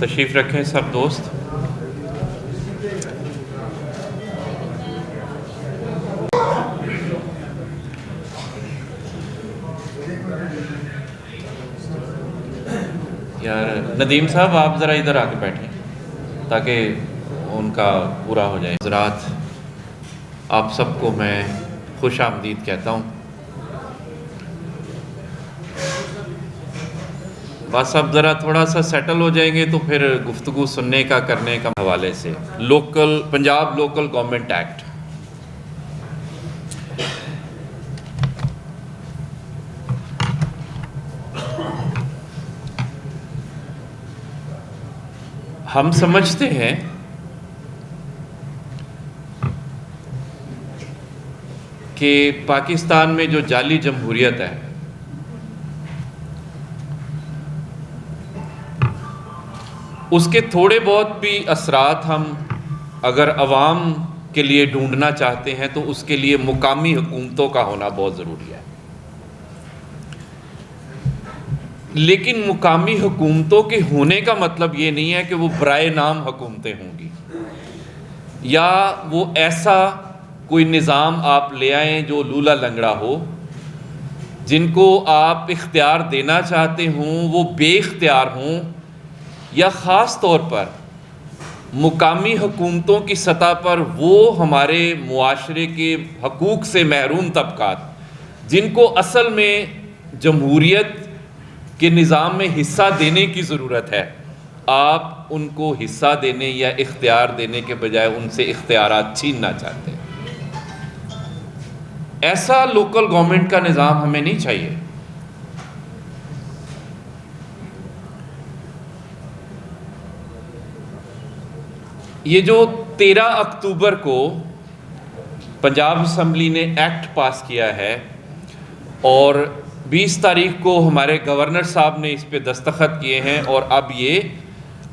تشریف رکھیں سب دوست. یار ندیم صاحب آپ ذرا ادھر آ کے بیٹھیں تاکہ ان کا پورا ہو جائے. حضرات آپ سب کو میں خوش آمدید کہتا ہوں. بس اب ذرا تھوڑا سا سیٹل ہو جائیں گے تو پھر گفتگو سننے کا کرنے کا حوالے سے. پنجاب لوکل گورنمنٹ ایکٹ ہم سمجھتے ہیں کہ پاکستان میں جو جعلی جمہوریت ہے اس کے تھوڑے بہت بھی اثرات ہم اگر عوام کے لیے ڈھونڈنا چاہتے ہیں تو اس کے لیے مقامی حکومتوں کا ہونا بہت ضروری ہے. لیکن مقامی حکومتوں کے ہونے کا مطلب یہ نہیں ہے کہ وہ برائے نام حکومتیں ہوں گی یا وہ ایسا کوئی نظام آپ لے آئیں جو لولا لنگڑا ہو. جن کو آپ اختیار دینا چاہتے ہوں وہ بے اختیار ہوں یا خاص طور پر مقامی حکومتوں کی سطح پر وہ ہمارے معاشرے کے حقوق سے محروم طبقات جن کو اصل میں جمہوریت کے نظام میں حصہ دینے کی ضرورت ہے، آپ ان کو حصہ دینے یا اختیار دینے کے بجائے ان سے اختیارات چھیننا چاہتے ہیں. ایسا لوکل گورنمنٹ کا نظام ہمیں نہیں چاہیے. یہ جو 13 اکتوبر کو پنجاب اسمبلی نے ایکٹ پاس کیا ہے اور 20 تاریخ کو ہمارے گورنر صاحب نے اس پہ دستخط کیے ہیں اور اب یہ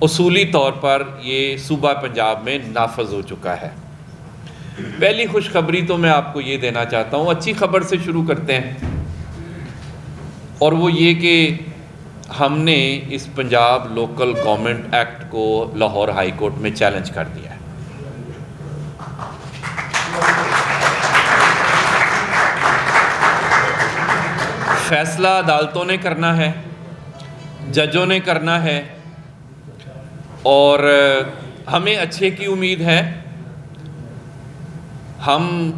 اصولی طور پر یہ صوبہ پنجاب میں نافذ ہو چکا ہے. پہلی خوشخبری تو میں آپ کو یہ دینا چاہتا ہوں. اچھی خبر سے شروع کرتے ہیں اور وہ یہ کہ ہم نے اس پنجاب لوکل گورنمنٹ ایکٹ کو لاہور ہائی کورٹ میں چیلنج کر دیا ہے. فیصلہ عدالتوں نے کرنا ہے، ججوں نے کرنا ہے اور ہمیں اچھے کی امید ہے. ہم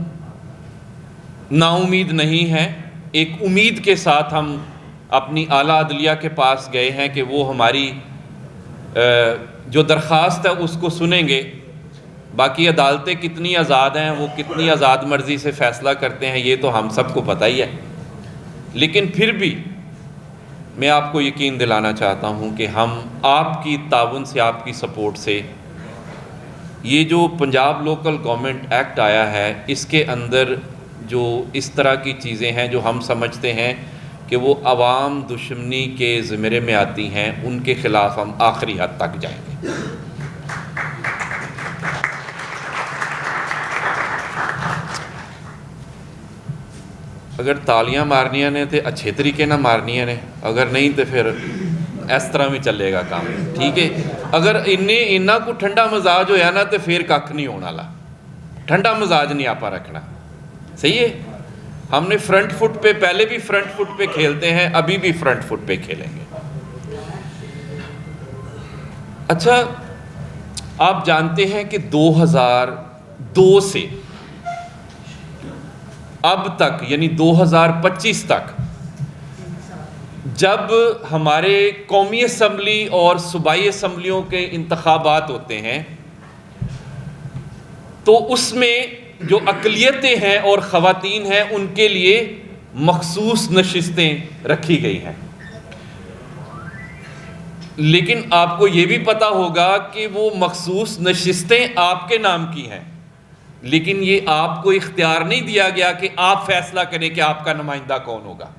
نا امید نہیں ہیں. ایک امید کے ساتھ ہم اپنی اعلیٰ عدلیہ کے پاس گئے ہیں کہ وہ ہماری جو درخواست ہے اس کو سنیں گے. باقی عدالتیں کتنی آزاد ہیں، وہ کتنی آزاد مرضی سے فیصلہ کرتے ہیں یہ تو ہم سب کو پتہ ہی ہے. لیکن پھر بھی میں آپ کو یقین دلانا چاہتا ہوں کہ ہم آپ کی تعاون سے، آپ کی سپورٹ سے یہ جو پنجاب لوکل گورنمنٹ ایکٹ آیا ہے اس کے اندر جو اس طرح کی چیزیں ہیں جو ہم سمجھتے ہیں کہ وہ عوام دشمنی کے زمرے میں آتی ہیں، ان کے خلاف ہم آخری حد تک جائیں گے. اگر تالیاں مارنیاں نے تو اچھے طریقے نہ مارنیاں نے، اگر نہیں تو پھر اس طرح بھی چلے گا کام. ٹھیک ہے، اگر انہاں کو ٹھنڈا مزاج ہویا نا تو پھر کھ نہیں ہونا لا. ٹھنڈا مزاج نہیں آپا رکھنا. صحیح ہے، ہم نے فرنٹ فٹ پہ پہلے بھی فرنٹ فٹ پہ کھیلتے ہیں، ابھی بھی فرنٹ فٹ پہ کھیلیں گے. اچھا، آپ جانتے ہیں کہ 2002 سے اب تک یعنی 2025 تک جب ہمارے قومی اسمبلی اور صوبائی اسمبلیوں کے انتخابات ہوتے ہیں تو اس میں جو اقلیتیں ہیں اور خواتین ہیں ان کے لیے مخصوص نشستیں رکھی گئی ہیں. لیکن آپ کو یہ بھی پتہ ہوگا کہ وہ مخصوص نشستیں آپ کے نام کی ہیں، لیکن یہ آپ کو اختیار نہیں دیا گیا کہ آپ فیصلہ کریں کہ آپ کا نمائندہ کون ہوگا۔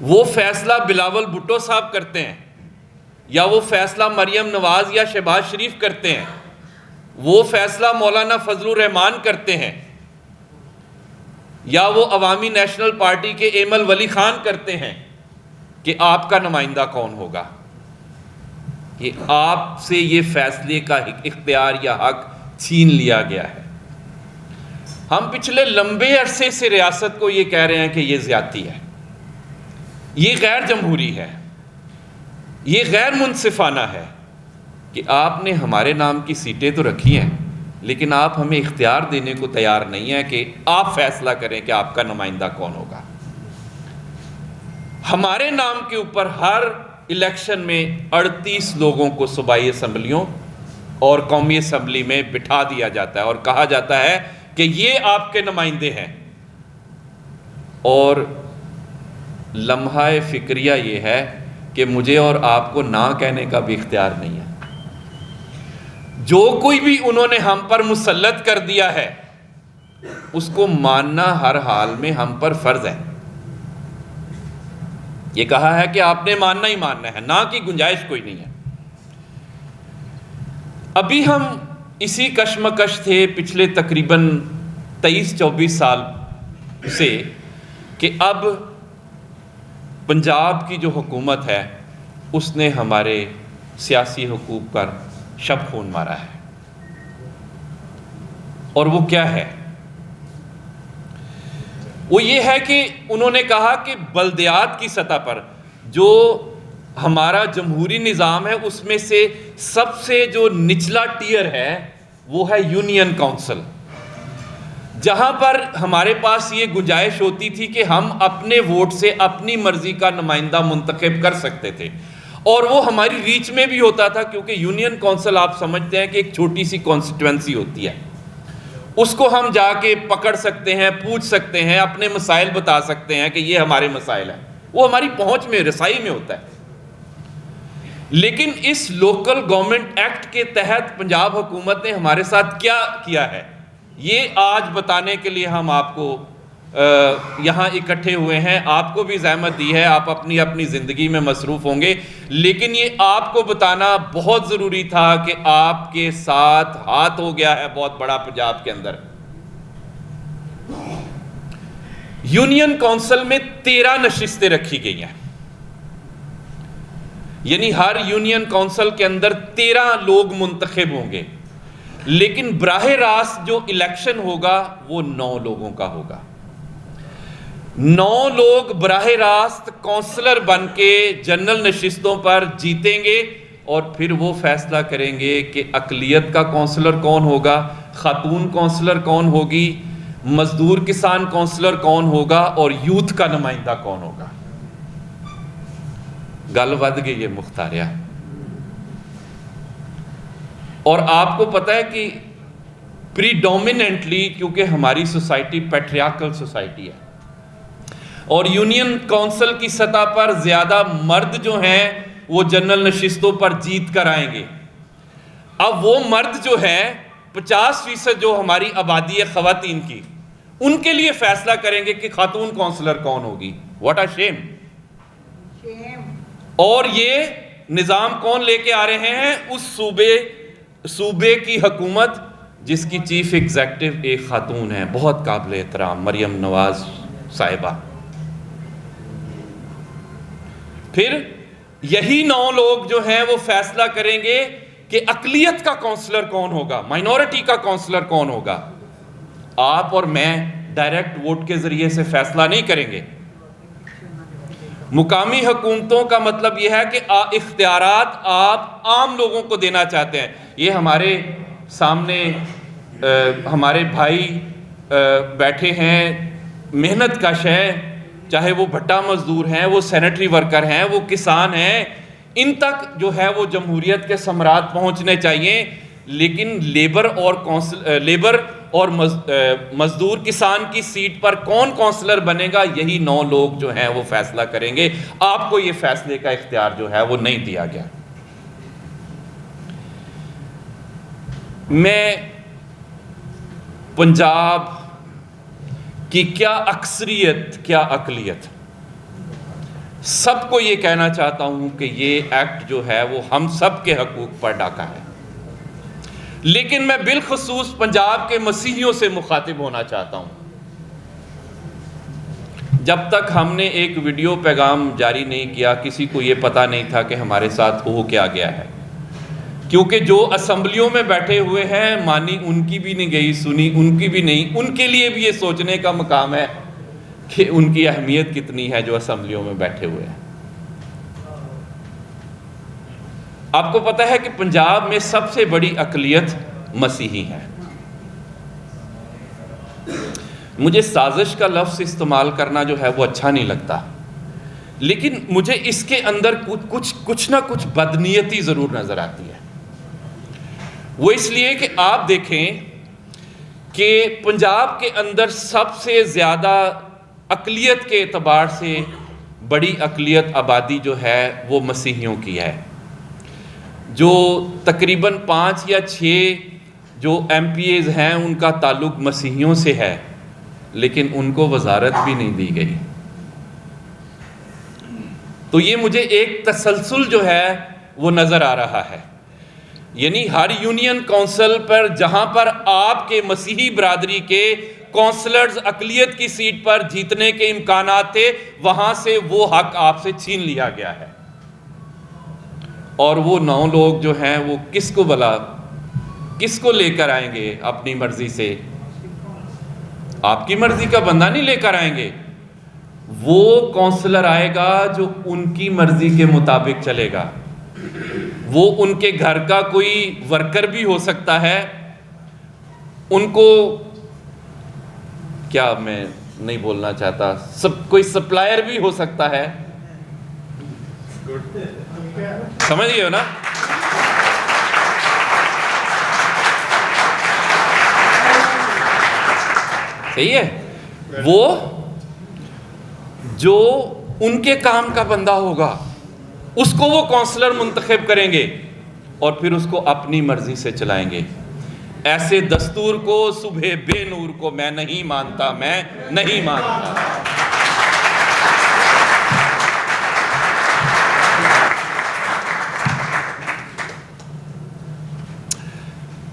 وہ فیصلہ بلاول بھٹو صاحب کرتے ہیں، یا وہ فیصلہ مریم نواز یا شہباز شریف کرتے ہیں، وہ فیصلہ مولانا فضل الرحمان کرتے ہیں، یا وہ عوامی نیشنل پارٹی کے ایمل ولی خان کرتے ہیں کہ آپ کا نمائندہ کون ہوگا۔ یہ آپ سے یہ فیصلے کا اختیار یا حق چھین لیا گیا ہے۔ ہم پچھلے لمبے عرصے سے ریاست کو یہ کہہ رہے ہیں کہ یہ زیادتی ہے، یہ غیر جمہوری ہے، یہ غیر منصفانہ ہے کہ آپ نے ہمارے نام کی سیٹیں تو رکھی ہیں، لیکن آپ ہمیں اختیار دینے کو تیار نہیں ہیں کہ آپ فیصلہ کریں کہ آپ کا نمائندہ کون ہوگا۔ ہمارے نام کے اوپر ہر الیکشن میں 38 لوگوں کو صوبائی اسمبلیوں اور قومی اسمبلی میں بٹھا دیا جاتا ہے اور کہا جاتا ہے کہ یہ آپ کے نمائندے ہیں، اور لمحہ فکریہ یہ ہے کہ مجھے اور آپ کو نہ کہنے کا بھی اختیار نہیں ہے۔ جو کوئی بھی انہوں نے ہم پر مسلط کر دیا ہے اس کو ماننا ہر حال میں ہم پر فرض ہے۔ یہ کہا ہے کہ آپ نے ماننا ہی ماننا ہے، نہ کی گنجائش کوئی نہیں ہے۔ ابھی ہم اسی کشمکش تھے پچھلے تقریباً 23-24 سال سے کہ اب پنجاب کی جو حکومت ہے اس نے ہمارے سیاسی حقوق پر شب خون مارا ہے، اور وہ کیا ہے؟ وہ یہ ہے کہ انہوں نے کہا کہ بلدیات کی سطح پر جو ہمارا جمہوری نظام ہے اس میں سے سب سے جو نچلا ٹیئر ہے وہ ہے یونین کونسل، جہاں پر ہمارے پاس یہ گنجائش ہوتی تھی کہ ہم اپنے ووٹ سے اپنی مرضی کا نمائندہ منتخب کر سکتے تھے، اور وہ ہماری ریچ میں بھی ہوتا تھا، کیونکہ یونین کونسل آپ سمجھتے ہیں کہ ایک چھوٹی سی کانسٹیٹوینسی ہوتی ہے، اس کو ہم جا کے پکڑ سکتے ہیں، پوچھ سکتے ہیں، اپنے مسائل بتا سکتے ہیں کہ یہ ہمارے مسائل ہیں، وہ ہماری پہنچ میں، رسائی میں ہوتا ہے۔ لیکن اس لوکل گورنمنٹ ایکٹ کے تحت پنجاب حکومت نے ہمارے ساتھ کیا کیا ہے، یہ آج بتانے کے لیے ہم آپ کو یہاں اکٹھے ہوئے ہیں۔ آپ کو بھی زحمت دی ہے، آپ اپنی اپنی زندگی میں مصروف ہوں گے، لیکن یہ آپ کو بتانا بہت ضروری تھا کہ آپ کے ساتھ ہاتھ ہو گیا ہے بہت بڑا پنجاب کے اندر۔ یونین کونسل میں 13 نشستیں رکھی گئی ہیں، یعنی ہر یونین کونسل کے اندر 13 لوگ منتخب ہوں گے، لیکن براہ راست جو الیکشن ہوگا وہ 9 لوگوں کا ہوگا۔ 9 لوگ براہ راست کونسلر بن کے جنرل نشستوں پر جیتیں گے، اور پھر وہ فیصلہ کریں گے کہ اقلیت کا کونسلر کون ہوگا، خاتون کونسلر کون ہوگی، مزدور کسان کونسلر کون ہوگا، اور یوتھ کا نمائندہ کون ہوگا۔ گل ود گئی ہے مختاریہ۔ اور آپ کو پتہ ہے کہ پریڈومیننٹلی کیونکہ ہماری سوسائٹی پیٹریارکل سوسائٹی ہے، اور یونین کونسل کی سطح پر زیادہ مرد جو ہیں وہ جنرل نشستوں پر جیت کر آئیں گے۔ اب وہ مرد جو ہے 50% جو ہماری آبادی ہے خواتین کی، ان کے لیے فیصلہ کریں گے کہ خاتون کونسلر کون ہوگی۔ واٹ اے شیم۔ اور یہ نظام کون لے کے آ رہے ہیں؟ اس صوبے کی حکومت جس کی چیف ایگزیکٹو ایک خاتون ہے، بہت قابل احترام، مریم نواز صاحبہ۔ پھر یہی 9 لوگ جو ہیں وہ فیصلہ کریں گے کہ اقلیت کا کونسلر کون ہوگا، مائنورٹی کا کونسلر کون ہوگا۔ آپ اور میں ڈائریکٹ ووٹ کے ذریعے سے فیصلہ نہیں کریں گے۔ مقامی حکومتوں کا مطلب یہ ہے کہ اختیارات آپ عام لوگوں کو دینا چاہتے ہیں۔ یہ ہمارے سامنے ہمارے بھائی بیٹھے ہیں، محنت کش ہیں، چاہے وہ بھٹا مزدور ہیں، وہ سینیٹری ورکر ہیں، وہ کسان ہیں، ان تک جو ہے وہ جمہوریت کے ثمرات پہنچنے چاہیے، لیکن لیبر اور مزدور کسان کی سیٹ پر کون کونسلر بنے گا یہی 9 لوگ جو ہیں وہ فیصلہ کریں گے. آپ کو یہ فیصلے کا اختیار جو ہے وہ نہیں دیا گیا. میں پنجاب کی کیا اکثریت کیا اقلیت سب کو یہ کہنا چاہتا ہوں کہ یہ ایکٹ جو ہے وہ ہم سب کے حقوق پر ڈاکہ ہے. لیکن میں بالخصوص پنجاب کے مسیحیوں سے مخاطب ہونا چاہتا ہوں. جب تک ہم نے ایک ویڈیو پیغام جاری نہیں کیا کسی کو یہ پتہ نہیں تھا کہ ہمارے ساتھ ہو کیا گیا ہے، کیونکہ جو اسمبلیوں میں بیٹھے ہوئے ہیں مانی ان کی بھی نہیں گئی، سنی ان کی بھی نہیں. ان کے لیے بھی یہ سوچنے کا مقام ہے کہ ان کی اہمیت کتنی ہے جو اسمبلیوں میں بیٹھے ہوئے ہیں. آپ کو پتہ ہے کہ پنجاب میں سب سے بڑی اقلیت مسیحی ہے. مجھے سازش کا لفظ استعمال کرنا جو ہے وہ اچھا نہیں لگتا، لیکن مجھے اس کے اندر کچھ نہ کچھ بدنیتی ضرور نظر آتی ہے. وہ اس لیے کہ آپ دیکھیں کہ پنجاب کے اندر سب سے زیادہ اقلیت کے اعتبار سے بڑی اقلیت آبادی جو ہے وہ مسیحیوں کی ہے، جو تقریباً 5 یا 6 جو ایم پی ایز ہیں ان کا تعلق مسیحیوں سے ہے، لیکن ان کو وزارت بھی نہیں دی گئی. تو یہ مجھے ایک تسلسل جو ہے وہ نظر آ رہا ہے. یعنی ہر یونین کونسل پر جہاں پر آپ کے مسیحی برادری کے کونسلرز اقلیت کی سیٹ پر جیتنے کے امکانات تھے، وہاں سے وہ حق آپ سے چھین لیا گیا ہے. اور وہ 9 لوگ جو ہیں وہ کس کو لے کر آئیں گے اپنی مرضی سے؟ آپ کی مرضی کا بندہ نہیں لے کر آئیں گے. وہ کونسلر آئے گا جو ان کی مرضی کے مطابق چلے گا. وہ ان کے گھر کا کوئی ورکر بھی ہو سکتا ہے، ان کو کیا میں نہیں بولنا چاہتا، کوئی سپلائر بھی ہو سکتا ہے. سمجھ گئے ہو نا؟ صحیح ہے. وہ جو ان کے کام کا بندہ ہوگا اس کو وہ کونسلر منتخب کریں گے اور پھر اس کو اپنی مرضی سے چلائیں گے. ایسے دستور کو، صبح بے نور کو میں نہیں مانتا.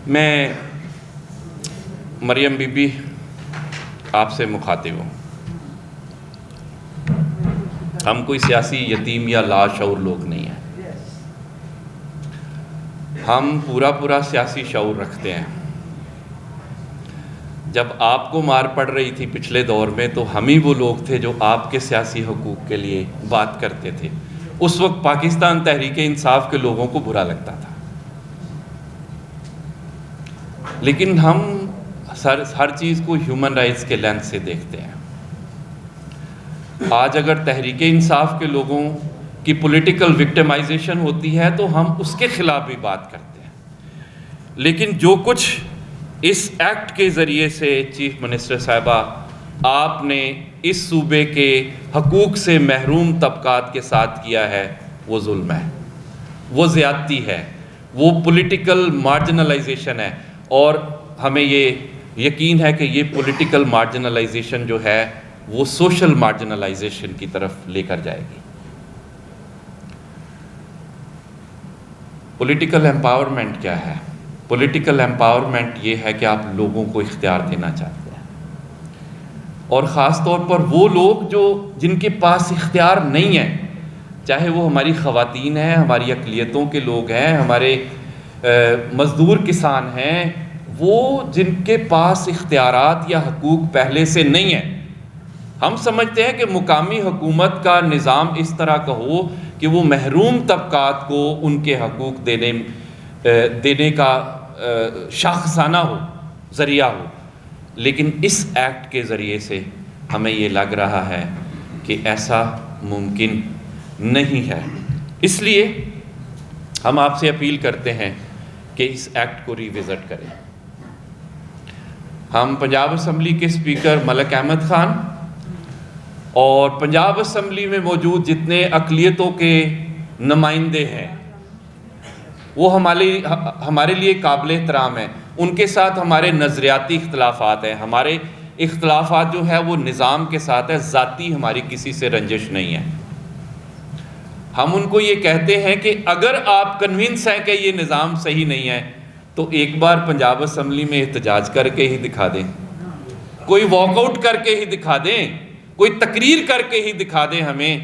میں مریم بی بی آپ سے مخاطب ہوں. ہم کوئی سیاسی یتیم یا لاشعور لوگ نہیں ہیں. ہم پورا سیاسی شعور رکھتے ہیں. جب آپ کو مار پڑ رہی تھی پچھلے دور میں تو ہم ہی وہ لوگ تھے جو آپ کے سیاسی حقوق کے لیے بات کرتے تھے. اس وقت پاکستان تحریک انصاف کے لوگوں کو برا لگتا تھا، لیکن ہم ہر چیز کو ہیومن رائٹس کے لینس سے دیکھتے ہیں. آج اگر تحریک انصاف کے لوگوں کی پولیٹیکل وکٹمائزیشن ہوتی ہے تو ہم اس کے خلاف بھی بات کرتے ہیں. لیکن جو کچھ اس ایکٹ کے ذریعے سے چیف منسٹر صاحبہ آپ نے اس صوبے کے حقوق سے محروم طبقات کے ساتھ کیا ہے وہ ظلم ہے، وہ زیادتی ہے، وہ پولیٹیکل مارجنلائزیشن ہے. اور ہمیں یہ یقین ہے کہ یہ پولیٹیکل مارجنلائزیشن جو ہے وہ سوشل مارجنلائزیشن کی طرف لے کر جائے گی. پولیٹیکل ایمپاورمنٹ کیا ہے؟ پولیٹیکل ایمپاورمنٹ یہ ہے کہ آپ لوگوں کو اختیار دینا چاہتے ہیں، اور خاص طور پر وہ لوگ جن کے پاس اختیار نہیں ہے، چاہے وہ ہماری خواتین ہیں، ہماری اقلیتوں کے لوگ ہیں، ہمارے مزدور کسان ہیں، وہ جن کے پاس اختیارات یا حقوق پہلے سے نہیں ہیں. ہم سمجھتے ہیں کہ مقامی حکومت کا نظام اس طرح کا ہو کہ وہ محروم طبقات کو ان کے حقوق دینے کا شاخسانہ ہو، ذریعہ ہو. لیکن اس ایکٹ کے ذریعے سے ہمیں یہ لگ رہا ہے کہ ایسا ممکن نہیں ہے. اس لیے ہم آپ سے اپیل کرتے ہیں کہ اس ایکٹ کو ریوزٹ کریں. ہم پنجاب اسمبلی کے اسپیکر ملک احمد خان اور پنجاب اسمبلی میں موجود جتنے اقلیتوں کے نمائندے ہیں وہ ہمارے لیے قابل احترام ہیں. ان کے ساتھ ہمارے نظریاتی اختلافات ہیں. ہمارے اختلافات جو ہے وہ نظام کے ساتھ ہے، ذاتی ہماری کسی سے رنجش نہیں ہے. ہم ان کو یہ کہتے ہیں کہ اگر آپ کنونس ہیں کہ یہ نظام صحیح نہیں ہے تو ایک بار پنجاب اسمبلی میں احتجاج کر کے ہی دکھا دیں، کوئی واک آؤٹ کر کے ہی دکھا دیں، کوئی تقریر کر کے ہی دکھا دیں ہمیں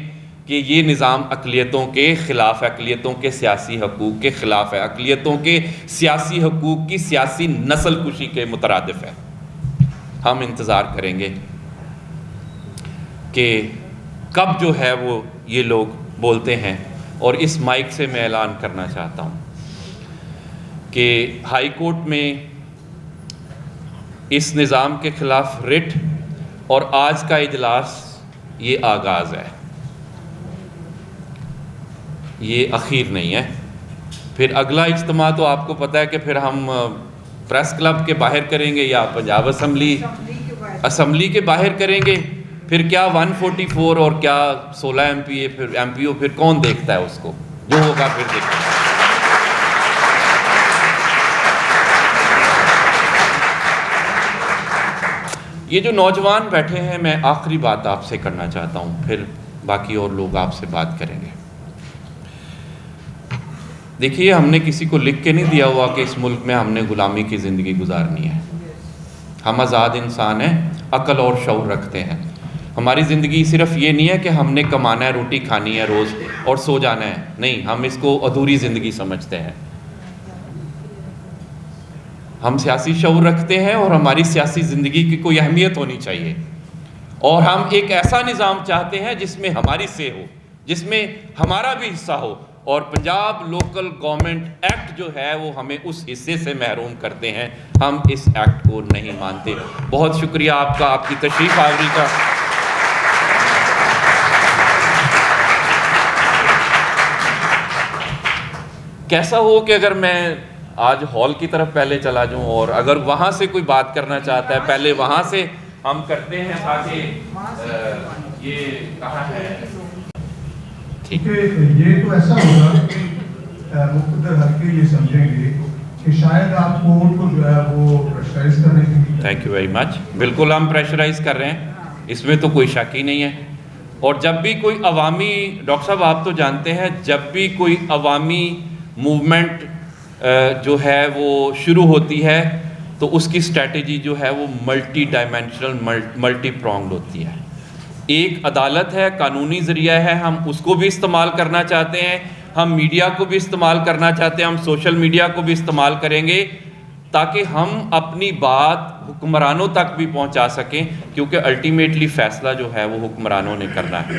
کہ یہ نظام اقلیتوں کے خلاف ہے، اقلیتوں کے سیاسی حقوق کے خلاف ہے، اقلیتوں کے سیاسی حقوق کی سیاسی نسل کشی کے مترادف ہے. ہم انتظار کریں گے کہ کب جو ہے وہ یہ لوگ بولتے ہیں. اور اس مائک سے میں اعلان کرنا چاہتا ہوں کہ ہائی کورٹ میں اس نظام کے خلاف رٹ اور آج کا اجلاس یہ آغاز ہے، یہ اخیر نہیں ہے. پھر اگلا اجتماع تو آپ کو پتہ ہے کہ پھر ہم پریس کلب کے باہر کریں گے یا پنجاب اسمبلی کے باہر کریں گے. پھر کیا 144 اور کیا 16 ایم پی او پھر کون دیکھتا ہے اس کو؟ جو ہوگا پھر دیکھیں گے. یہ جو نوجوان بیٹھے ہیں، میں آخری بات آپ سے کرنا چاہتا ہوں، پھر باقی اور لوگ آپ سے بات کریں گے. دیکھیے، ہم نے کسی کو لکھ کے نہیں دیا ہوا کہ اس ملک میں ہم نے غلامی کی زندگی گزارنی ہے. ہم آزاد انسان ہیں، عقل اور شعور رکھتے ہیں. ہماری زندگی صرف یہ نہیں ہے کہ ہم نے کمانا ہے، روٹی کھانی ہے روز اور سو جانا ہے. نہیں، ہم اس کو ادھوری زندگی سمجھتے ہیں. ہم سیاسی شعور رکھتے ہیں اور ہماری سیاسی زندگی کی کوئی اہمیت ہونی چاہیے. اور ہم ایک ایسا نظام چاہتے ہیں جس میں ہماری سے ہو، جس میں ہمارا بھی حصہ ہو. اور پنجاب لوکل گورنمنٹ ایکٹ جو ہے وہ ہمیں اس حصے سے محروم کرتے ہیں. ہم اس ایکٹ کو نہیں مانتے. بہت شکریہ آپ کا، آپ کی تشریف آوری کا. کیسا ہو کہ اگر میں آج ہال کی طرف پہلے چلا جاؤں اور اگر وہاں سے کوئی بات کرنا چاہتا ہے پہلے وہاں سے ہم کرتے ہیں تاکہ یہ کہاں ہے. ٹھیک ہے، یہ تو ایسا ہوگا کہ مقتدر حلقے یہ سمجھیں گے کہ شاید آپ کورٹ کو جو ہے وہ پریشرائز کرنے کے لیے. تھینک یو ویری مچ. بالکل ہم پریشرائز کر رہے ہیں، اس میں تو کوئی شک ہی نہیں ہے. اور جب بھی کوئی عوامی، ڈاکٹر صاحب آپ تو جانتے ہیں، جب بھی کوئی عوامی موومنٹ جو ہے وہ شروع ہوتی ہے تو اس کی اسٹریٹجی جو ہے وہ ملٹی ڈائمینشنل، ملٹی پرونگڈ ہوتی ہے. ایک عدالت ہے، قانونی ذریعہ ہے، ہم اس کو بھی استعمال کرنا چاہتے ہیں، ہم میڈیا کو بھی استعمال کرنا چاہتے ہیں، ہم سوشل میڈیا کو بھی استعمال کریں گے تاکہ ہم اپنی بات حکمرانوں تک بھی پہنچا سکیں، کیونکہ الٹیمیٹلی فیصلہ جو ہے وہ حکمرانوں نے کرنا ہے.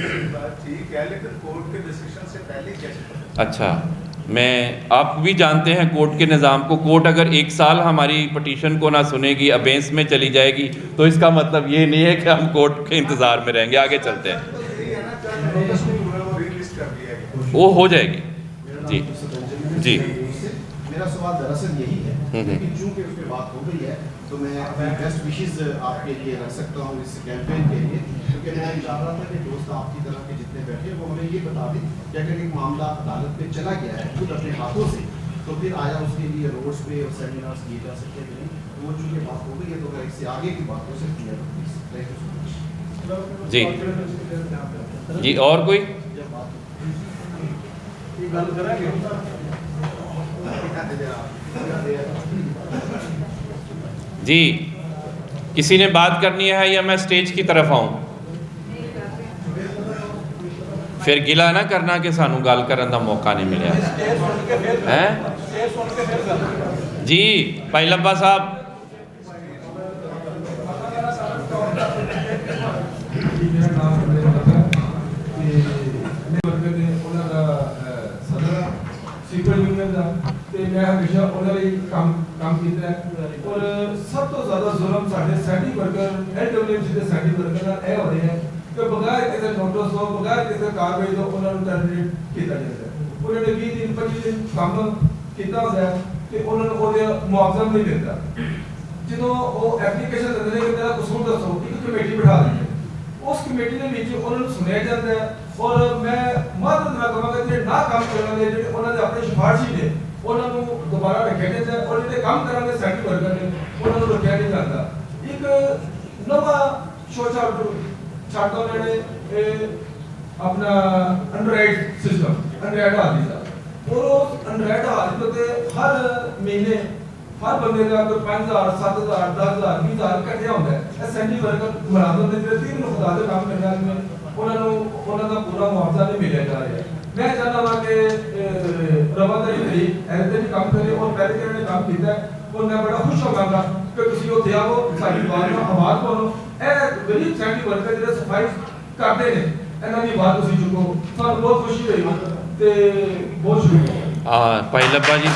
اچھا، آپ بھی جانتے ہیں کورٹ کے نظام کو. کورٹ اگر 1 سال ہماری پٹیشن کو نہ سنے گی، ابینس میں چلی جائے گی، تو اس کا مطلب یہ نہیں ہے کہ ہم کورٹ کے انتظار میں رہیں گے. آگے چلتے ہیں، وہ ہو جائے گی. جی جی. میرا سوال دراصل یہی ہے کہ چونکہ اس پہ بات ہو گئی ہے تو میں اپنی بیسٹ وشز آپ کے لیے رکھ سکتا ہوں اس کیمپین کے لیے، کیونکہ میں چاہ رہا تھا کہ دوست آپ کی طرف کے جتنے بیٹھے وہ ہمیں یہ بتا دیں کہ اگر ایک معاملہ عدالت پہ چلا گیا ہے خود اپنے ہاتھوں سے تو پھر آیا اس کے لیے روڈس پہ اور سیمینارز کیے جا سکتے ہیں نہیں. وہ چونکہ بات ہو گئی ہے تو اگر اس سے آگے کی بات ہو سکتی ہے. جی جی. اور کوئی؟ جی، کسی نے بات کرنی ہے یا میں سٹیج کی طرف آؤں؟ پھر گلا نہ کرنا کہ سانو گل کرن دا موقع نہیں ملیا. جی بھائی لبا صاحب. میں ہمیشہ انہوں نے کام کیتا ہے اور سب تو زیادہ ظلم ساڑھے سینٹی ورکر LWMC دے سینٹی ورکر اے ہو رہے ہیں کہ بغیر کسی نوٹس ہو، بغیر کسی کاروائی ہو انہوں نے ٹرمینیٹ کیتا جاتا ہے. انہوں نے 20 دن 25 دن کام کیتا ہوتا ہے کہ انہوں نے وہ معاوضہ نہیں دیتا. ਜਦੋਂ ਉਹ ਐਪਲੀਕੇਸ਼ਨ ਦਿੰਦੇ ਨੇ ਕਿ ਤੇਰਾ ਕਸੂਰ ਦੱਸੋ, ਇੱਕ ਕਮੇਟੀ ਬਿਠਾ ਦਿੰਦੇ ਨੇ। ਉਸ ਕਮੇਟੀ ਦੇ ਵਿੱਚ ਉਹਨਾਂ ਨੂੰ ਸੁਣਿਆ ਜਾਂਦਾ ਹੈ ਔਰ ਮੈਂ ਮਦਦ ਨਾ ਕਰਾਂਗਾ ਜਿਹੜੇ ਨਾ ਕੰਮ ਕਰਨ ਵਾਲੇ ਜਿਹੜੇ ਉਹਨਾਂ ਦੇ ਆਪਣੇ ਸਿਫਾਰਸ਼ੀ ਨੇ ਉਹਨਾਂ ਨੂੰ ਦੁਬਾਰਾ ਰੱਖਿਆ ਜਾਂਦਾ ਔਰ ਜਿਹੜੇ ਕੰਮ ਕਰਨ ਵਾਲੇ ਸੈਂਟਰ ਵਰਕਰ ਨੇ ਉਹਨਾਂ ਨੂੰ ਰੱਖਿਆ ਨਹੀਂ ਜਾਂਦਾ। ਇੱਕ ਨਵਾਂ ਸੋਚਾ ਛਾਟੋ ਨੇ ਆਪਣਾ ਅੰਡਰਰਾਈਟ ਸਿਸਟਮ ਅੰਡਰਰਾਈਟ ਹਾਲ ਦਿੱਤਾ ਔਰ ਉਸ ਅੰਡਰਰਾਈਟ ਹਾਲ ਤੇ ਹਰ ਮਹੀਨੇ ਹਰ ਬੰਦੇ ਦਾ ਕੋਈ 5000 7000 10000 20000 ਇਕੱਠਿਆ ਹੁੰਦਾ ਹੈ। ਇਹ ਸੈਂਟਰ ਵਰਕਰ ਮੁਲਾਜ਼ਮ ਦੇ ਜਿਹੜੇ 3 ਖੁਦਾ ਦੇ ਕੰਮ ਕਰਨ ਵਾਲੇ ਨੇ ਉਹਨਾਂ ਦਾ ਪੂਰਾ ਮੁਆਵਜ਼ਾ ਨਹੀਂ ਮਿਲਿਆ ਜਾ ਰਿਹਾ। ਮੈਂ ਚਾਹੁੰਦਾ ਹਾਂ ਕਿ ਰਵਾਦਾਰੀ ਕਰੀ ਐਸੇ ਵੀ ਕੰਮ ਕਰੇ ਔਰ ਪਹਿਲੇ ਜਿਹੜੇ ਕੰਮ ਕੀਤਾ ਔਰ ਮੈਂ ਬੜਾ ਖੁਸ਼ ਹੋਵਾਂਗਾ ਕਿ ਤੁਸੀਂ ਉੱਥੇ ਆਓ ਸਾਡੀ ਬਾਤ ਨੂੰ ਆਵਾਜ਼ ਪਾਓ। ਇਹ ਗਰੀਬ ਸੈਂਟਰ ਵਰਕਰ ਜਿਹੜੇ ਸਫਾਈ ਕਰਦੇ ਨੇ ਇਹਨਾਂ ਦੀ ਬਾਤ ਤੁਸੀਂ ਚੁੱਕੋ। ਸਾਨੂੰ ਬਹੁਤ ਖੁਸ਼ੀ ਹੋਈ ਤੇ ਬਹੁਤ ਸ਼ੁਕਰੀਆ। ਭਾਈ ਲੱਭਾ ਜੀ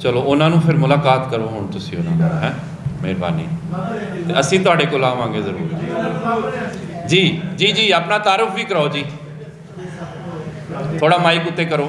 ਚਲੋ ਉਹਨਾਂ ਨੂੰ ਫਿਰ ਮੁਲਾਕਾਤ ਕਰੋ ਹੁਣ ਤੁਸੀਂ ਉਹਨਾਂ ਨਾਲ, ਹੈ ਮਿਹਰਬਾਨੀ। ਤੇ ਅਸੀਂ ਤੁਹਾਡੇ ਕੋਲ ਆਵਾਂਗੇ ਜ਼ਰੂਰ। ਜੀ ਜੀ ਜੀ ਆਪਣਾ ਤਾਰਫ ਵੀ ਕਰਾਓ ਜੀ, ਥੋੜਾ ਮਾਈਕ ਉੱਤੇ ਕਰੋ।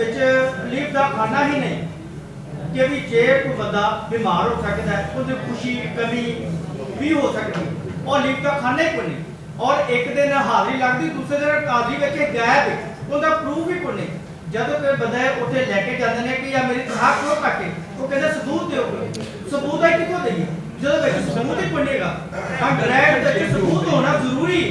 ਵਿੱਚ ਲੀਵ ਦਾ ਖਾਣਾ ਹੀ ਨਹੀਂ ਕਿ ਵੀ ਜੇ ਕੋਈ ਬੰਦਾ ਬਿਮਾਰ ਹੋ ਸਕਦਾ ਹੈ ਉਹਦੀ ਖੁਸ਼ੀ ਕਮੀ ਵੀ ਹੋ ਸਕਦੀ ਔਰ ਲੀਵ ਦਾ ਖਾਣਾ ਹੀ ਕੋਈ ਨਹੀਂ ਔਰ ਇੱਕ ਦਿਨ ਹਾਜ਼ਰੀ ਲੱਗਦੀ ਦੂਸਰੇ ਦਿਨ ਹਾਜ਼ਰੀ ਵਿੱਚ ਗਾਇਬ ਉਹਦਾ ਪ੍ਰੂਫ ਵੀ ਕੋਈ ਨਹੀਂ। ਜਦੋਂ ਕੋਈ ਬੰਦਾ ਉੱਥੇ ਲੈ ਕੇ ਜਾਂਦੇ ਨੇ ਕਿ ਆ ਮੇਰੀ ਤਨਖਾਹ ਕਿਉਂ ਕੱਟੇ ਉਹ ਕਹਿੰਦਾ ਸਬੂਤ ਦਿਓ। ਸਬੂਤ ਹੈ ਕਿੱਥੋਂ ਦਈਏ ਜਦੋਂ ਵਿੱਚ ਸਬੂਤ ਹੀ ਬਣੇਗਾ। ਐਡਰੈਸ ਦੇ ਵਿੱਚ ਸਬੂਤ ਹੋਣਾ ਜ਼ਰੂਰੀ ਹੈ।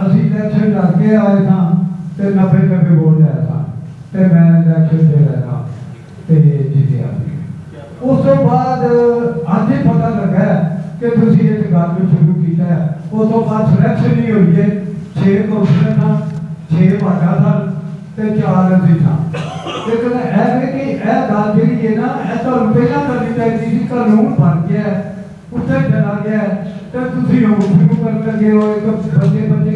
ਅਸੀਂ ਇਲੈਕਸ਼ਨ ਲੜ ਕੇ ਆਏ ਸਾਂ ਤੇ 90 ਵੋਟ ਲਿਆ ਸਾਂ ਤੇ ਮੈਂ ਇਲੈਕਸ਼ਨ ਦੇ ਰਿਹਾ ਸਾਂ ਤੇ ਜਿੱਤਿਆ। ਉਸ ਤੋਂ ਬਾਅਦ ਅੱਜ ਹੀ ਪਤਾ ਲੱਗਾ ਕਿ ਤੁਸੀਂ ਇਹ ਗੱਲ ਨੂੰ ਸ਼ੁਰੂ ਕੀਤਾ ਹੈ। ਉਸ ਤੋਂ ਬਾਅਦ ਸਿਲੈਕਸ਼ਨ ਹੀ ਹੋਈ ਹੈ। 6 ਕੌਂਸਲਰ ਸਨ, 6 ਵਾਰਡਾਂ ਸਨ ਤੇ 4 ਅਸੀਂ ਸਾਂ। ਲੇਕਿਨ ਇਹ ਕਿ ਇਹ ਗੱਲ ਜਿਹੜੀ ਹੈ ਨਾ ਇਹ ਤਾਂ ਪਹਿਲਾਂ ਕਰਨੀ ਚਾਹੀਦੀ ਸੀ। ਕਾਨੂੰਨ ਬਣ ਗਿਆ ਉੱਥੇ ਚਲਾ ਗਿਆ ਤੇ ਤੁਸੀਂ ਉਹ ਸ਼ੁਰੂ ਕਰ ਲਗੇ ਹੋ ਇੱਕ ਬੱਚੇ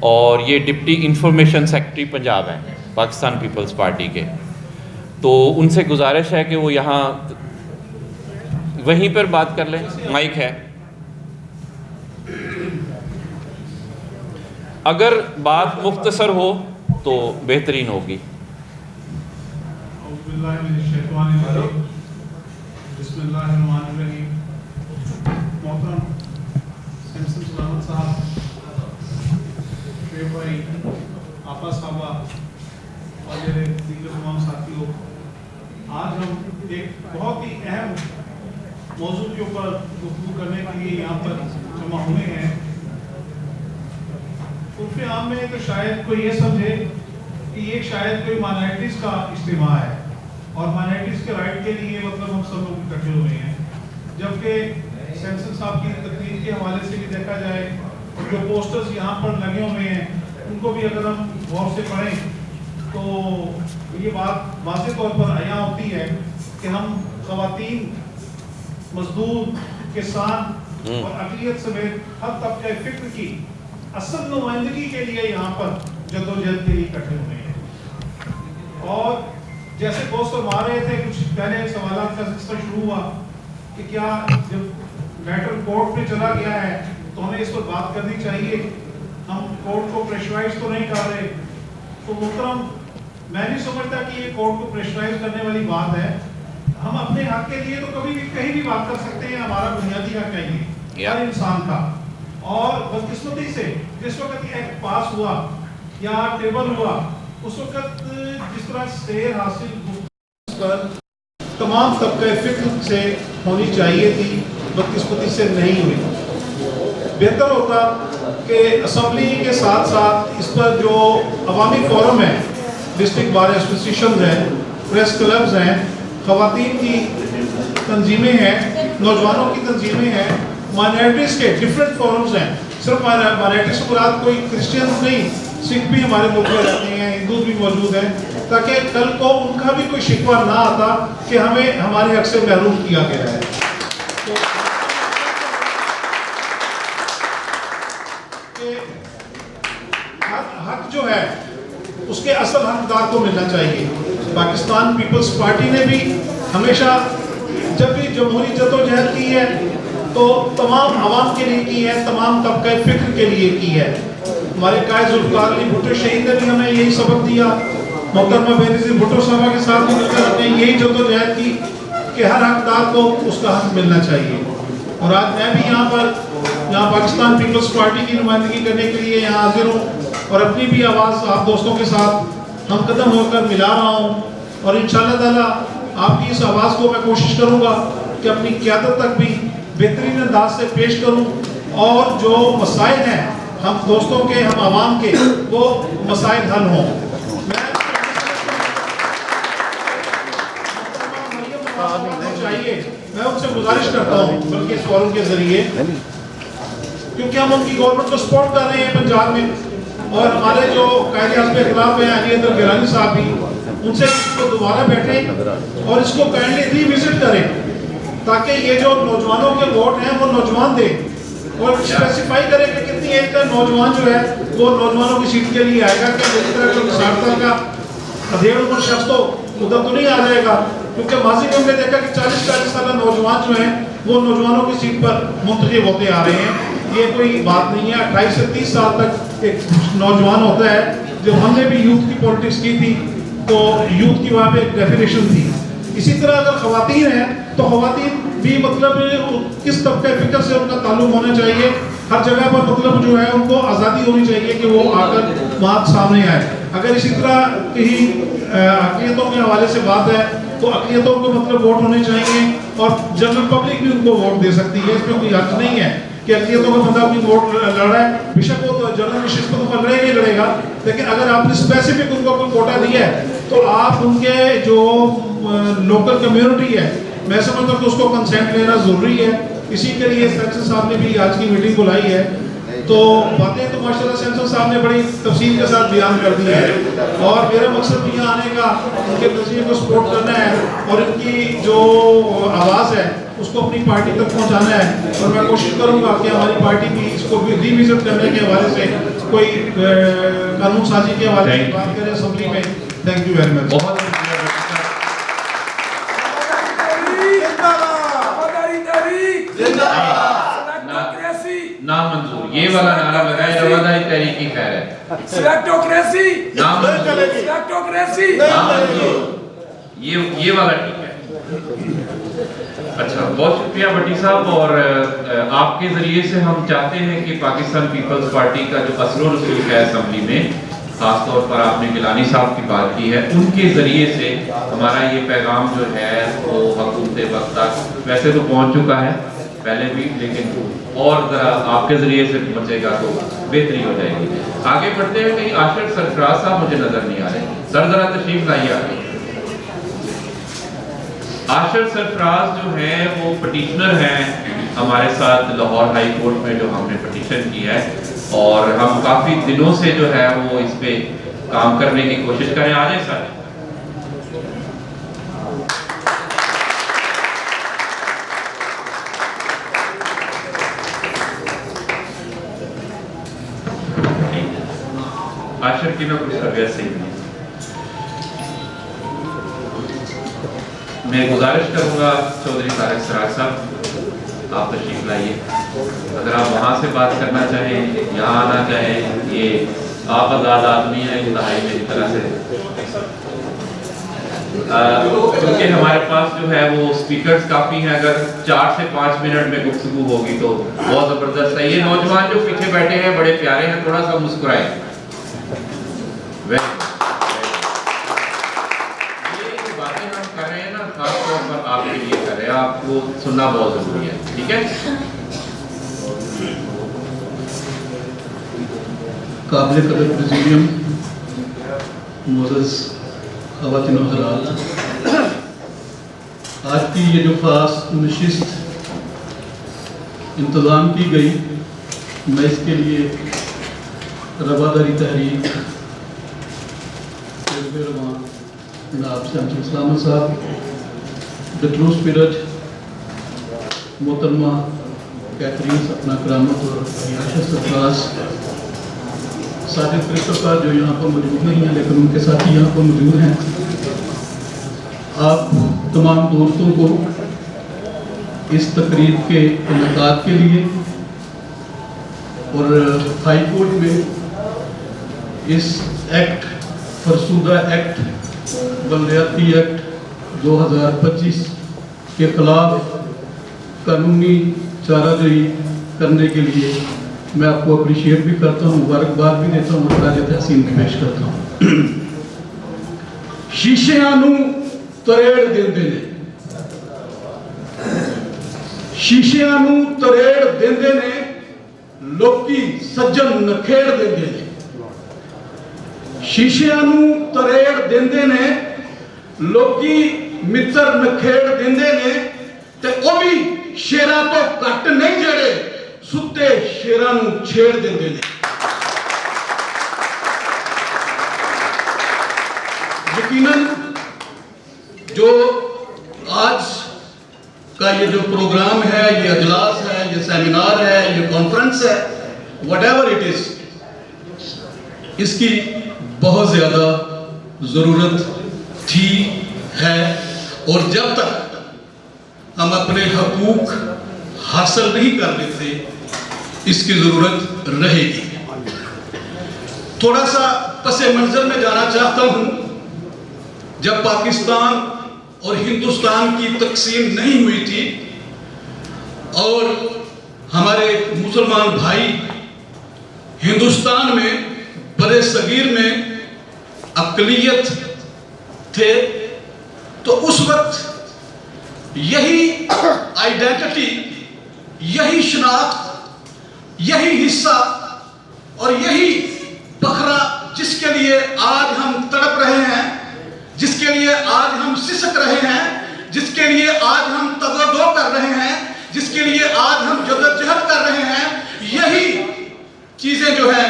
اور یہ ڈپٹی انفارمیشن سیکرٹری پنجاب ہیں پاکستان پیپلز پارٹی کے. تو ان سے گزارش ہے کہ وہ یہاں وہیں پر بات کر لیں, مائک ہے. اگر بات مختصر ہو تو بہترین ہوگی. بسم اللہ الرحمن الرحیم. محترم سیمسن سلامت صاحب, شعیب بھائی, آپا صاحبہ اور میرے دیگر تمام ساتھیوں, آج ہم ایک بہت ہی اہم موضوع کے اوپر گفتگو کرنے کے لیے یہاں پر جمع ہوئے ہیں. عرف عام میں تو شاید کوئی یہ سمجھے کہ یہ شاید کوئی مائنارٹیز کا اجتماع ہے اور مائنارٹیز کے رائٹ کے لیے مطلب ہم سب لوگ اکٹھے ہوئے ہیں, جبکہ سیمسن صاحب کی تقریر کے حوالے سے بھی دیکھا جائے اور جو پوسٹرز یہاں پر لگے ہوئے ہیں ان کو بھی اگر ہم غور سے پڑھیں تو یہ بات واضح طور پر عیاں ہوتی ہے کہ ہم خواتین, مزدور, کسان اور اقلیت سمیت ہر طبقہ فکر کی اصل نمائندگی کے لیے یہاں پر جدوجہد کے لیے اکٹھے ہوئے ہیں. اور جیسے دوست فرما رہے تھے, کچھ پہلے سوالات کا سلسلہ شروع ہوا کہ کیا جب میٹر کورٹ پہ چلا گیا ہے تو ہمیں اس پر بات کرنی چاہیے, ہم کورٹ کو پریشرائز تو نہیں کر رہے. تو محترم, میں نہیں سمجھتا کہ یہ کورٹ کو پریشرائز کرنے والی بات ہے. ہم اپنے حق کے لیے تو کبھی بھی کہیں بھی بات کر سکتے ہیں, ہمارا بنیادی حق ہے یہ ہر انسان کا. اور بدقسمتی سے جس وقت یہ ایکٹ پاس ہوا یا ٹیبل ہوا اس وقت جس طرح سیر حاصل پر تمام طبقہ فکر سے ہونی چاہیے تھی, بدقسمتی سے نہیں ہوئی. بہتر ہوتا کہ اسمبلی کے ساتھ ساتھ اس پر جو عوامی فورم ہے, ڈسٹرکٹ بار ایسوسیشنز ہیں, پریس کلبز ہیں, خواتین کی تنظیمیں ہیں, نوجوانوں کی تنظیمیں ہیں, مائنارٹیز کے ڈیفرنٹ فورمز ہیں. صرف مائنارٹیز سے مراد کوئی کرسچنز نہیں, سکھ بھی ہمارے ملک میں رہتے ہیں, ہندو بھی موجود ہیں, تاکہ کل کو ان کا بھی کوئی شکوہ نہ آتا کہ ہمیں ہمارے حق سے محروم کیا گیا ہے. حق جو ہے اس کے اصل حقدار کو ملنا چاہیے. پاکستان پیپلز پارٹی نے بھی ہمیشہ جب بھی جمہوری جدوجہد کی ہے تو تمام عوام کے لیے کی ہے, تمام طبقہ فکر کے لیے کی ہے. ہمارے قائد ذوالفقار علی بھٹو شہید نے بھی ہمیں یہی سبق دیا, محترمہ بینظیر بھٹو صاحبہ کے ساتھ مل کر ہم نے یہی جدوجہد کی کہ ہر حقدار کو اس کا حق ملنا چاہیے. اور آج میں بھی یہاں پاکستان پیپلز پارٹی کی نمائندگی کرنے کے لیے یہاں حاضر ہوں اور اپنی بھی آواز آپ دوستوں کے ساتھ ہم قدم ہو کر ملا رہا ہوں. اور انشاءاللہ تعالیٰ آپ کی اس آواز کو میں کوشش کروں گا کہ اپنی قیادت تک بھی بہترین انداز سے پیش کروں, اور جو مسائل ہیں ہم دوستوں کے, ہم عوام کے, وہ مسائل حل ہوں. میں ان سے گزارش کرتا ہوں بلکہ اس فورم کے ذریعے, کیونکہ ہم ان کی گورنمنٹ کو سپورٹ کر رہے ہیں پنجاب میں, اور ہمارے جو قائد اعظم کے خلاف ہیں علی حیدر گیلانی صاحب بھی, ان سے اس کو دوبارہ بیٹھیں اور اس کو کائنڈلی ری وزٹ کریں تاکہ یہ جو نوجوانوں کے ووٹ ہیں وہ نوجوان دیں, اور اسپیسیفائی کریں کہ کتنی ایج کا نوجوان جو ہے وہ نوجوانوں کی سیٹ کے لیے آئے گا. کہ جس طرح کا 60 سال کا ادھیڑ عمر شخص تو ادھر تو نہیں آ جائے گا, کیونکہ ماضی میں ہم نے دیکھا کہ 40 سالہ نوجوان جو ہیں وہ نوجوانوں کی سیٹ پر منتخب ہوتے آ رہے ہیں. یہ کوئی بات نہیں ہے. 28 سے 30 سال تک ایک نوجوان ہوتا ہے. جب ہم نے بھی یوتھ کی پولیٹکس کی تھی تو یوتھ کی وہاں پہ ایک ڈیفینیشن تھی. اسی طرح اگر خواتین ہیں تو خواتین بھی مطلب کس طبقہ فکر سے ان کا تعلق ہونا چاہیے. ہر جگہ پر مطلب جو ہے ان کو آزادی ہونی چاہیے کہ وہ آ کر وہاں سامنے آئے. اگر اسی طرح کہیں اقلیتوں کے حوالے سے بات ہے تو اقلیتوں کو مطلب ووٹ ہونے چاہیے, اور جنرل پبلک بھی ان کو ووٹ دے سکتی ہے. اس میں کوئی حق نہیں ہے کہ اقلیتوں کا بندہ اپنی ووٹ لڑ رہا ہے, بے شک وہ تو جنرل نشست پر تو لڑے ہی لڑے گا, لیکن اگر آپ نے اسپیسیفک ان کو کوئی کوٹا دیا ہے تو آپ ان کے جو لوکل کمیونٹی ہے, میں سمجھتا ہوں کہ اس کو کنسنٹ لینا ضروری ہے. اسی کے لیے سیمسن صاحب نے بھی آج کی میٹنگ بلائی ہے. تو باتیں تو ماشاءاللہ سیمسن صاحب نے بڑی تفصیل کے ساتھ بیان کر دی ہے, اور میرا مقصد بھی یہاں آنے کا ان کے نظریے کو سپورٹ کرنا ہے, اور ان کی جو آواز ہے اس کو اپنی پارٹی تک پہنچانا ہے, اور میں کوشش کروں گا کہ ہماری پارٹی بھی اس کو ریوزٹ کرنے کے حوالے سے کوئی قانون سازی کے حوالے سے بات کرے اسمبلی میں. تھینک یو ویری مچ. بہت نامنظور, یہ والا نعرہ لگائے رواداری تحریک کی خیر ہے. یہ والا ٹھیک ہے. اچھا, بہت شکریہ بٹی صاحب. اور آپ کے ذریعے سے ہم چاہتے ہیں کہ پاکستان پیپلز پارٹی کا جو اثر و رسوخ ہے اسمبلی میں, خاص طور پر آپ نے گیلانی صاحب کی بات کی ہے, ان کے ذریعے سے ہمارا یہ پیغام جو ہے وہ حکومت وقت تک ویسے تو پہنچ چکا ہے پہلے بھی, لیکن اور ذرا آپ کے ذریعے سے پہنچے گا تو بہتری ہو جائے گی. آگے بڑھتے ہیں. کہیں آشر سرفراز صاحب مجھے نظر نہیں آ رہے, سر ذرا تشریف لائیے آگے. آشر سرفراز جو ہیں وہ پٹیشنر ہیں ہمارے ساتھ لاہور ہائی کورٹ میں, جو ہم نے پٹیشن کی ہے, اور ہم کافی دنوں سے جو ہے وہ اس پہ کام کرنے کی کوشش کریں. آ جائیں سر. آشر کی میں کچھ طبیعت صحیح نہیں. میں گزارش کروں گا چودھری طارق سراج صاحب, آپ تشریف لائیے. اگر آپ وہاں سے بات کرنا چاہیں, یہاں آنا چاہیں, یہ آپ آزاد آدمی ہیں انتہائی میری طرح سے, کیونکہ ہمارے پاس جو ہے وہ سپیکرز کافی ہیں. اگر 4 سے 5 منٹ میں گفتگو ہوگی تو بہت زبردست ہے. یہ نوجوان جو پیچھے بیٹھے ہیں بڑے پیارے ہیں, تھوڑا سا مسکرائیں. آپ کے لیے کر رہے ہیں, آپ کو سننا بہت ضروری ہے. ٹھیک ہے. قابل قدر پریزیڈیم, معزز خواتین و حضرات, آج کی یہ جو خاص نشست انتظام کی گئی, میں اس کے لیے رواداری تحریک جناب شمس اسلام صاحب, دا ٹرو اسپرٹ محترمہ کیتھرین سپنا کرامت اور آشر سرفراز, ساجد کرسٹوفر جو یہاں پر موجود نہیں ہیں لیکن ان کے ساتھی یہاں پر موجود ہیں, آپ تمام دوستوں کو اس تقریب کے انعقاد کے لیے اور ہائی کورٹ میں اس ایکٹ, فرسودہ ایکٹ, بلدیاتی ایکٹ 2025 کے خلاف قانونی چارہ جوئی کرنے کے لیے میں آپ کو اپریشیٹ بھی کرتا ہوں, مبارکباد بھی دیتا ہوں, اور خراج تحسین بھی پیش کرتا ہوں. شیشیاں نو تریڑ دیندے نے, شیشیاں نو تریڑ دیندے نے, لوکی سجن نکھیڑ دیندے نے. شیشیاں نو تریڑ دیندے نے, لوکی متر نکھیڑ دیندے نے, تے او بھی شیراں تو گھٹ نہیں جڑے ستے شیراں نو چھیڑ دیندے نے. یقیناً جو آج کا یہ جو پروگرام ہے, یہ اجلاس ہے, یہ سیمینار ہے, یہ کانفرنس ہے, whatever it is, اس کی بہت زیادہ ضرورت تھی, ہے, اور جب تک ہم اپنے حقوق حاصل نہیں کر لیتے اس کی ضرورت رہے گی. تھوڑا سا پس منظر میں جانا چاہتا ہوں. جب پاکستان اور ہندوستان کی تقسیم نہیں ہوئی تھی اور ہمارے مسلمان بھائی ہندوستان میں برِ صغیر میں اقلیت تھے, تو اس وقت یہی آئیڈینٹی, یہی شناخت, یہی حصہ اور یہی بکھرا جس کے لیے آج ہم تڑپ رہے ہیں, جس کے لیے آج ہم سسک رہے ہیں, جس کے لیے آج ہم تگودو کر رہے ہیں, جس کے لیے آج ہم جدوجہد کر رہے ہیں, یہی چیزیں جو ہیں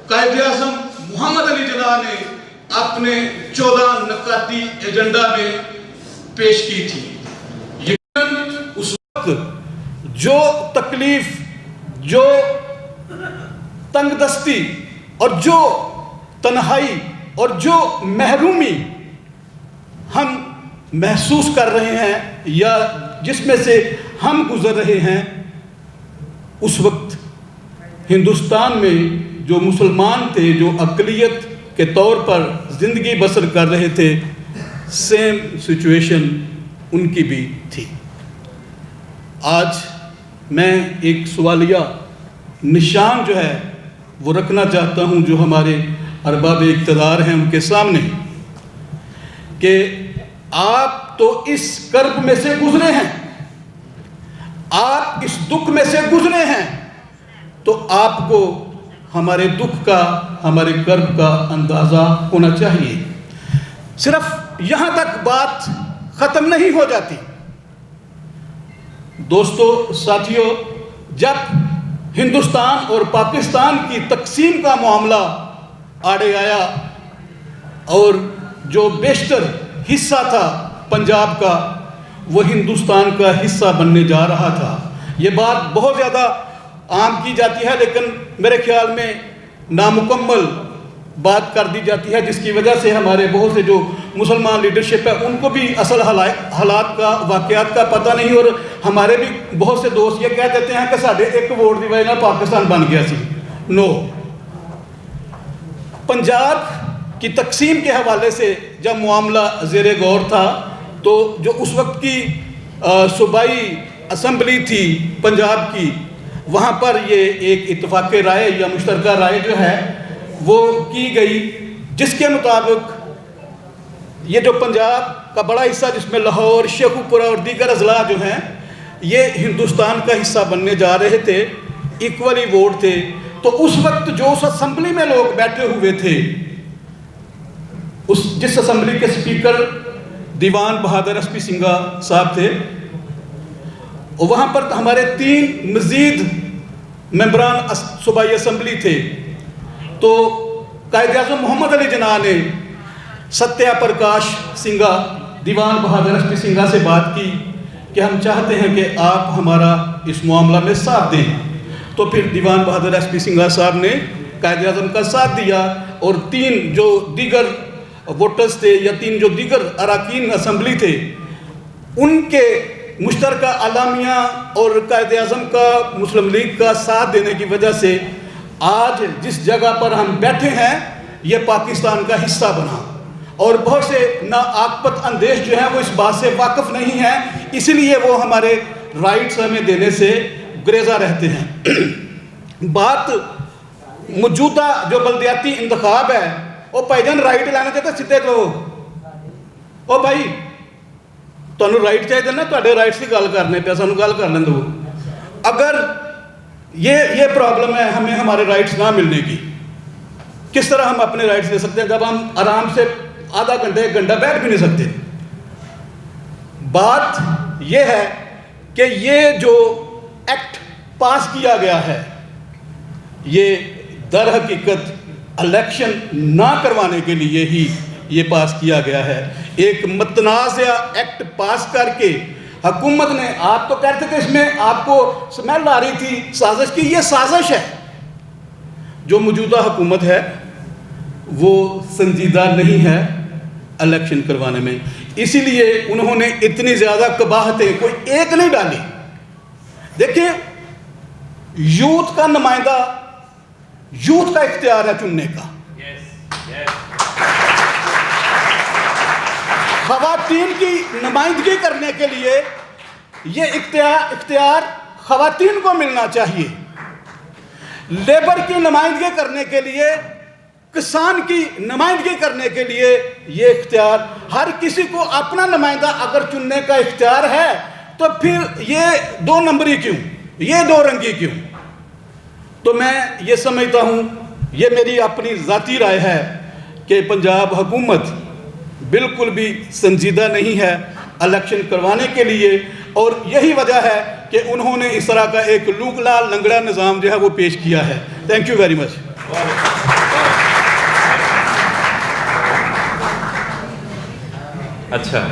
قائد اعظم محمد علی جناح نے اپنے 14 نکاتی ایجنڈا میں پیش کی تھی. جو تکلیف، جو تنگ دستی اور جو تنہائی اور جو محرومی ہم محسوس کر رہے ہیں یا جس میں سے ہم گزر رہے ہیں، اس وقت ہندوستان میں جو مسلمان تھے، جو اقلیت کے طور پر زندگی بسر کر رہے تھے، سیم سچویشن ان کی بھی تھی۔ آج میں ایک سوالیہ نشان جو ہے وہ رکھنا چاہتا ہوں جو ہمارے ارباب اقتدار ہیں ان کے سامنے، کہ آپ تو اس کرب میں سے گزرے ہیں، آپ اس دکھ میں سے گزرے ہیں، تو آپ کو ہمارے دکھ کا، ہمارے کرب کا اندازہ ہونا چاہیے۔ صرف یہاں تک بات ختم نہیں ہو جاتی۔ دوستو، ساتھیو، جب ہندوستان اور پاکستان کی تقسیم کا معاملہ آڑے آیا اور جو بیشتر حصہ تھا پنجاب کا وہ ہندوستان کا حصہ بننے جا رہا تھا، یہ بات بہت زیادہ عام کی جاتی ہے لیکن میرے خیال میں نامکمل بات کر دی جاتی ہے، جس کی وجہ سے ہمارے بہت سے جو مسلمان لیڈرشپ ہے ان کو بھی اصل حالات کا، واقعات کا پتہ نہیں، اور ہمارے بھی بہت سے دوست یہ کہہ دیتے ہیں کہ ساڑھے ایک ووٹ دی وجہ پاکستان بن گیا سی۔ نو، پنجاب کی تقسیم کے حوالے سے جب معاملہ زیر غور تھا تو جو اس وقت کی صوبائی اسمبلی تھی پنجاب کی، وہاں پر یہ ایک اتفاق رائے یا مشترکہ رائے جو ہے وہ کی گئی، جس کے مطابق یہ جو پنجاب کا بڑا حصہ جس میں لاہور، شیخوپورہ اور دیگر اضلاع جو ہیں یہ ہندوستان کا حصہ بننے جا رہے تھے، ایکولی ووٹ تھے۔ تو اس وقت جو اس اسمبلی میں لوگ بیٹھے ہوئے تھے، جس اسمبلی کے سپیکر دیوان بہادر ایس پی سنگھا صاحب تھے، وہاں پر ہمارے 3 مزید ممبران صوبائی اسمبلی تھے۔ تو قائد اعظم محمد علی جناح نے ستیہ پرکاش سنگھا، دیوان بہادر ایس پی سنگھا سے بات کی کہ ہم چاہتے ہیں کہ آپ ہمارا اس معاملہ میں ساتھ دیں۔ تو پھر دیوان بہادر ایس پی سنگھا صاحب نے قائد اعظم کا ساتھ دیا، اور 3 جو دیگر ووٹرز تھے یا 3 جو دیگر اراکین اسمبلی تھے ان کے مشترکہ اعلامیہ اور قائد اعظم کا، مسلم لیگ کا ساتھ دینے کی وجہ سے آج جس جگہ پر ہم بیٹھے ہیں یہ پاکستان کا حصہ بنا، اور بہت سے ناعاقبت اندیش جو ہیں وہ اس بات سے واقف نہیں ہیں، اس لیے وہ ہمارے رائٹس ہمیں دینے سے گریزاں رہتے ہیں۔ بات موجودہ جو بلدیاتی انتخاب ہے، وہ بھائی جان رائٹ لینا چاہتے سیدھے تو او بھائی تمہیں رائٹ چاہیے نا، تھوڑے رائٹس کی گل کرنے پہ سانو گل کر لیں دو۔ اگر یہ پرابلم ہے ہمیں ہمارے رائٹس نہ ملنے کی، کس طرح ہم اپنے رائٹس لے سکتے ہیں جب ہم آرام سے آدھا گھنٹہ 1 گھنٹہ بیٹھ بھی نہیں سکتے؟ بات یہ ہے کہ یہ جو ایکٹ پاس کیا گیا ہے یہ در حقیقت الیکشن نہ کروانے کے لیے ہی یہ پاس کیا گیا ہے۔ ایک متنازع ایکٹ پاس کر کے حکومت نے، آپ تو کہتے کہ اس میں آپ کو سمیل آ رہی تھی سازش کی، یہ سازش ہے۔ جو موجودہ حکومت ہے وہ سنجیدہ نہیں ہے الیکشن کروانے میں، اسی لیے انہوں نے اتنی زیادہ قباحتیں کوئی ایک نہیں ڈالی۔ دیکھیں، یوتھ کا نمائندہ، یوتھ کا اختیار ہے چننے کا، خواتین کی نمائندگی کرنے کے لیے یہ اختیار خواتین کو ملنا چاہیے، لیبر کی نمائندگی کرنے کے لیے، کسان کی نمائندگی کرنے کے لیے یہ اختیار، ہر کسی کو اپنا نمائندہ اگر چننے کا اختیار ہے تو پھر یہ 2 نمبری کیوں، یہ 2 رنگی کیوں؟ تو میں یہ سمجھتا ہوں، یہ میری اپنی ذاتی رائے ہے کہ پنجاب حکومت بالکل بھی سنجیدہ نہیں ہے الیکشن کروانے کے لیے، اور یہی وجہ ہے کہ انہوں نے اس طرح کا ایک لوک لال لنگڑا نظام جو ہے وہ پیش کیا ہے۔ تھینک یو ویری مچ۔ اچھا،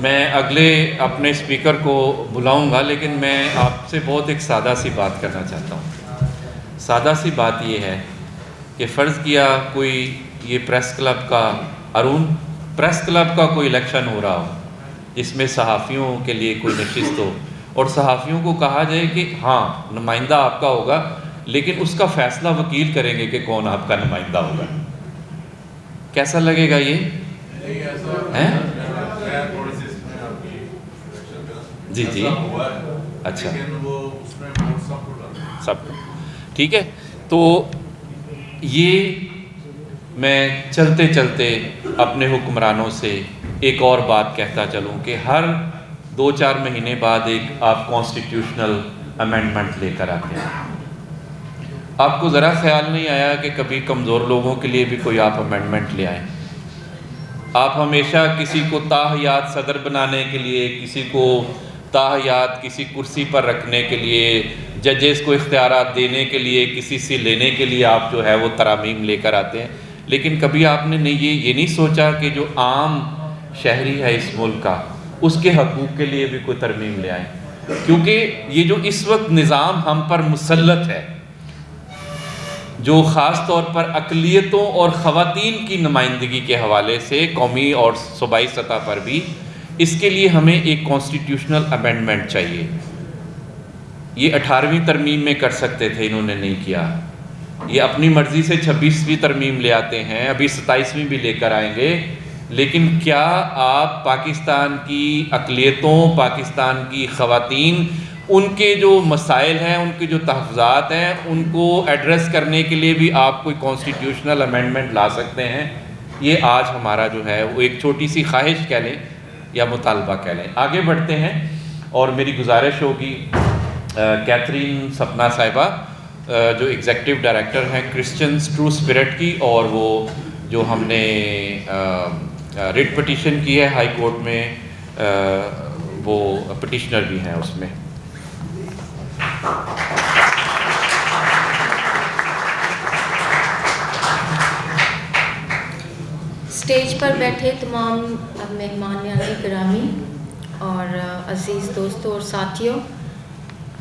میں اگلے اپنے اسپیکر کو بلاؤں گا، لیکن میں آپ سے بہت ایک سادہ سی بات کرنا چاہتا ہوں۔ سادہ سی بات یہ ہے کہ فرض کیا کوئی یہ پریس کلب کا پریس کلب کا کوئی الیکشن ہو رہا ہو، جس میں صحافیوں کے لیے کوئی نشست ہو، اور صحافیوں کو کہا جائے کہ ہاں نمائندہ آپ کا ہوگا، لیکن اس کا فیصلہ وکیل کریں گے کہ کون آپ کا نمائندہ ہوگا۔ کیسا لگے گا یہ؟ جی جی، اچھا سب ٹھیک ہے۔ تو یہ میں چلتے چلتے اپنے حکمرانوں سے ایک اور بات کہتا چلوں کہ ہر 2-4 مہینے بعد ایک آپ کانسٹیٹیوشنل امینڈمنٹ لے کر آتے ہیں۔ آپ کو ذرا خیال نہیں آیا کہ کبھی کمزور لوگوں کے لیے بھی کوئی آپ امینڈمنٹ لے آئیں؟ آپ ہمیشہ کسی کو تاحیات صدر بنانے کے لیے، کسی کو تاحیات کسی کرسی پر رکھنے کے لیے، ججز کو اختیارات دینے کے لیے، کسی سے لینے کے لیے آپ جو ہے وہ ترامیم لے کر آتے ہیں، لیکن کبھی آپ نے یہ نہیں سوچا کہ جو عام شہری ہے اس ملک کا، اس کے حقوق کے لیے بھی کوئی ترمیم لے آئیں؟ کیونکہ یہ جو اس وقت نظام ہم پر مسلط ہے، جو خاص طور پر اقلیتوں اور خواتین کی نمائندگی کے حوالے سے قومی اور صوبائی سطح پر بھی، اس کے لیے ہمیں ایک کانسٹیٹیوشنل امینڈمنٹ چاہیے۔ یہ 18ویں ترمیم میں کر سکتے تھے، انہوں نے نہیں کیا۔ یہ اپنی مرضی سے 26ویں ترمیم لے آتے ہیں، ابھی 27ویں بھی لے کر آئیں گے، لیکن کیا آپ پاکستان کی اقلیتوں، پاکستان کی خواتین، ان کے جو مسائل ہیں، ان کے جو تحفظات ہیں، ان کو ایڈریس کرنے کے لیے بھی آپ کوئی کانسٹیٹیوشنل امینڈمنٹ لا سکتے ہیں؟ یہ آج ہمارا جو ہے وہ ایک چھوٹی سی خواہش کہہ لیں یا مطالبہ کہہ لیں۔ آگے بڑھتے ہیں، اور میری گزارش ہوگی کیتھرین سپنا صاحبہ جو ایگزیکٹو ڈائریکٹر ہیں کرسچنز ٹرو اسپرٹ کی، اور وہ جو ہم نے ریٹ پٹیشن کی ہے ہائی کورٹ میں، وہ پٹیشنر بھی ہیں اس میں۔ اسٹیج پر بیٹھے تمام مہمان گرامی اور عزیز دوستوں اور ساتھیوں،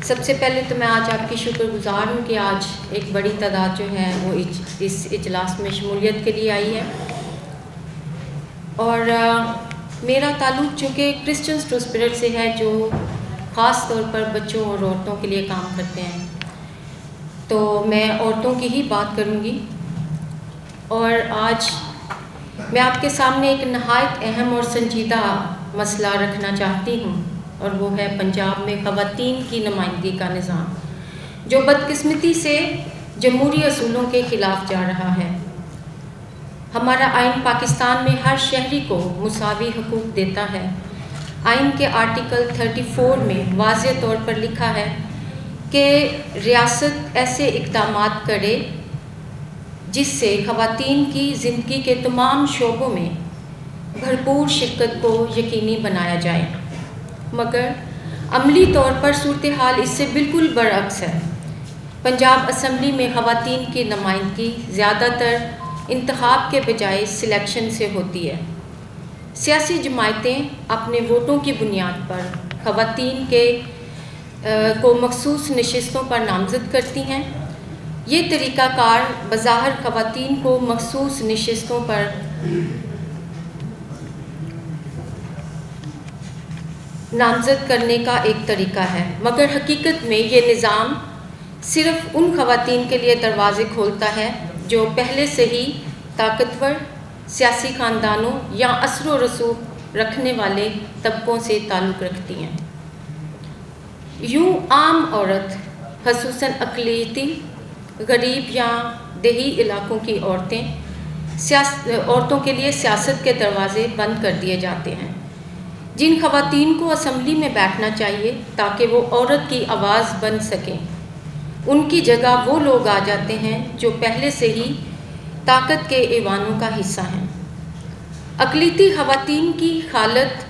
سب سے پہلے تو میں آج آپ کی شکر گزار ہوں کہ آج ایک بڑی تعداد جو ہے وہ اس اجلاس میں شمولیت کے لیے آئی ہے، اور میرا تعلق چونکہ کرسچنز ٹرو اسپرٹ سے ہے، جو خاص طور پر بچوں اور عورتوں کے لیے کام کرتے ہیں، تو میں عورتوں کی ہی بات کروں گی۔ اور آج میں آپ کے سامنے ایک نہایت اہم اور سنجیدہ مسئلہ رکھنا چاہتی ہوں، اور وہ ہے پنجاب میں خواتین کی نمائندگی کا نظام، جو بدقسمتی سے جمہوری اصولوں کے خلاف جا رہا ہے۔ ہمارا آئین پاکستان میں ہر شہری کو مساوی حقوق دیتا ہے۔ آئین کے آرٹیکل 34 میں واضح طور پر لکھا ہے کہ ریاست ایسے اقدامات کرے جس سے خواتین کی زندگی کے تمام شعبوں میں بھرپور شرکت کو یقینی بنایا جائے، مگر عملی طور پر صورتحال اس سے بالکل برعکس ہے۔ پنجاب اسمبلی میں خواتین کی نمائندگی زیادہ تر انتخاب کے بجائے سلیکشن سے ہوتی ہے۔ سیاسی جماعتیں اپنے ووٹوں کی بنیاد پر خواتین کو مخصوص نشستوں پر نامزد کرتی ہیں۔ یہ طریقہ کار بظاہر خواتین کو مخصوص نشستوں پر نامزد کرنے کا ایک طریقہ ہے، مگر حقیقت میں یہ نظام صرف ان خواتین کے لیے دروازے کھولتا ہے جو پہلے سے ہی طاقتور سیاسی خاندانوں یا اثر و رسوخ رکھنے والے طبقوں سے تعلق رکھتی ہیں۔ یوں عام عورت، خصوصاً اقلیتی، غریب یا دیہی علاقوں کی عورتوں کے لیے سیاست کے دروازے بند کر دیے جاتے ہیں۔ جن خواتین کو اسمبلی میں بیٹھنا چاہیے تاکہ وہ عورت کی آواز بن سکیں، ان کی جگہ وہ لوگ آ جاتے ہیں جو پہلے سے ہی طاقت کے ایوانوں کا حصہ ہیں۔ اقلیتی خواتین کی حالت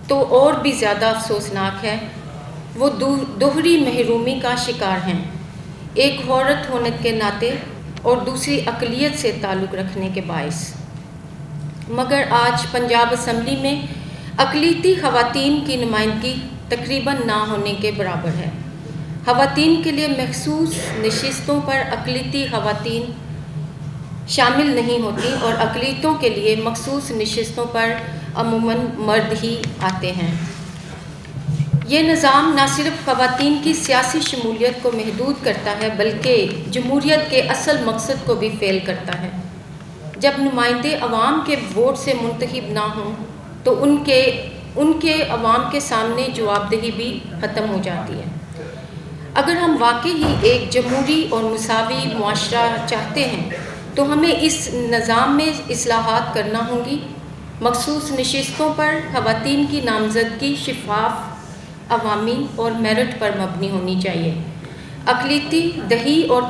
تو اور بھی زیادہ افسوسناک ہے۔ وہ دوہری محرومی کا شکار ہیں، ایک عورت ہونے کے ناطے اور دوسری اقلیت سے تعلق رکھنے کے باعث۔ مگر آج پنجاب اسمبلی میں اقلیتی خواتین کی نمائندگی تقریباً نہ ہونے کے برابر ہے۔ خواتین کے لیے مخصوص نشستوں پر اقلیتی خواتین شامل نہیں ہوتی اور اقلیتوں کے لیے مخصوص نشستوں پر عموماً مرد ہی آتے ہیں۔ یہ نظام نہ صرف خواتین کی سیاسی شمولیت کو محدود کرتا ہے بلکہ جمہوریت کے اصل مقصد کو بھی فیل کرتا ہے۔ جب نمائندے عوام کے ووٹ سے منتخب نہ ہوں تو ان کے عوام کے سامنے جواب دہی بھی ختم ہو جاتی ہے۔ اگر ہم واقعی ہی ایک جمہوری اور مساوی معاشرہ چاہتے ہیں تو ہمیں اس نظام میں اصلاحات کرنا ہوں گی۔ مخصوص نشستوں پر خواتین کی نامزدگی شفاف، عوامی اور میرٹ پر مبنی ہونی چاہیے۔ اقلیتی، دیہی اور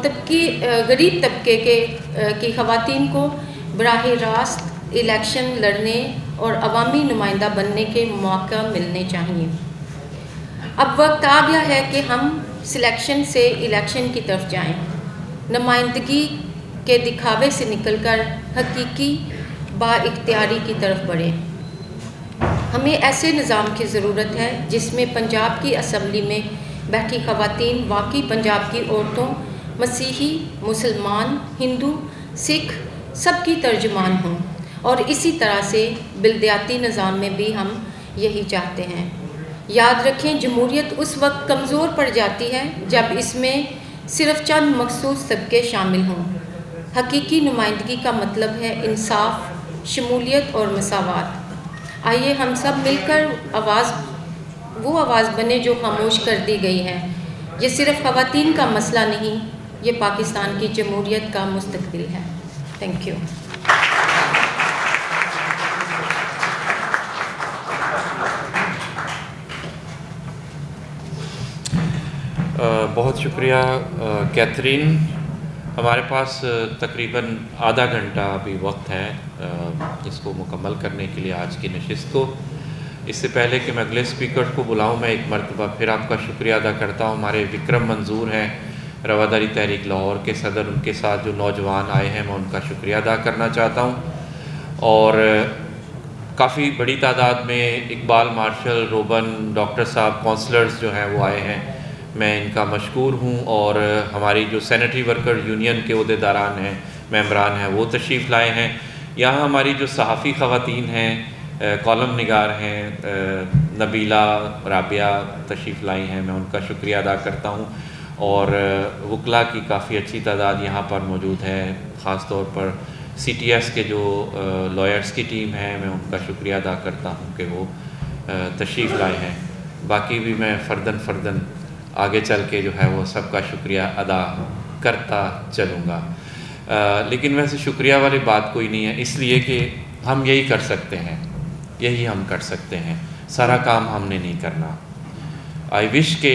غریب طبقے کی خواتین کو براہ راست الیکشن لڑنے اور عوامی نمائندہ بننے کے مواقع ملنے چاہیے۔ اب وقت آ گیا ہے کہ ہم سلیکشن سے الیکشن کی طرف جائیں، نمائندگی کے دکھاوے سے نکل کر حقیقی با اختیاری کی طرف بڑھیں۔ ہمیں ایسے نظام کی ضرورت ہے جس میں پنجاب کی اسمبلی میں بیٹھی خواتین واقعی پنجاب کی عورتوں، مسیحی، مسلمان، ہندو، سکھ سب کی ترجمان ہوں، اور اسی طرح سے بلدیاتی نظام میں بھی ہم یہی چاہتے ہیں۔ یاد رکھیں، جمہوریت اس وقت کمزور پڑ جاتی ہے جب اس میں صرف چند مخصوص طبقے شامل ہوں۔ حقیقی نمائندگی کا مطلب ہے انصاف، شمولیت اور مساوات۔ آئیے ہم سب مل کر وہ آواز بنے جو خاموش کر دی گئی ہے۔ یہ صرف خواتین کا مسئلہ نہیں، یہ پاکستان کی جمہوریت کا مستقبل ہے۔ Thank you. بہت شکریہ کیتھرین۔ ہمارے پاس تقریباً آدھا گھنٹہ ابھی وقت ہے اس کو مکمل کرنے کے لیے، آج کی نشست کو۔ اس سے پہلے کہ میں اگلے اسپیکر کو بلاؤں، میں ایک مرتبہ پھر آپ کا شکریہ ادا کرتا ہوں۔ ہمارے وکرم منظور ہیں، رواداری تحریک لاہور کے صدر، ان کے ساتھ جو نوجوان آئے ہیں میں ان کا شکریہ ادا کرنا چاہتا ہوں۔ اور کافی بڑی تعداد میں اقبال مارشل، روبن، ڈاکٹر صاحب، کونسلرز جو ہیں وہ آئے ہیں، میں ان کا مشکور ہوں۔ اور ہماری جو سینیٹری ورکر یونین کے عہدیداران ہیں، ممبران ہیں، وہ تشریف لائے ہیں۔ یہاں ہماری جو صحافی خواتین ہیں، کالم نگار ہیں، نبیلہ، رابعہ تشریف لائی ہیں، میں ان کا شکریہ ادا کرتا ہوں۔ اور وکلاء کی کافی اچھی تعداد یہاں پر موجود ہے، خاص طور پر سی ٹی ایس کے جو لائرز کی ٹیم ہے، میں ان کا شکریہ ادا کرتا ہوں کہ وہ تشریف لائے ہیں۔ باقی بھی میں فرداً آگے چل کے جو ہے وہ سب کا شکریہ ادا کرتا چلوں گا۔ لیکن ویسے شکریہ والی بات کوئی نہیں ہے، اس لیے کہ ہم یہی کر سکتے ہیں، یہی ہم کر سکتے ہیں، سارا کام ہم نے نہیں کرنا۔ آئی وش کہ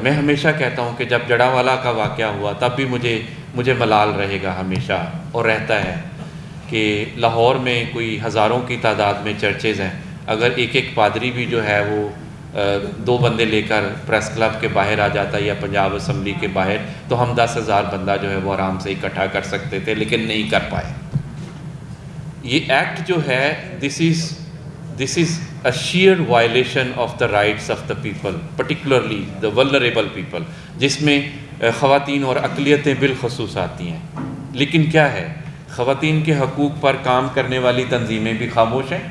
میں ہمیشہ کہتا ہوں کہ جب جڑاوالا کا واقعہ ہوا تب بھی مجھے ملال رہے گا ہمیشہ، اور رہتا ہے کہ لاہور میں کوئی ہزاروں کی تعداد میں چرچز ہیں، اگر ایک پادری بھی جو ہے وہ 2 بندے لے کر پریس کلب کے باہر آ جاتا ہے یا پنجاب اسمبلی کے باہر، تو ہم 10,000 بندہ جو ہے وہ آرام سے اکٹھا کر سکتے تھے، لیکن نہیں کر پائے۔ یہ ایکٹ جو ہے this is a sheer violation of the rights of the people, particularly the vulnerable people، جس میں خواتین اور اقلیتیں بالخصوص آتی ہیں۔ لیکن کیا ہے، خواتین کے حقوق پر کام کرنے والی تنظیمیں بھی خاموش ہیں،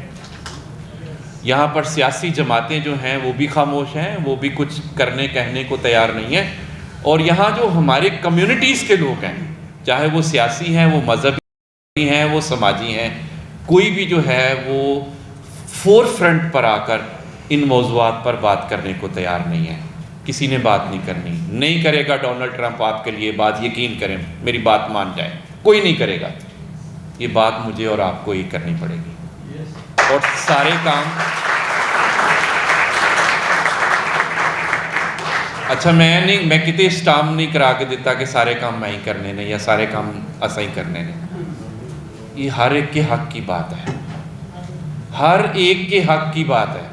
یہاں پر سیاسی جماعتیں جو ہیں وہ بھی خاموش ہیں، وہ بھی کچھ کرنے کہنے کو تیار نہیں ہیں، اور یہاں جو ہمارے کمیونٹیز کے لوگ ہیں، چاہے وہ سیاسی ہیں، وہ مذہبی ہیں، وہ سماجی ہیں، کوئی بھی جو ہے وہ فور فرنٹ پر آ کر ان موضوعات پر بات کرنے کو تیار نہیں ہے۔ کسی نے بات نہیں کرنی، نہیں کرے گا ڈونلڈ ٹرمپ آپ کے لیے بات، یقین کریں، میری بات مان جائیں، کوئی نہیں کرے گا۔ یہ بات مجھے اور آپ کو ہی کرنی پڑے گی، اور سارے کام اچھا میں کتے اسٹام نہیں کرا کے دیتا کہ سارے کام میں ہی کرنے نے یا سارے کام اسا ہی کرنے نے۔ یہ ہر ایک کے حق کی بات ہے، ہر ایک کے حق کی بات ہے،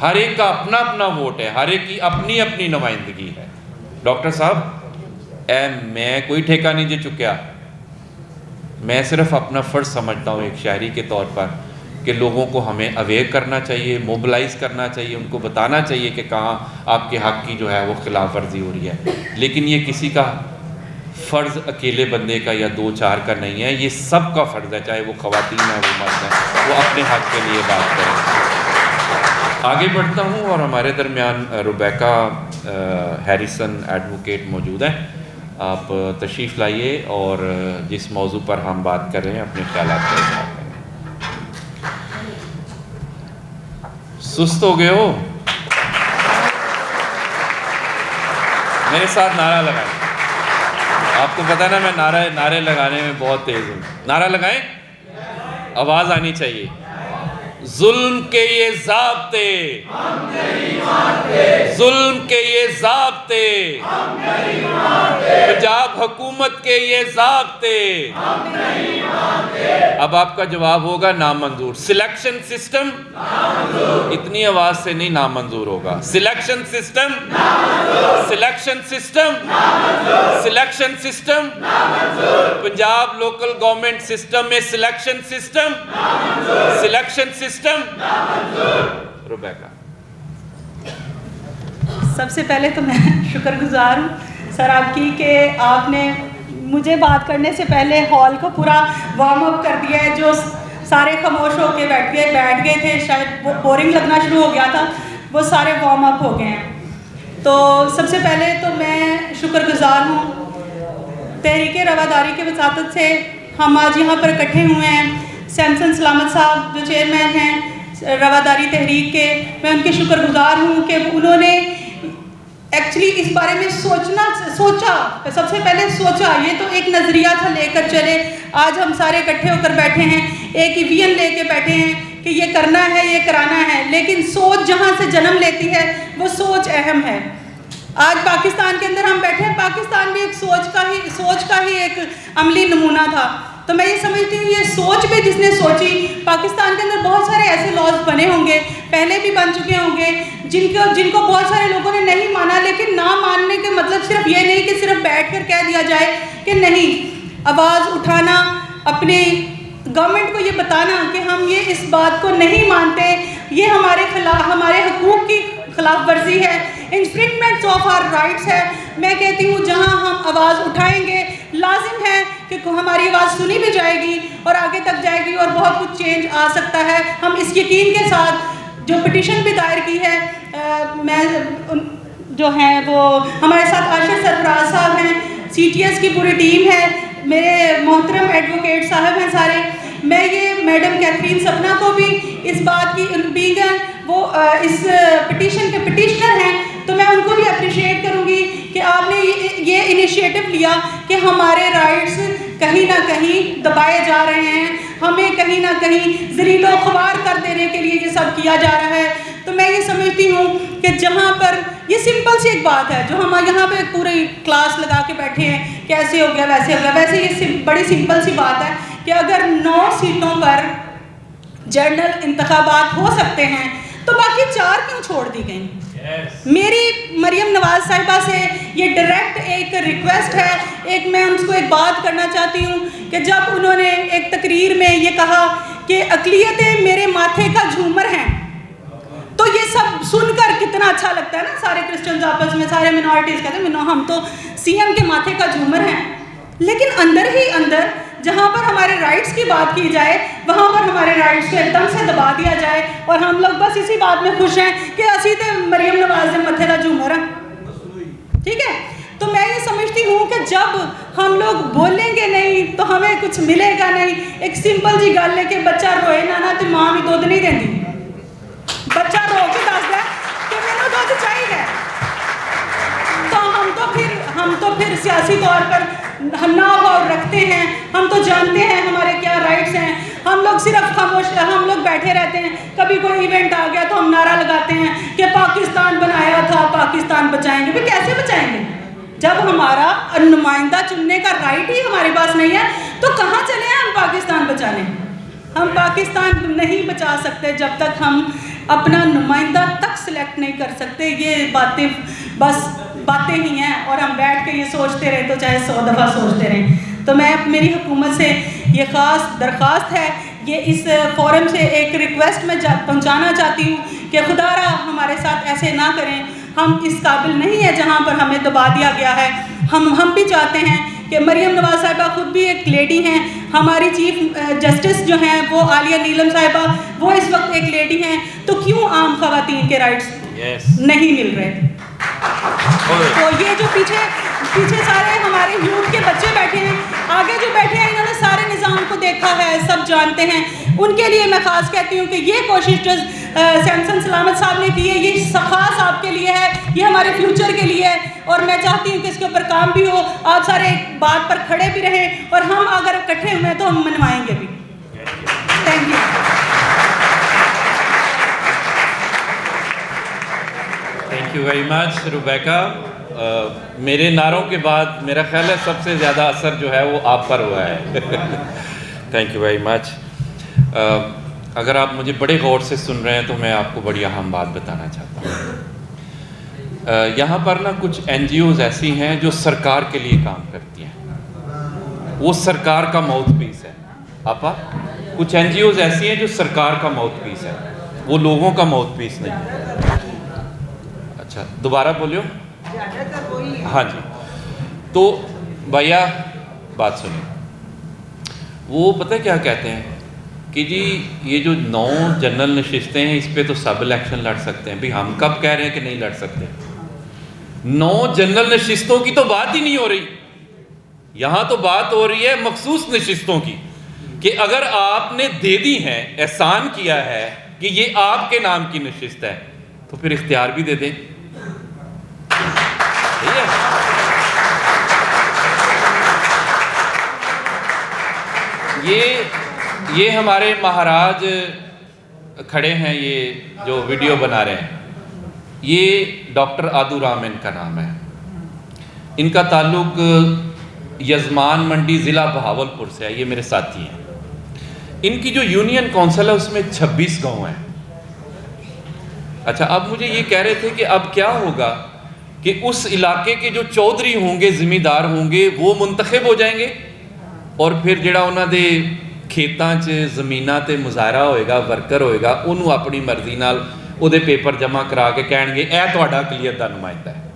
ہر ایک کا اپنا اپنا ووٹ ہے، ہر ایک کی اپنی اپنی نمائندگی ہے۔ ڈاکٹر صاحب، میں کوئی ٹھیکہ نہیں دے چکیا، میں صرف اپنا فرض سمجھتا ہوں ایک شہری کے طور پر کہ کہ لوگوں کو ہمیں اویئر کرنا چاہیے، موبلائز کرنا چاہیے، ان کو بتانا چاہیے کہ کہاں آپ کے حق کی جو ہے وہ خلاف ورزی ہو رہی ہے. لیکن یہ کسی کا فرض اکیلے بندے کا یا 2-4 کا نہیں ہے، یہ سب کا فرض ہے، چاہے وہ خواتین ہیں وہ مرد ہیں، وہ اپنے حق کے لیے بات کریں. آگے بڑھتا ہوں اور ہمارے درمیان روبیکا ہیریسن ایڈوکیٹ موجود ہیں. آپ تشریف لائیے اور جس موضوع پر ہم بات کر رہے ہیں اپنے خیالات کا اظہار کریں. سست ہو گئے ہو؟ میرے ساتھ نعرہ لگائیں. آپ کو پتہ ہے نا میں نعرے لگانے میں بہت تیز ہوں. نعرہ لگائیں، آواز آنی چاہیے. ظلم کے یہ ضابطے، ظلم کے یہ ضابطے، پنجاب حکومت کے یہ ضابطے. اب آپ کا جواب ہوگا نامنظور. سلیکشن سسٹم اتنی آواز سے نہیں نامنظور ہوگا. Selection system, selection system, selection system, Punjab local government system میں سلیکشن سسٹم، سلیکشن سسٹم. روبیکا. سب سے پہلے تو میں شکر گزار ہوں سر آپ کی کہ آپ نے مجھے بات کرنے سے پہلے ہال کو پورا وارم اپ کر دیا ہے. جو سارے خاموش ہو کے بیٹھ گئے تھے، شاید بورنگ لگنا شروع ہو گیا تھا، وہ سارے وارم اپ ہو گئے ہیں. تو سب سے پہلے تو میں شکر گزار ہوں تحریک رواداری کے وساطت سے ہم آج یہاں پر اکٹھے ہوئے ہیں. سیمسن سلامت صاحب جو چیئرمین ہیں رواداری تحریک کے، میں ان کے شکر گزار ہوں کہ انہوں نے ایکچولی اس بارے میں سوچا. سب سے پہلے سوچا، یہ تو ایک نظریہ تھا لے کر چلے. آج ہم سارے اکٹھے ہو کر بیٹھے ہیں، ایک ایوین لے کے بیٹھے ہیں کہ یہ کرنا ہے، یہ کرانا ہے. لیکن سوچ جہاں سے جنم لیتی ہے وہ سوچ اہم ہے. آج پاکستان کے اندر ہم بیٹھے ہیں، پاکستان بھی ایک سوچ کا ہی ایک عملی نمونہ تھا. تو میں یہ سمجھتی ہوں یہ سوچ بھی جس نے سوچی، پاکستان کے اندر بہت سارے ایسے لاز بنے ہوں گے، پہلے بھی بن چکے ہوں گے، جن کو بہت سارے لوگوں نے نہیں مانا. لیکن نہ ماننے کے مطلب صرف یہ نہیں کہ صرف بیٹھ کر کہہ دیا جائے کہ نہیں. آواز اٹھانا، اپنے گورنمنٹ کو یہ بتانا کہ ہم یہ اس بات کو نہیں مانتے، یہ ہمارے حقوق کی خلاف ورزی ہے، انفرنگمنٹس آف آر رائٹس ہے. میں کہتی ہوں جہاں ہم آواز اٹھائیں گے لازم ہے کہ ہماری آواز سنی بھی جائے گی اور آگے تک جائے گی اور بہت کچھ چینج آ سکتا ہے. ہم اس یقین کے ساتھ جو پٹیشن بھی دائر کی ہے، میں جو ہیں وہ ہمارے ساتھ عاشر سرفراز صاحب ہیں، سی ٹی ایس کی پوری ٹیم ہے، میرے محترم ایڈوکیٹ صاحب ہیں سارے. میں یہ میڈم کیتھرین سپنا کو بھی اس بات کی بینگ وہ اس پٹیشن کے پٹیشنر ہیں، تو میں ان کو بھی اپریشیٹ کروں گی کہ آپ نے یہ انیشیٹو لیا کہ ہمارے رائٹس کہیں نہ کہیں دبائے جا رہے ہیں، ہمیں کہیں نہ کہیں ذلیل و خوار کر دینے کے لیے یہ سب کیا جا رہا ہے. تو میں یہ سمجھتی ہوں کہ جہاں پر یہ سمپل سی ایک بات ہے جو ہم یہاں پہ پوری کلاس لگا کے بیٹھے ہیں کہ ایسے ہو گیا ویسے ہو گیا، ویسے یہ بڑی سمپل سی بات ہے کہ اگر 9 سیٹوں پر جنرل انتخابات ہو سکتے ہیں تو باقی 4 کیوں چھوڑ دی گئیں؟ میری مریم نواز صاحبہ سے یہ ڈائریکٹ ایک ریکویسٹ ہے. میں ان کو ایک بات کرنا چاہتی ہوں کہ جب انہوں نے ایک تقریر میں یہ کہا کہ اقلیتیں میرے ماتھے کا جھومر ہیں، تو یہ سب سن کر کتنا اچھا لگتا ہے نا. سارے کرسچنز آپس میں، سارے منارٹیز کہتے ہیں ہم تو سی ایم کے ماتھے کا جھومر ہیں. لیکن اندر ہی اندر جہاں پر ہمارے رائٹس کی بات کی جائے وہاں پر ہمارے رائٹس کو ایک دم سے دبا دیا جائے اور ہم لوگ بس اسی بات میں خوش ہیں کہ اسی تے مریم نواز دے متھے دا جھومر ہے. ٹھیک ہے، تو میں یہ سمجھتی ہوں کہ جب ہم لوگ بولیں گے نہیں تو ہمیں کچھ ملے گا نہیں. ایک سمپل جی گل ہے کہ بچہ روئے نہ تو ماں بھی دودھ نہیں دیندی. بچہ رو کے دس دے کہ میرے دودھ چاہیے، تو ہم تو پھر سیاسی طور پر نہ غور رکھتے ہیں. ہم تو جانتے ہیں ہمارے کیا رائٹس ہیں. ہم لوگ صرف خاموش، ہم لوگ بیٹھے رہتے ہیں. کبھی کوئی ایونٹ آ گیا تو ہم نعرہ لگاتے ہیں کہ پاکستان بنایا تھا، پاکستان بچائیں گے. بھی کیسے بچائیں گے جب ہمارا نمائندہ چننے کا رائٹ ہی ہمارے پاس نہیں ہے؟ تو کہاں چلے ہیں ہم پاکستان بچانے؟ ہم پاکستان نہیں بچا سکتے جب تک ہم اپنا نمائندہ تک سلیکٹ نہیں کر سکتے. یہ باتیں بس باتیں ہی ہیں اور ہم بیٹھ کے یہ سوچتے رہے تو چاہے 100 دفعہ سوچتے رہیں. تو میں میری حکومت سے یہ خاص درخواست ہے، یہ اس فورم سے ایک ریکویسٹ میں پہنچانا چاہتی ہوں کہ خدا را ہمارے ساتھ ایسے نہ کریں. ہم اس قابل نہیں ہیں جہاں پر ہمیں دبا دیا گیا ہے. ہم بھی چاہتے ہیں کہ مریم نواز صاحبہ خود بھی ایک لیڈی ہیں, ہماری چیف جسٹس جو ہیں وہ عالیہ نیلم صاحبہ وہ اس وقت ایک لیڈی ہیں, تو کیوں عام خواتین کے رائٹس نہیں مل رہے؟ تو یہ جو پیچھے سارے ہمارے یوتھ کے بچے بیٹھے ہیں, آگے جو بیٹھے ہیں انہوں نے سارے نظام کو دیکھا ہے, سب جانتے ہیں. ان کے لیے میں خاص کہتی ہوں کہ یہ کوشش جو سیمسن سلامت صاحب نے کی ہے یہ خاص آپ کے لیے ہے, یہ ہمارے فیوچر کے لیے ہے, اور میں چاہتی ہوں کہ اس کے اوپر کام بھی ہو, آپ سارے ایک بات پر کھڑے بھی رہیں, اور ہم اگر اکٹھے ہوئے تو ہم منوائیں گے بھی. Thank you. Thank you very much Rubika. میرے نعروں کے بعد میرا خیال ہے سب سے زیادہ اثر جو ہے وہ آپ پر ہوا ہے. تھینک یو ویری مچ. اگر آپ مجھے بڑے غور سے سن رہے ہیں تو میں آپ کو بڑی اہم بات بتانا چاہتا ہوں. یہاں پر نا کچھ این جی اوز ایسی ہیں جو سرکار کے لیے کام کرتی ہیں, وہ سرکار کا ماؤتھ پیس ہے. آپا, کچھ این جی اوز ایسی ہیں جو سرکار کا ماؤتھ پیس ہے, وہ لوگوں کا ماؤتھ پیس نہیں ہے. اچھا دوبارہ بولیو. ہاں جی, تو بھیا بات سنیں. وہ پتہ کیا کہتے ہیں کہ جی یہ جو 9 جنرل نشستیں ہیں اس پہ تو سب الیکشن لڑ سکتے ہیں. بھی ہم کب کہہ رہے ہیں کہ نہیں لڑ سکتے؟ 9 جنرل نشستوں کی تو بات ہی نہیں ہو رہی. یہاں تو بات ہو رہی ہے مخصوص نشستوں کی, کہ اگر آپ نے دے دی ہیں, احسان کیا ہے کہ یہ آپ کے نام کی نشست ہے, تو پھر اختیار بھی دے دیں. یہ ہمارے مہاراج کھڑے ہیں, یہ جو ویڈیو بنا رہے ہیں, یہ ڈاکٹر آدو رام ان کا نام ہے. ان کا تعلق یزمان منڈی ضلع بہاولپور سے ہے. یہ میرے ساتھی ہیں. ان کی جو یونین کونسل ہے اس میں 26 گاؤں ہیں. اچھا, اب مجھے یہ کہہ رہے تھے کہ اب کیا ہوگا کہ اس علاقے کے جو چودھری ہوں گے, ذمہ دار ہوں گے, وہ منتخب ہو جائیں گے, اور پھر جڑا انہاں دے کھیتاں چ زمیناں تے مظاہرہ ہوئے گا, ورکر ہوئے گا, انہوں اپنی مرضی نال او دے پیپر جمع کرا کے کہن گے اے تہاڈا اقلیت دا نمائندہ ہے.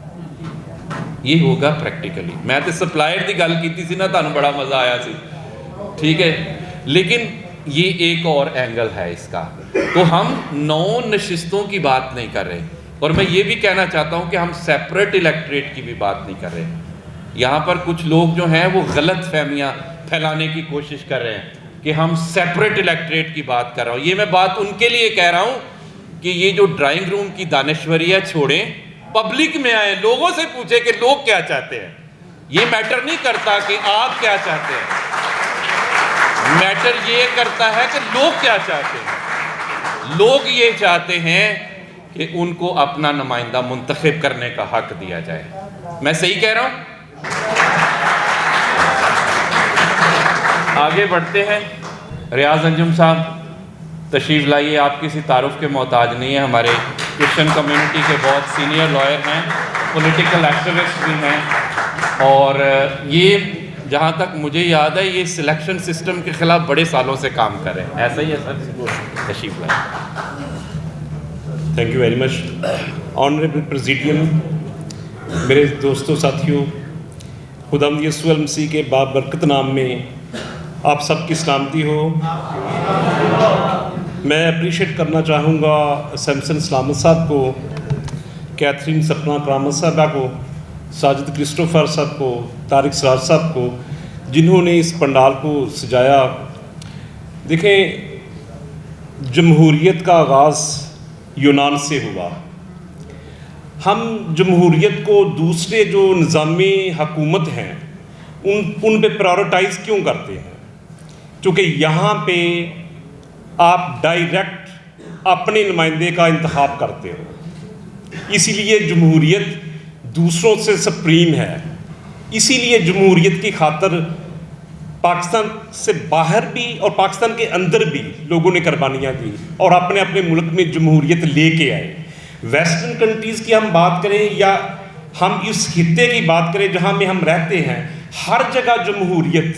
یہ ہوگا پریکٹیکلی. میں تے سپلائر دی گل کیتی سی نا, تانوں بڑا مزہ آیا سی, ٹھیک ہے, لیکن یہ ایک اور اینگل ہے اس کا. تو ہم 9 نشستوں کی بات نہیں کر رہے, اور میں یہ بھی کہنا چاہتا ہوں کہ ہم سیپریٹ الیکٹریٹ کی بھی بات نہیں کر رہے. یہاں پر کچھ لوگ جو ہیں وہ غلط فہمیاں پھیلانے کی کوشش کر رہے ہیں کہ ہم سیپریٹ الیکٹریٹ کی بات کر رہا ہوں. یہ میں بات ان کے لیے کہہ رہا ہوں کہ یہ جو ڈرائنگ روم کی دانشوری ہے چھوڑیں, پبلک میں آئیں, لوگوں سے پوچھیں کہ لوگ کیا چاہتے ہیں. یہ میٹر نہیں کرتا کہ آپ کیا چاہتے ہیں, میٹر یہ کرتا ہے کہ لوگ کیا چاہتے ہیں. لوگ یہ چاہتے ہیں کہ ان کو اپنا نمائندہ منتخب کرنے کا حق دیا جائے. میں صحیح کہہ رہا ہوں؟ آگے بڑھتے ہیں. ریاض انجم صاحب تشریف لائیے. آپ کسی تعارف کے محتاج نہیں ہیں, ہمارے کرسچن کمیونٹی کے بہت سینئر لائر ہیں, پولیٹیکل ایکٹیوسٹ بھی ہیں, اور یہ جہاں تک مجھے یاد ہے یہ سلیکشن سسٹم کے خلاف بڑے سالوں سے کام کر رہے ہیں. ایسا ہی ہے سر؟ تشریف لائیے. Thank you very much. Honourable presidium, میرے دوستوں ساتھیوں, خداوند یسوع المسیح کے بابرکت نام میں آپ سب کی سلامتی ہو. میں اپریشیٹ کرنا چاہوں گا سیمسن سلامت صاحب کو, کیتھرین سپنا کرامت صاحبہ کو, ساجد کرسٹوفر صاحب کو, طارق سراج صاحب کو, جنہوں نے اس پنڈال کو سجایا. دیکھیں, جمہوریت کا آغاز یونان سے ہوا. ہم جمہوریت کو دوسرے جو نظامی حکومت ہیں ان پہ پرائورٹائز کیوں کرتے ہیں؟ کیونکہ یہاں پہ آپ ڈائریکٹ اپنے نمائندے کا انتخاب کرتے ہو, اسی لیے جمہوریت دوسروں سے سپریم ہے. اسی لیے جمہوریت کی خاطر پاکستان سے باہر بھی اور پاکستان کے اندر بھی لوگوں نے قربانیاں دی اور اپنے اپنے ملک میں جمہوریت لے کے آئے. ویسٹرن کنٹریز کی ہم بات کریں یا ہم اس خطے کی بات کریں جہاں میں ہم رہتے ہیں, ہر جگہ جمہوریت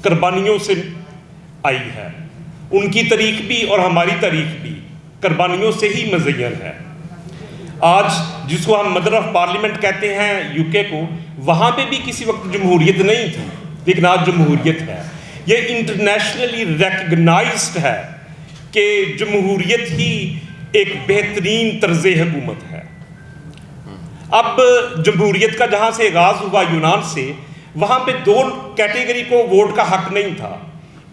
قربانیوں سے آئی ہے. ان کی تاریخ بھی اور ہماری تاریخ بھی قربانیوں سے ہی مزین ہے۔ آج جس کو ہم مدر آف پارلیمنٹ کہتے ہیں یو کے کو، وہاں پہ بھی کسی وقت جمہوریت نہیں تھی، لیکن آج جمہوریت ہے۔ یہ انٹرنیشنلی ریکگنائزڈ ہے کہ جمہوریت ہی ایک بہترین طرز حکومت ہے۔ اب جمہوریت کا جہاں سے آغاز ہوا یونان سے، وہاں پہ دو کیٹیگری کو ووٹ کا حق نہیں تھا،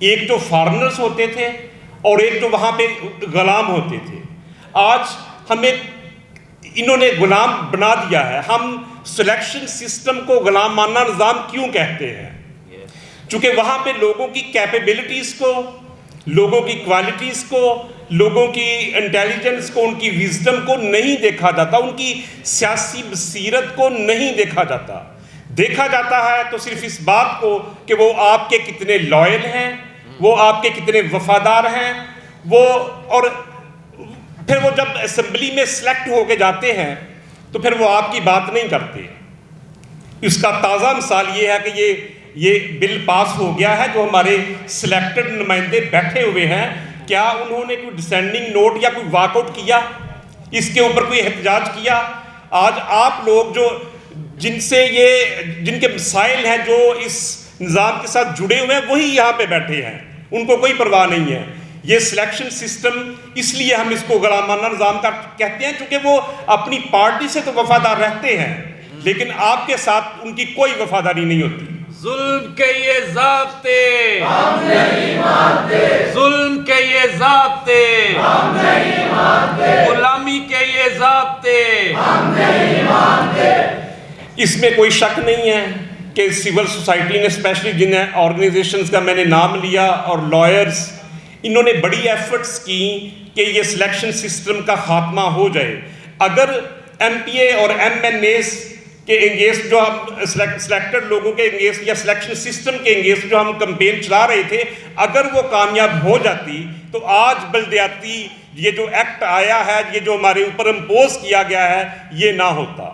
ایک جو فارنرز ہوتے تھے اور ایک جو وہاں پہ غلام ہوتے تھے۔ آج ہمیں انہوں نے غلام بنا دیا ہے۔ ہم سلیکشن سسٹم کو غلامانہ نظام کیوں کہتے ہیں؟ چونکہ وہاں پہ لوگوں کی کیپیبلٹیز کو، لوگوں کی کوالٹیز کو، لوگوں کی انٹیلیجنس کو، ان کی وزڈم کو نہیں دیکھا جاتا، ان کی سیاسی بصیرت کو نہیں دیکھا جاتا۔ دیکھا جاتا ہے تو صرف اس بات کو کہ وہ آپ کے کتنے لائل ہیں، وہ آپ کے کتنے وفادار ہیں، اور پھر وہ جب اسمبلی میں سلیکٹ ہو کے جاتے ہیں تو پھر وہ آپ کی بات نہیں کرتے۔ اس کا تازہ مثال یہ ہے کہ یہ بل پاس ہو گیا ہے، جو ہمارے سلیکٹڈ نمائندے بیٹھے ہوئے ہیں، کیا انہوں نے کوئی ڈسینڈنگ نوٹ یا کوئی واک آؤٹ کیا؟ اس کے اوپر کوئی احتجاج کیا؟ آج آپ لوگ جن کے مسائل ہیں، جو اس نظام کے ساتھ جڑے ہوئے ہیں، وہی یہاں پہ بیٹھے ہیں، ان کو کوئی پرواہ نہیں ہے۔ یہ سلیکشن سسٹم، اس لیے ہم اس کو غلامانہ نظام کا کہتے ہیں، کیونکہ وہ اپنی پارٹی سے تو وفادار رہتے ہیں، لیکن آپ کے ساتھ ان کی کوئی وفاداری نہیں ہوتی۔ ظلم کے یہ ضابطے ہم نہیں مانتے، ظلم کے یہ ضابطے ہم نہیں مانتے، غلامی کے یہ ضابطے ہم نہیں مانتے۔ اس میں کوئی شک نہیں ہے کہ سول سوسائٹی نے، اسپیشلی جن آرگنائزیشنز کا میں نے نام لیا، اور لائرز، انہوں نے بڑی ایفرٹس کی کہ یہ سلیکشن سسٹم کا خاتمہ ہو جائے۔ اگر ایم پی اے اور ایم این ایز کے انگیسٹ، جو ہم سلیکٹڈ لوگوں کے انگیسٹ یا سلیکشن سسٹم کے انگیسٹ جو ہم کمپین چلا رہے تھے، اگر وہ کامیاب ہو جاتی تو آج بلدیاتی یہ جو ایکٹ آیا ہے، یہ جو ہمارے اوپر امپوز کیا گیا ہے، یہ نہ ہوتا۔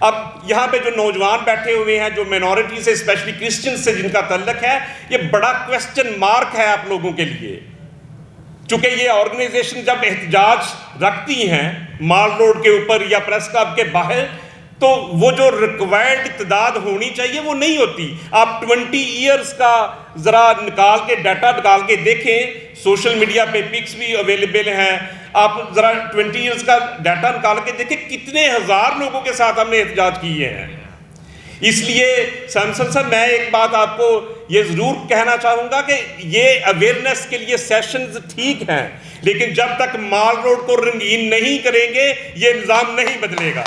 اب یہاں پہ جو نوجوان بیٹھے ہوئے ہیں، جو مینورٹی سے، اسپیشلی کرسچن سے جن کا تعلق ہے، یہ بڑا کویسچن مارک ہے آپ لوگوں کے لیے، چونکہ یہ آرگنائزیشن جب احتجاج رکھتی ہیں مال روڈ کے اوپر یا پریس کلب کے باہر، تو وہ جو ریکوائرڈ تعداد ہونی چاہیے وہ نہیں ہوتی۔ آپ 20 ایئرز کا ذرا نکال کے ڈیٹا نکال کے دیکھیں، سوشل میڈیا پہ پکس بھی اویلیبل ہیں، آپ ذرا 20 ایئرز کا ڈیٹا نکال کے دیکھیں کتنے ہزار لوگوں کے ساتھ ہم نے احتجاج کیے ہیں۔ اس لیے سیمسن صاحب، میں ایک بات آپ کو یہ ضرور کہنا چاہوں گا کہ یہ اویئرنیس کے لیے سیشنز ٹھیک ہیں، لیکن جب تک مال روڈ کو رنگین نہیں کریں گے یہ نظام نہیں بدلے گا۔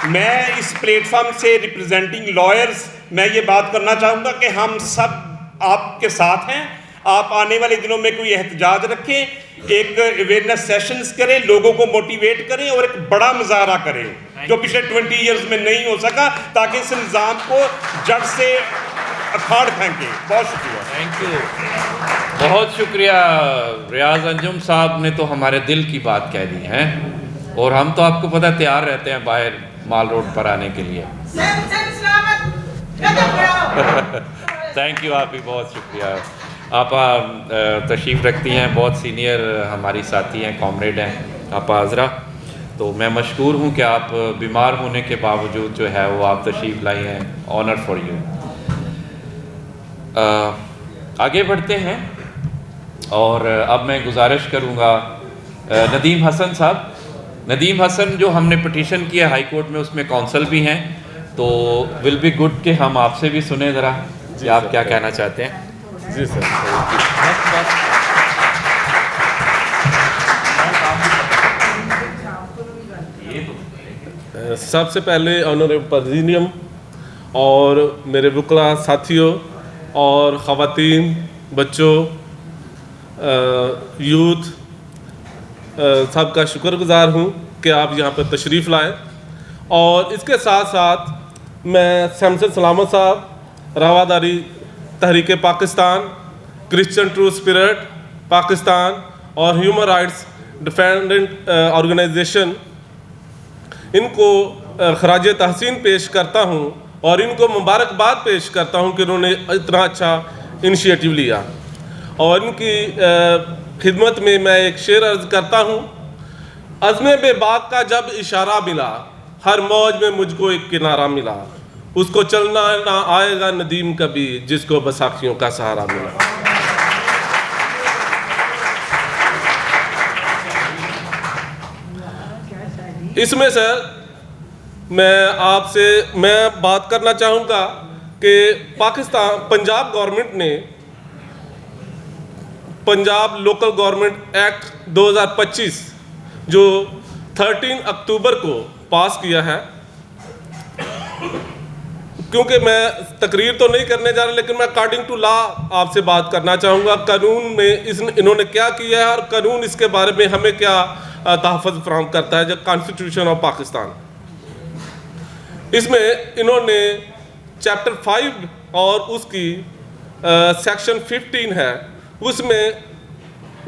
میں اس پلیٹ فارم سے ریپرزینٹنگ لائرز میں یہ بات کرنا چاہوں گا کہ ہم سب آپ کے ساتھ ہیں۔ آپ آنے والے دنوں میں کوئی احتجاج رکھیں، ایک اویئرنیس سیشنز کریں، لوگوں کو موٹیویٹ کریں اور ایک بڑا مظاہرہ کریں جو پچھلے 20 ایئرز میں نہیں ہو سکا، تاکہ اس نظام کو جڑ سے اکھاڑ پھینکیں۔ بہت شکریہ۔ تھینک یو، بہت شکریہ۔ ریاض انجم صاحب نے تو ہمارے دل کی بات کہہ دی ہے، اور ہم تو آپ کو پتہ تیار رہتے ہیں باہر مال روڈ پر آنے کے لیے۔ تھینک یو، آپ بھی بہت شکریہ۔ آپ تشریف رکھتی ہیں، بہت سینئر ہماری ساتھی ہیں، کامریڈ ہیں آپ حاضرہ، تو میں مشکور ہوں کہ آپ بیمار ہونے کے باوجود جو ہے وہ آپ تشریف لائی ہیں۔ Honour for you. آگے بڑھتے ہیں، اور اب میں گزارش کروں گا ندیم حسن صاحب۔ ندیم حسن جو ہم نے پٹیشن کیا ہائی کورٹ میں، اس میں کونسل بھی ہیں، تو ول بی گڈ کہ ہم آپ سے بھی سنیں ذرا کہ آپ کیا کہنا چاہتے ہیں۔ جی سر۔ سب سے پہلے آنریبل پریزیڈیم اور میرے وکلاء ساتھیوں اور خواتین، بچوں، یوتھ، سب کا شکر گزار ہوں کہ آپ یہاں پہ تشریف لائے۔ اور اس کے ساتھ ساتھ میں سیمسن سلامت صاحب، رواداری تحریک Pakistan, Christian true spirit Pakistan اور ہیومن رائٹس ڈیفینڈنٹ آرگنائزیشن، ان کو خراج تحسین پیش کرتا ہوں اور ان کو مبارکباد پیش کرتا ہوں کہ انہوں نے اتنا اچھا انیشیٹو لیا. اور ان کی خدمت میں میں ایک شعر عرض کرتا ہوں. عزم بے باک کا جب اشارہ ملا, ہر موج میں مجھ کو ایک کنارہ ملا, اس کو چلنا نہ آئے گا ندیم کبھی, جس کو بساخیوں کا سہارا ملا. اس میں سر میں بات کرنا چاہوں گا کہ پنجاب گورنمنٹ نے پنجاب لوکل گورنمنٹ ایکٹ 2025 جو 13 اکتوبر کو پاس کیا ہے. کیونکہ میں تقریر تو نہیں کرنے جا رہا, لیکن میں اکارڈنگ ٹو لا آپ سے بات کرنا چاہوں گا. قانون میں انہوں نے کیا کیا ہے اور قانون اس کے بارے میں ہمیں کیا تحفظ فراہم کرتا ہے, جو کانسٹیٹیوشن آف پاکستان. اس میں انہوں نے چیپٹر 5 اور اس کی سیکشن 15 ہے, اس میں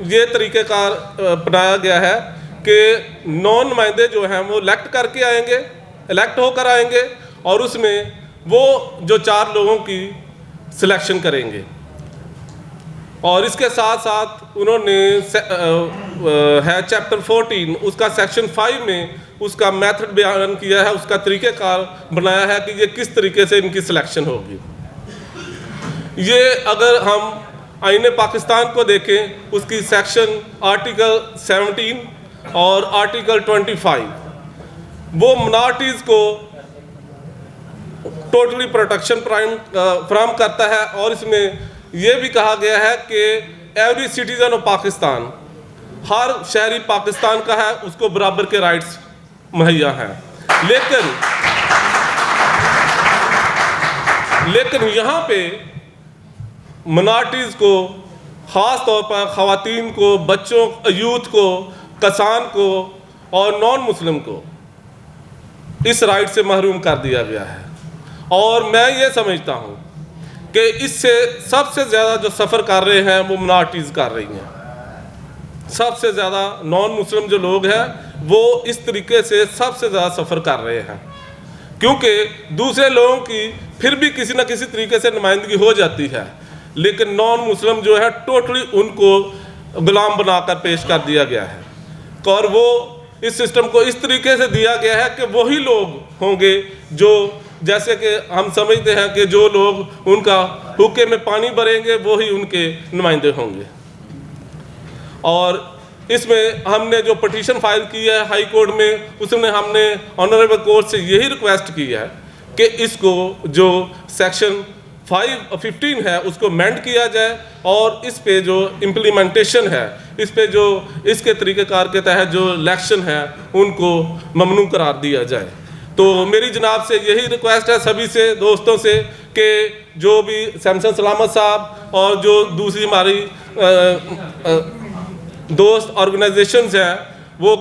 یہ طریقہ کار اپنایا گیا ہے کہ نون نمائندے جو ہیں وہ الیکٹ ہو کر آئیں گے, اور اس میں وہ جو 4 لوگوں کی سلیکشن کریں گے. اور اس کے ساتھ ساتھ انہوں نے ہے چیپٹر 14, اس کا سیکشن 5 میں اس کا میتھڈ بیان کیا ہے, اس کا طریقہ کار بنایا ہے کہ یہ کس طریقے سے ان کی سلیکشن ہوگی. یہ اگر ہم آئین پاکستان کو دیکھیں, اس کی سیکشن آرٹیکل 17 اور آرٹیکل 25 وہ منارٹیز کو ٹوٹلی پروٹیکشن فراہم کرتا ہے. اور اس میں یہ بھی کہا گیا ہے کہ ایوری سٹیزن آف پاکستان, ہر شہری پاکستان کا ہے, اس کو برابر کے رائٹس مہیا ہیں. لیکن یہاں پہ منارٹیز کو, خاص طور پر خواتین کو, بچوں, یوتھ کو, کسان کو اور نان مسلم کو اس رائٹ سے محروم کر دیا گیا ہے. اور میں یہ سمجھتا ہوں کہ اس سے سب سے زیادہ جو سفر کر رہے ہیں وہ منارٹیز کر رہی ہیں. سب سے زیادہ نان مسلم جو لوگ ہیں وہ اس طریقے سے سب سے زیادہ سفر کر رہے ہیں, کیونکہ دوسرے لوگوں کی پھر بھی کسی نہ کسی طریقے سے نمائندگی ہو جاتی ہے, لیکن نان مسلم جو ہے ٹوٹلی ان کو غلام بنا کر پیش کر دیا گیا ہے. اور وہ اس سسٹم کو اس طریقے سے دیا گیا ہے کہ وہی لوگ ہوں گے جو, جیسے کہ ہم سمجھتے ہیں کہ جو لوگ ان کا حقے میں پانی بھریں گے وہی ان کے نمائندے ہوں گے. اور اس میں ہم نے جو پٹیشن فائل کی ہے ہائی کورٹ میں, اس میں ہم نے آنریبل کورٹ سے یہی ریکویسٹ کی ہے کہ اس کو جو سیکشن 15 ہے اس کو مینڈ کیا جائے, اور اس پہ جو امپلیمنٹیشن ہے, اس پہ جو اس کے طریقہ کار کے تحت جو الیکشن ہے ان کو ممنوع قرار دیا جائے. تو میری جناب سے یہی ریکویسٹ ہے سبھی سے, دوستوں سے, کہ جو بھی سیمسن سلامت صاحب اور جو دوسری ہماری دوست آرگنائزیشنز ہیں وہ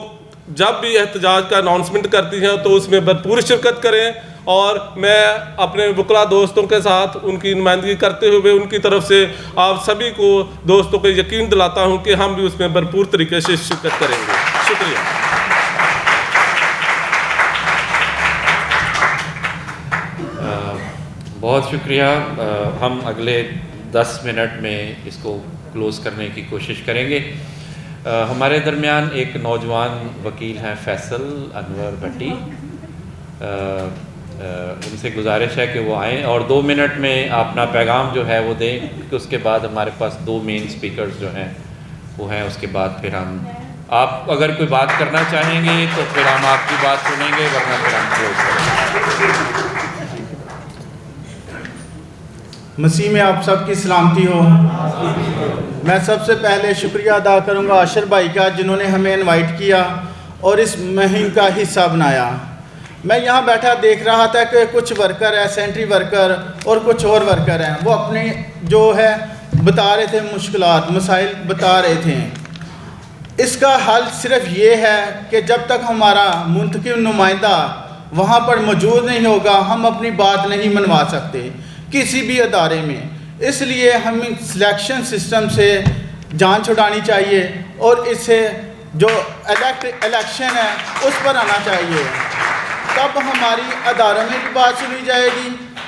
جب بھی احتجاج کا اناؤنسمنٹ کرتی ہیں تو اس میں بھرپور شرکت کریں. اور میں اپنے وکلا دوستوں کے ساتھ ان کی نمائندگی کرتے ہوئے ان کی طرف سے آپ سبھی کو دوستوں کو یقین دلاتا ہوں کہ ہم بھی اس میں بھرپور طریقے سے شرکت کریں گے. شکریہ. بہت شکریہ. ہم اگلے 10 منٹ میں اس کو کلوز کرنے کی کوشش کریں گے. ہمارے درمیان ایک نوجوان وکیل ہیں فیصل انور بھٹی, ان سے گزارش ہے کہ وہ آئیں اور 2 منٹ میں اپنا پیغام جو ہے وہ دیں, کیونکہ اس کے بعد ہمارے پاس 2 مین سپیکرز جو ہیں وہ ہیں. اس کے بعد پھر ہم, آپ اگر کوئی بات کرنا چاہیں گے تو پھر ہم آپ کی بات سنیں گے, ورنہ پھر ہم کلوز کریں گے. مسیح میں آپ سب کی سلامتی ہو. میں سب سے پہلے شکریہ ادا کروں گا اشر بھائی کا, جنہوں نے ہمیں انوائٹ کیا اور اس مہم کا حصہ بنایا. میں یہاں بیٹھا دیکھ رہا تھا کہ کچھ ورکر ہیں, سینٹری ورکر اور کچھ اور ورکر ہیں, وہ اپنے جو ہے بتا رہے تھے مشکلات, مسائل بتا رہے تھے. اس کا حل صرف یہ ہے کہ جب تک ہمارا منتخب نمائندہ وہاں پر موجود نہیں ہوگا ہم اپنی بات نہیں منوا سکتے کسی بھی ادارے میں. اس لیے ہمیں سلیکشن سسٹم سے جان چھڑانی چاہیے اور اس سے جو الیکشن ہے اس پر آنا چاہیے. تب ہماری اداروں میں بھی بات سنی جائے گی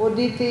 ਉਹਦੇ ਤੇ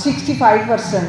65%,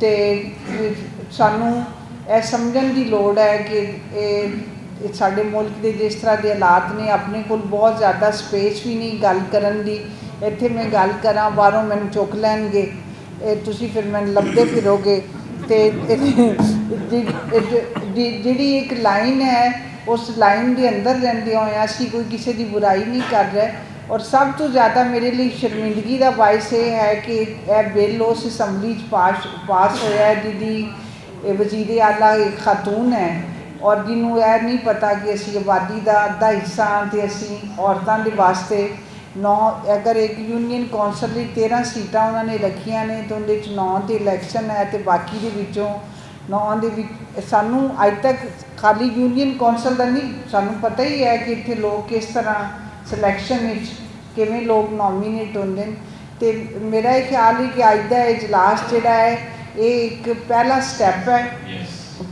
ਤੇ ਸਾਨੂੰ ਇਹ ਸਮਝਣ ਦੀ ਲੋੜ ਹੈ ਕਿ ਇਹ ਸਾਡੇ ਮੁਲਕ ਦੇ ਜਿਸ ਤਰ੍ਹਾਂ ਦੇ ਹਾਲਾਤ ਨੇ, ਆਪਣੇ ਕੋਲ ਬਹੁਤ ਜ਼ਿਆਦਾ ਸਪੇਸ ਵੀ ਨਹੀਂ ਗੱਲ ਕਰਨ ਦੀ। ਇੱਥੇ ਮੈਂ ਗੱਲ ਕਰਾਂ, ਬਾਹਰੋਂ ਮੈਨੂੰ ਚੁੱਕ ਲੈਣਗੇ, ਤੁਸੀਂ ਫਿਰ ਮੈਨੂੰ ਲੱਭਦੇ ਫਿਰੋਗੇ। ਅਤੇ ਜਿਹੜੀ ਇੱਕ ਲਾਈਨ ਹੈ, ਉਸ ਲਾਈਨ ਦੇ ਅੰਦਰ ਰਹਿੰਦੇ ਹੋਏ ਅਸੀਂ ਕੋਈ ਕਿਸੇ ਦੀ ਬੁਰਾਈ ਨਹੀਂ ਕਰ ਰਹੇ। ਔਰ ਸਭ ਤੋਂ ਜ਼ਿਆਦਾ ਮੇਰੇ ਲਈ ਸ਼ਰਮਿੰਦਗੀ ਦਾ ਬਾਇਸ ਇਹ ਹੈ ਕਿ ਇਹ ਬਿੱਲ ਉਸ ਅਸੈਂਬਲੀ 'ਚ ਪਾਸ ਹੋਇਆ ਹੈ ਜਿਹਦੀ ਵਜ਼ੀਰ ਆਲਾ ਇੱਕ ਖਾਤੂਨ ਹੈ, ਔਰ ਜਿਹਨੂੰ ਇਹ ਨਹੀਂ ਪਤਾ ਕਿ ਅਸੀਂ ਆਬਾਦੀ ਦਾ ਅੱਧਾ ਹਿੱਸਾ ਹਾਂ ਅਤੇ ਅਸੀਂ ਔਰਤਾਂ ਦੇ ਵਾਸਤੇ 9 ਅਗਰ ਇੱਕ ਯੂਨੀਅਨ ਕੌਂਸਲ ਲਈ 13 ਸੀਟਾਂ ਉਹਨਾਂ ਨੇ ਰੱਖੀਆਂ ਨੇ ਤਾਂ ਉਹਦੇ 'ਚ 9 ਤੇ ਇਲੈਕਸ਼ਨ ਹੈ ਅਤੇ ਬਾਕੀ ਦੇ ਵਿੱਚੋਂ 9 ਦੇ ਵਿੱਚ ਸਾਨੂੰ ਅੱਜ ਤੱਕ ਖਾਲੀ ਯੂਨੀਅਨ ਕੌਂਸਲ ਦਾ ਨਹੀਂ, ਸਾਨੂੰ ਪਤਾ ਹੀ ਹੈ ਕਿ ਇੱਥੇ ਲੋਕ ਕਿਸ ਤਰ੍ਹਾਂ ਸਿਲੈਕਸ਼ਨ ਵਿੱਚ ਕਿਵੇਂ ਲੋਕ ਨੋਮੀਨੇਟ ਹੁੰਦੇ ਨੇ। ਅਤੇ ਮੇਰਾ ਇਹ ਖਿਆਲ ਹੈ ਕਿ ਅੱਜ ਦਾ ਇਜਲਾਸ ਜਿਹੜਾ ਹੈ ਇਹ ਇੱਕ ਪਹਿਲਾ ਸਟੈਪ ਹੈ।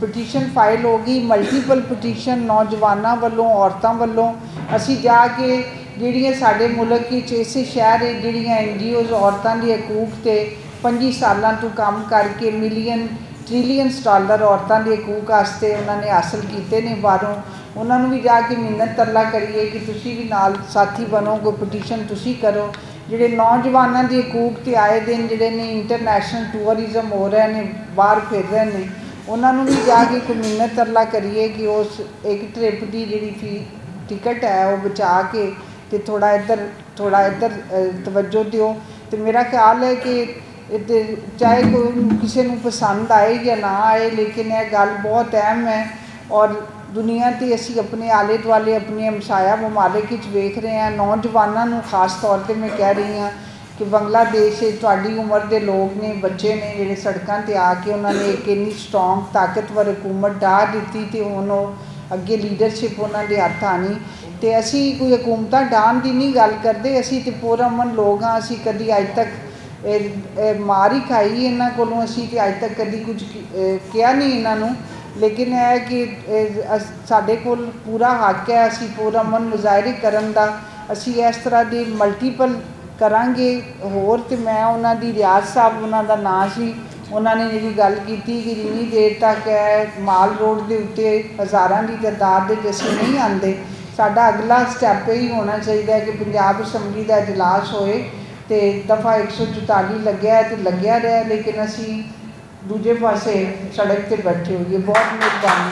ਪਟੀਸ਼ਨ ਫਾਈਲ ਹੋ ਗਈ, ਮਲਟੀਪਲ ਪਟੀਸ਼ਨ ਨੌਜਵਾਨਾਂ ਵੱਲੋਂ, ਔਰਤਾਂ ਵੱਲੋਂ। ਅਸੀਂ ਜਾ ਕੇ ਜਿਹੜੀਆਂ ਸਾਡੇ ਮੁਲਕ ਵਿੱਚ ਇਸੇ ਸ਼ਹਿਰ ਜਿਹੜੀਆਂ NGOs ਔਰਤਾਂ ਦੇ ਹਕੂਕ 'ਤੇ 25 ਸਾਲਾਂ ਤੋਂ ਕੰਮ ਕਰਕੇ ਮਿਲੀਅਨ ਟ੍ਰਿਲੀਅਨਸ ਡਾਲਰ ਔਰਤਾਂ ਦੇ ਹਕੂਕ ਵਾਸਤੇ ਉਹਨਾਂ ਨੇ ਹਾਸਲ ਕੀਤੇ ਨੇ ਬਾਹਰੋਂ, ਉਹਨਾਂ ਨੂੰ ਵੀ ਜਾ ਕੇ ਮਿੰਨਤ ਤਰਲਾ ਕਰੀਏ ਕਿ ਤੁਸੀਂ ਵੀ ਨਾਲ ਸਾਥੀ ਬਣੋ, ਕੋਈ ਪਟੀਸ਼ਨ ਤੁਸੀਂ ਕਰੋ। ਜਿਹੜੇ ਨੌਜਵਾਨਾਂ ਦੇ ਹਕੂਕ 'ਤੇ ਆਏ ਦਿਨ ਜਿਹੜੇ ਨੇ ਇੰਟਰਨੈਸ਼ਨਲ ਟੂਰਿਜ਼ਮ ਹੋ ਰਹੇ ਨੇ, ਬਾਹਰ ਫਿਰ ਰਹੇ ਨੇ, ਉਹਨਾਂ ਨੂੰ ਵੀ ਜਾ ਕੇ ਕੋਈ ਮਿੰਨਤ ਤਰਲਾ ਕਰੀਏ ਕਿ ਉਸ ਇੱਕ ਟ੍ਰਿਪ ਦੀ ਜਿਹੜੀ ਟਿਕਟ ਹੈ ਉਹ ਬਚਾ ਕੇ ਅਤੇ ਥੋੜ੍ਹਾ ਇੱਧਰ ਤਵੱਜੋ ਦਿਓ। ਅਤੇ ਮੇਰਾ ਖਿਆਲ ਹੈ ਕਿ ਚਾਹੇ ਕੋਈ ਕਿਸੇ ਨੂੰ ਪਸੰਦ ਆਏ ਜਾਂ ਨਾ ਆਏ, ਲੇਕਿਨ ਇਹ ਗੱਲ ਬਹੁਤ ਅਹਿਮ ਹੈ। ਔਰ ਦੁਨੀਆ 'ਤੇ ਅਸੀਂ ਆਪਣੇ ਆਲੇ ਦੁਆਲੇ ਆਪਣੇ ਹਮਸਾਇਆ ਮਮਾਲਿਕ ਵਿੱਚ ਵੇਖ ਰਹੇ ਹਾਂ, ਨੌਜਵਾਨਾਂ ਨੂੰ ਖਾਸ ਤੌਰ 'ਤੇ ਮੈਂ ਕਹਿ ਰਹੀ ਹਾਂ ਕਿ ਬੰਗਲਾਦੇਸ਼ ਤੁਹਾਡੀ ਉਮਰ ਦੇ ਲੋਕ ਨੇ, ਬੱਚੇ ਨੇ ਜਿਹੜੇ ਸੜਕਾਂ 'ਤੇ ਆ ਕੇ ਉਹਨਾਂ ਨੇ ਇੱਕ ਇੰਨੀ ਸਟਰੋਂਗ ਤਾਕਤਵਰ ਹਕੂਮਤ ਢਾਹ ਦਿੱਤੀ ਅਤੇ ਹੁਣ ਉਹ ਅੱਗੇ ਲੀਡਰਸ਼ਿਪ ਉਹਨਾਂ ਦੇ ਹੱਥ ਆਣੀ। ਅਤੇ ਅਸੀਂ ਕੋਈ ਹਕੂਮਤਾਂ ਢਾਹਣ ਦੀ ਨਹੀਂ ਗੱਲ ਕਰਦੇ, ਅਸੀਂ ਤਾਂ ਪੁਰਅਮਨ ਲੋਕ ਹਾਂ। ਅਸੀਂ ਕਦੀ ਅੱਜ ਤੱਕ ਮਾਰ ਹੀ ਖਾਈ ਇਹਨਾਂ ਕੋਲੋਂ, ਅਸੀਂ ਤਾਂ ਅੱਜ ਤੱਕ ਕਦੀ ਕੁਝ ਕਿਹਾ ਨਹੀਂ ਇਹਨਾਂ ਨੂੰ। ਲੇਕਿਨ ਇਹ ਕਿ ਸਾਡੇ ਕੋਲ ਪੂਰਾ ਹੱਕ ਹੈ ਅਸੀਂ ਪੁਰਅਮਨ ਮੁਜ਼ਾਹਰੇ ਕਰਨ ਦਾ। ਅਸੀਂ ਇਸ ਤਰ੍ਹਾਂ ਦੀ ਮਲਟੀਪਲ ਕਰਾਂਗੇ ਹੋਰ। ਅਤੇ ਮੈਂ ਉਹਨਾਂ ਦੀ ਰਿਆਜ਼ ਸਾਹਿਬ ਉਹਨਾਂ ਦਾ ਨਾਂ ਸੀ, ਉਹਨਾਂ ਨੇ ਜਿਹੜੀ ਗੱਲ ਕੀਤੀ ਕਿ ਜਿੰਨੀ ਦੇਰ ਤੱਕ ਮਾਲ ਰੋਡ ਦੇ ਉੱਤੇ ਹਜ਼ਾਰਾਂ ਦੀ ਤਾਦਾਦ ਦੇ ਅਸੀਂ ਨਹੀਂ ਆਉਂਦੇ, ਸਾਡਾ ਅਗਲਾ ਸਟੈਪ ਇਹ ਹੀ ਹੋਣਾ ਚਾਹੀਦਾ ਹੈ ਕਿ ਪੰਜਾਬ ਅਸੈਂਬਲੀ ਦਾ ਇਜਲਾਸ ਹੋਏ ਅਤੇ ਦਫਾ 144 ਲੱਗਿਆ ਅਤੇ ਲੱਗਿਆ ਰਿਹਾ, ਲੇਕਿਨ ਅਸੀਂ ਦੂਜੇ ਪਾਸੇ ਸੜਕ 'ਤੇ ਬੈਠੇ ਹੋਈਏ। ਬਹੁਤ ਮਿਹਰਬਾਨੀ।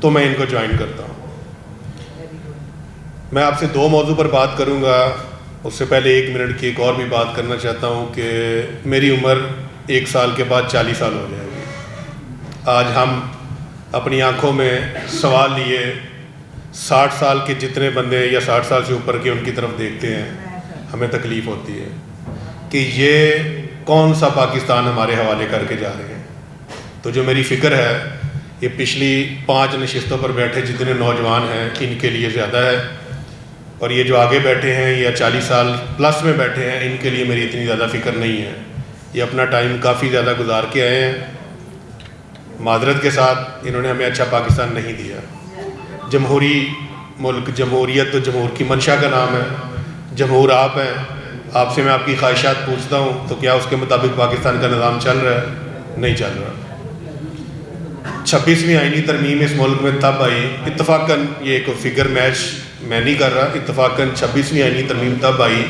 تو میں ان کو جوائن کرتا ہوں. میں آپ سے 2 موضوع پر بات کروں گا. اس سے پہلے 1 منٹ کی ایک اور بھی بات کرنا چاہتا ہوں کہ میری عمر 1 سال کے بعد 40 سال ہو جائے گی. آج ہم اپنی آنکھوں میں سوال لیے 60 سال کے جتنے بندے یا 60 سال سے اوپر کے ان کی طرف دیکھتے ہیں, ہمیں تکلیف ہوتی ہے کہ یہ کون سا پاکستان ہمارے حوالے کر کے جا رہے ہیں. تو جو میری فکر ہے یہ پچھلی 5 نشستوں پر بیٹھے جتنے نوجوان ہیں ان کے لیے زیادہ ہے, اور یہ جو آگے بیٹھے ہیں یا 40 سال پلس میں بیٹھے ہیں ان کے لیے میری اتنی زیادہ فکر نہیں ہے. یہ اپنا ٹائم کافی زیادہ گزار کے آئے ہیں. معذرت کے ساتھ انہوں نے ہمیں اچھا پاکستان نہیں دیا. جمہوری ملک, جمہوریت تو جمہور کی منشا کا نام ہے, جمہور آپ ہیں. آپ سے میں آپ کی خواہشات پوچھتا ہوں تو کیا اس کے مطابق پاکستان کا نظام چل رہا ہے؟ نہیں چل رہا. 26ویں آئینی ترمیم اس ملک میں تب آئی, اتفاقاً یہ ایک فگر میچ میں نہیں کر رہا, اتفاقاً 26ویں آئینی ترمیم تب آئی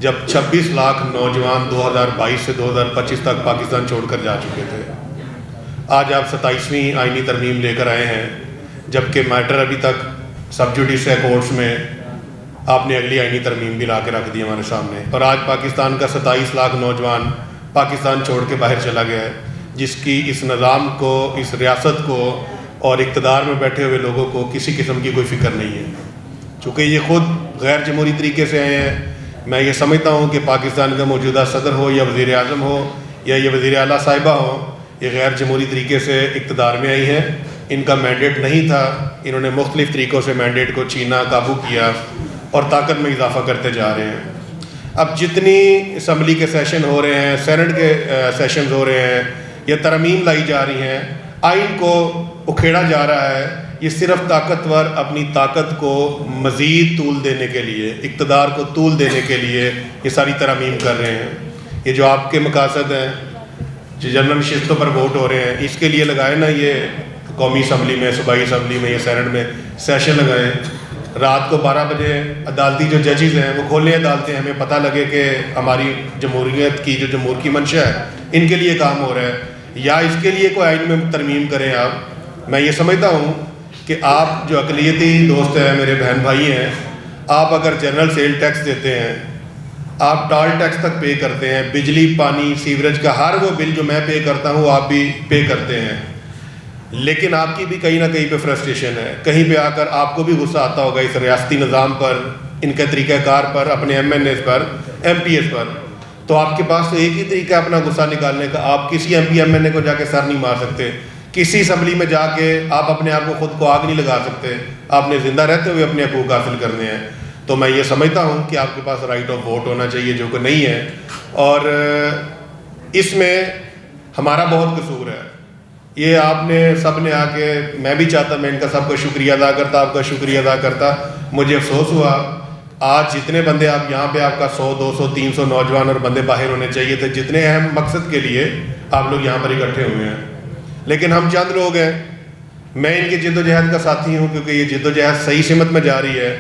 جب 26 لاکھ نوجوان 2022 سے 2025 تک پاکستان چھوڑ کر جا چکے تھے. آج آپ 27ویں آئینی ترمیم لے کر آئے ہیں, جبکہ میٹر ابھی تک سب جوڈیس ہے کورٹس میں. آپ نے اگلی آئینی ترمیم بھی لا کے رکھ دی ہمارے سامنے, اور آج پاکستان کا 27 لاکھ نوجوان پاکستان چھوڑ کے باہر چلا گیا ہے, جس کی اس نظام کو, اس ریاست کو اور اقتدار میں بیٹھے ہوئے لوگوں کو کسی قسم کی کوئی فکر نہیں ہے. چونکہ یہ خود غیر جمہوری طریقے سے آئے ہیں. میں یہ سمجھتا ہوں کہ پاکستان کا موجودہ صدر ہو یا وزیر اعظم ہو یا یہ وزیر اعلیٰ صاحبہ ہو, یہ غیر جمہوری طریقے سے اقتدار میں آئی ہیں. ان کا مینڈیٹ نہیں تھا, انہوں نے مختلف طریقوں سے مینڈیٹ کو چھینا, قابو کیا اور طاقت میں اضافہ کرتے جا رہے ہیں. اب جتنی اسمبلی کے سیشن ہو رہے ہیں, سینٹ کے سیشنز ہو رہے ہیں, یہ ترمیم لائی جا رہی ہیں, آئین کو اکھیڑا جا رہا ہے, یہ صرف طاقتور اپنی طاقت کو مزید طول دینے کے لیے, اقتدار کو طول دینے کے لیے یہ ساری ترمیم کر رہے ہیں. یہ جو آپ کے مقاصد ہیں, جو جنرل نشستوں پر ووٹ ہو رہے ہیں, اس کے لیے لگائے نا یہ قومی اسمبلی میں, صوبائی اسمبلی میں یا سینٹ میں سیشن لگائیں. رات کو 12 بجے عدالتی جو ججز ہیں وہ کھولیں عدالتیں, ہمیں پتہ لگے کہ ہماری جمہوریت کی جو جمہور کی منشا ہے ان کے لیے کام ہو رہا ہے, یا اس کے لیے کوئی آئین میں ترمیم کریں آپ. میں یہ سمجھتا ہوں کہ آپ جو اقلیتی دوست ہیں, میرے بہن بھائی ہیں, آپ اگر جنرل سیل ٹیکس دیتے ہیں, آپ ٹال ٹیکس تک پے کرتے ہیں, بجلی پانی سیوریج کا ہر وہ بل جو میں پے کرتا ہوں آپ بھی پے کرتے ہیں, لیکن آپ کی بھی کہیں نہ کہیں پہ فرسٹریشن ہے. کہیں پہ آ کر آپ کو بھی غصہ آتا ہوگا اس ریاستی نظام پر, ان کے طریقہ کار پر, اپنے ایم این ایز پر, ایم پی ایز پر. تو آپ کے پاس تو ایک ہی طریقہ اپنا غصہ نکالنے کا, آپ کسی ایم پی ایم این اے کو جا کے سر نہیں مار سکتے, کسی اسمبلی میں جا کے آپ اپنے آپ کو خود کو آگ نہیں لگا سکتے. آپ نے زندہ رہتے ہوئے اپنے حقوق حاصل کرنے ہیں. تو میں یہ سمجھتا ہوں کہ آپ کے پاس رائٹ آف ووٹ ہونا چاہیے, جو کہ نہیں ہے, اور اس میں ہمارا بہت قصور ہے. یہ آپ نے سب نے آ کے, میں بھی چاہتا میں ان کا سب کا شکریہ ادا کرتا, آپ کا شکریہ ادا کرتا. مجھے افسوس ہوا آج جتنے بندے آپ یہاں پہ, آپ کا 100 200 300 نوجوان اور بندے باہر ہونے چاہیے تھے, جتنے اہم مقصد کے لیے آپ لوگ یہاں پر اکٹھے ہوئے ہیں, لیکن ہم چند لوگ ہیں. میں ان کی جد و جہد کا ساتھی ہوں, کیونکہ یہ جد و جہد صحیح سمت میں جا رہی ہے.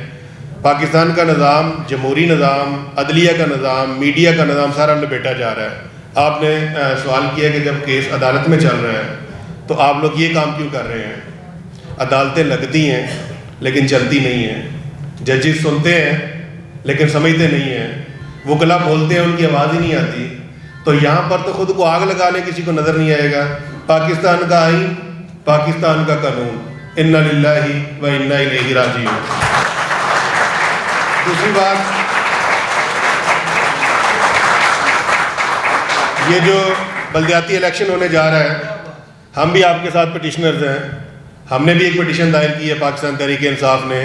پاکستان کا نظام, جمہوری نظام, عدلیہ کا نظام, میڈیا کا نظام سارا لپیٹا جا رہا ہے. آپ نے سوال کیا کہ جب کیس عدالت میں چل رہا ہے تو آپ لوگ یہ کام کیوں کر رہے ہیں. عدالتیں لگتی ہیں لیکن چلتی نہیں ہیں, ججز سنتے ہیں لیکن سمجھتے نہیں ہیں, وکلا بولتے ہیں ان کی آواز ہی نہیں آتی. تو یہاں پر تو خود کو آگ لگا لے کسی کو نظر نہیں آئے گا. پاکستان کا آئین, پاکستان کا قانون, انا للہ و انا الیہ راجعون. دوسری بات, یہ جو بلدیاتی الیکشن ہونے جا رہا ہے, ہم بھی آپ کے ساتھ پٹیشنرز ہیں. ہم نے بھی ایک پٹیشن دائر کی ہے پاکستان تحریک انصاف نے,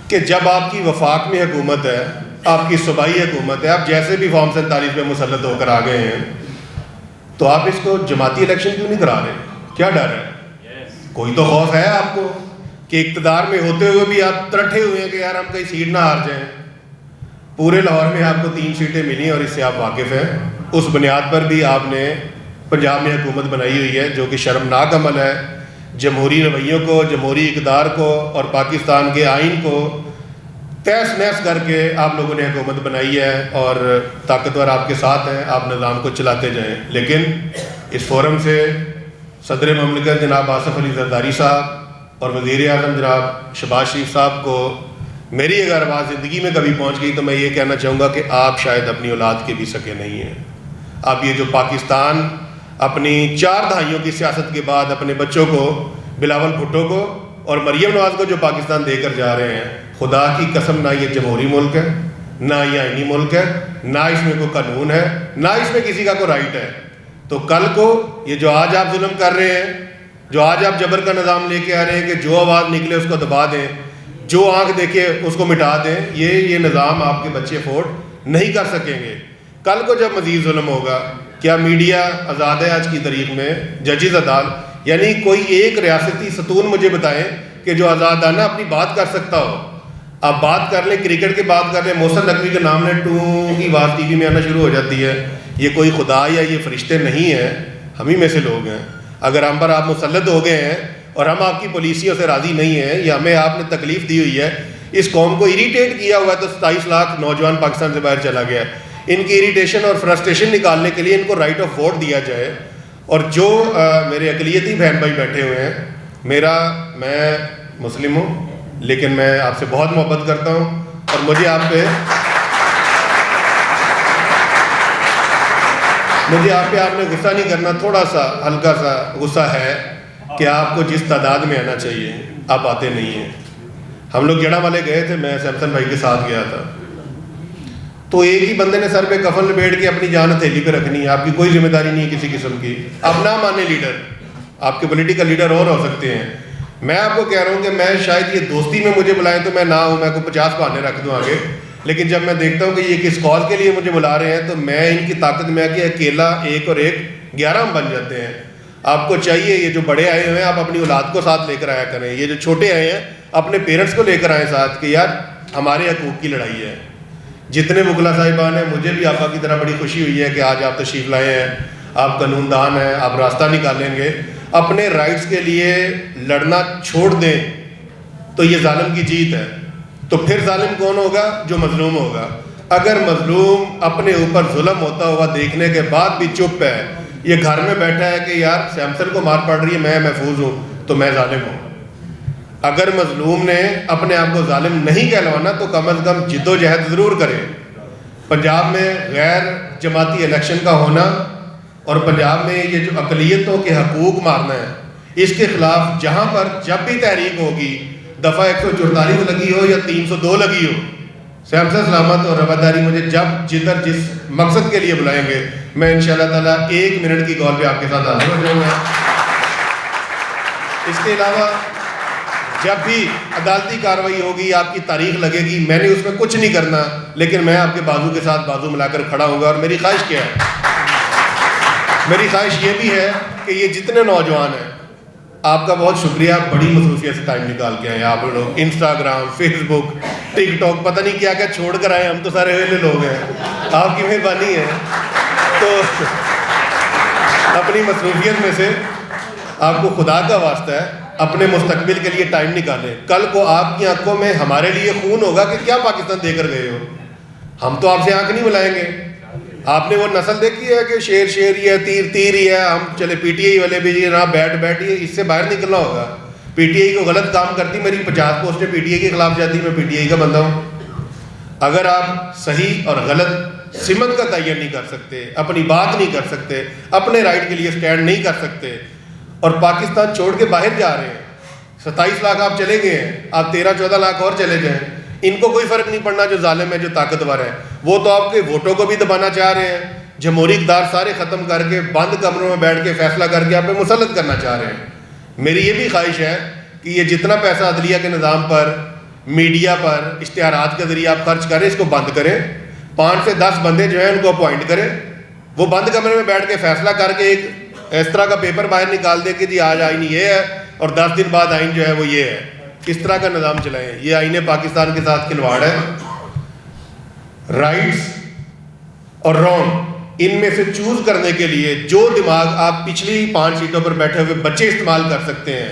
کہ جب آپ کی وفاق میں حکومت ہے, آپ کی صوبائی حکومت ہے, آپ جیسے بھی فارم 47 پہ مسلط ہو کر آ گئے ہیں, تو آپ اس کو جماعتی الیکشن کیوں نہیں کرا رہے؟ کیا ڈر ہے؟ کوئی تو خوف ہے آپ کو کہ اقتدار میں ہوتے ہوئے بھی آپ ترٹھے ہوئے ہیں کہ یار ہم کہیں سیٹ نہ ہار جائیں. پورے لاہور میں آپ کو 3 سیٹیں ملی اور اس سے آپ واقف ہیں. اس بنیاد پر بھی آپ نے پنجاب میں حکومت بنائی ہوئی ہے, جو کہ شرمناک عمل ہے. جمہوری رویوں کو, جمہوری اقدار کو اور پاکستان کے آئین کو تہس نہس کر کے آپ لوگوں نے حکومت بنائی ہے, اور طاقتور آپ کے ساتھ ہیں, آپ نظام کو چلاتے جائیں. لیکن اس فورم سے صدر مملکت جناب آصف علی زرداری صاحب, اور وزیر اعظم جناب شہباز شریف صاحب کو میری اگر آواز زندگی میں کبھی پہنچ گئی تو میں یہ کہنا چاہوں گا کہ آپ شاید اپنی اولاد کے بھی سکے نہیں ہیں. آپ یہ جو پاکستان اپنی 4 دہائیوں کی سیاست کے بعد اپنے بچوں کو بلاول بھٹو کو اور مریم نواز کو جو پاکستان دے کر جا رہے ہیں, خدا کی قسم نہ یہ جمہوری ملک ہے, نہ یہ آئینی ملک ہے, نہ اس میں کوئی قانون ہے, نہ اس میں کسی کا کوئی رائٹ ہے. تو کل کو یہ جو آج آپ ظلم کر رہے ہیں, جو آج آپ جبر کا نظام لے کے آ رہے ہیں کہ جو آواز نکلے اس کو دبا دیں, جو آنکھ دیکھے اس کو مٹا دیں, یہ نظام آپ کے بچے افورڈ نہیں کر سکیں گے. کل کو جب مزید ظلم ہوگا, کیا میڈیا آزاد ہے آج کی تاریخ میں؟ ججز عدالت, یعنی کوئی ایک ریاستی ستون مجھے بتائیں کہ جو آزادانہ اپنی بات کر سکتا ہو. آپ بات کر لیں, کرکٹ کی بات کر لیں, محسن نقوی کے نام نے ٹو کی آواز ٹی وی میں آنا شروع ہو جاتی ہے. یہ کوئی خدا یا یہ فرشتے نہیں ہیں, ہم ہی میں سے لوگ ہیں. اگر ہم پر آپ مسلط ہو گئے ہیں اور ہم آپ کی پالیسیوں سے راضی نہیں ہیں, یا ہمیں آپ نے تکلیف دی ہوئی ہے, اس قوم کو اریٹیٹ کیا ہوا ہے, تو 27 لاکھ نوجوان پاکستان سے باہر چلا گیا ہے. ان کی اریٹیشن اور فرسٹریشن نکالنے کے لیے ان کو رائٹ آف ووٹ دیا جائے. اور جو میرے اقلیتی بہن بھائی بیٹھے ہوئے ہیں, میں مسلم ہوں لیکن میں آپ سے بہت محبت کرتا ہوں, اور مجھے آپ پہ آپ نے غصہ نہیں کرنا, تھوڑا سا ہلکا سا غصہ ہے کہ آپ کو جس تعداد میں آنا چاہیے آپ آتے نہیں ہیں. ہم لوگ جڑا والے گئے تھے, میں سیمسن بھائی کے ساتھ گیا تھا, تو ایک ہی بندے نے سر پہ کفن لپیٹ کے اپنی جان ہتھیلی پہ رکھنی ہے. آپ کی کوئی ذمہ داری نہیں ہے کسی قسم کی. آپ نہ مانے لیڈر, آپ کے پولیٹیکل لیڈر اور ہو سکتے ہیں. میں آپ کو کہہ رہا ہوں کہ میں شاید یہ دوستی میں مجھے بلائیں تو میں نہ ہوں, میں کو 50 بہانے رکھ دوں آگے, لیکن جب میں دیکھتا ہوں کہ یہ کس کال کے لیے مجھے بلا رہے ہیں تو میں ان کی طاقت میں کہ اکیلا 1 اور 1 11 ہم بن جاتے ہیں. آپ کو چاہیے یہ جو بڑے آئے ہوئے ہیں آپ اپنی اولاد کو ساتھ لے کر آیا کریں, یہ جو چھوٹے آئے ہیں اپنے پیرنٹس کو لے کر آئیں ساتھ کہ یار ہمارے حقوق کی لڑائی ہے. جتنے وکلا صاحبان ہیں, مجھے بھی آپا کی طرح بڑی خوشی ہوئی ہے کہ آج آپ تشریف لائے ہیں, آپ قانون دان ہیں, آپ راستہ نکالیں گے. اپنے رائٹس کے لیے لڑنا چھوڑ دیں تو یہ ظالم کی جیت ہے. تو پھر ظالم کون ہوگا؟ جو مظلوم ہوگا. اگر مظلوم اپنے اوپر ظلم ہوتا ہوا دیکھنے کے بعد بھی چپ ہے, یہ گھر میں بیٹھا ہے کہ یار سیمسن کو مار پڑ رہی ہے, میں محفوظ ہوں, تو میں ظالم ہوں. اگر مظلوم نے اپنے آپ کو ظالم نہیں کہلوانا تو کم از کم جد و جہد ضرور کرے. پنجاب میں غیر جماعتی الیکشن کا ہونا اور پنجاب میں یہ جو اقلیتوں کے حقوق مارنا ہے, اس کے خلاف جہاں پر جب بھی تحریک ہوگی, دفعہ 144 لگی ہو یا 302 لگی ہو, سیمسن سلامت اور رواداری مجھے جس مقصد کے لیے بلائیں گے, میں انشاءاللہ تعالیٰ 1 منٹ کی کال پہ آپ کے ساتھ حاضر ہو جاؤں گا. اس کے علاوہ جب بھی عدالتی کارروائی ہوگی, آپ کی تاریخ لگے گی, میں نے اس میں کچھ نہیں کرنا, لیکن میں آپ کے بازو کے ساتھ بازو ملا کر کھڑا ہوں گا. اور میری خواہش کیا ہے؟ میری خواہش یہ بھی ہے کہ یہ جتنے نوجوان ہیں, آپ کا بہت شکریہ, آپ بڑی مصروفیت سے ٹائم نکال کے آئے. آپ لوگ انسٹاگرام, فیس بک, ٹک ٹاک پتہ نہیں کیا کیا چھوڑ کر آئے, ہم تو سارے ویلے لوگ ہیں, آپ کی مہربانی ہے. تو اپنی مصروفیت میں سے آپ کو خدا کا واسطہ ہے اپنے مستقبل کے لیے ٹائم نکالیں. کل کو آپ کی آنکھوں میں ہمارے لیے خون ہوگا کہ کیا پاکستان دے کر گئے ہو. ہم تو آپ سے آنکھ نہیں ملائیں گے. آپ نے وہ نسل دیکھی ہے کہ شیر شیر ہی ہے, تیر تیر ہی ہے, ہم چلے پی ٹی آئی والے بھی جناب بیٹ ہی ہے, اس سے باہر نکلنا ہوگا. پی ٹی آئی کو غلط کام کرتی, میری 50 پوسٹیں پی ٹی آئی کے خلاف جاتی, میں پی ٹی آئی کا بندہ ہوں. اگر آپ صحیح اور غلط سمت کا تعین نہیں کر سکتے, اپنی بات نہیں کر سکتے, اپنے رائٹ کے لیے سٹینڈ نہیں کر سکتے, اور پاکستان چھوڑ کے باہر جا رہے ہیں, 27 لاکھ آپ چلے گئے ہیں, آپ 13-14 لاکھ اور چلے جائیں, ان کو کوئی فرق نہیں پڑنا جو ظالم ہے, جو طاقتور ہے. وہ تو آپ کے ووٹوں کو بھی دبانا چاہ رہے ہیں, جمہوری اقدار سارے ختم کر کے بند کمروں میں بیٹھ کے فیصلہ کر کے آپ پہ مسلط کرنا چاہ رہے ہیں. میری یہ بھی خواہش ہے کہ یہ جتنا پیسہ عدلیہ کے نظام پر, میڈیا پر, اشتہارات کے ذریعے آپ خرچ کریں, اس کو بند کریں. 5 سے 10 بندے جو ہیں ان کو اپوائنٹ کریں, وہ بند کمرے میں بیٹھ کے فیصلہ کر کے ایک اس طرح کا پیپر باہر نکال دے کہ جی آج آئین یہ ہے اور 10 دن بعد آئین جو ہے وہ یہ ہے. اس طرح کا نظام چلائیں. یہ آئین پاکستان کے ساتھ کھلواڑ ہے. رائٹس اور رانگ, ان میں سے چوز کرنے کے لیے جو دماغ آپ پچھلی 5 سیٹوں پر بیٹھے ہوئے بچے استعمال کر سکتے ہیں,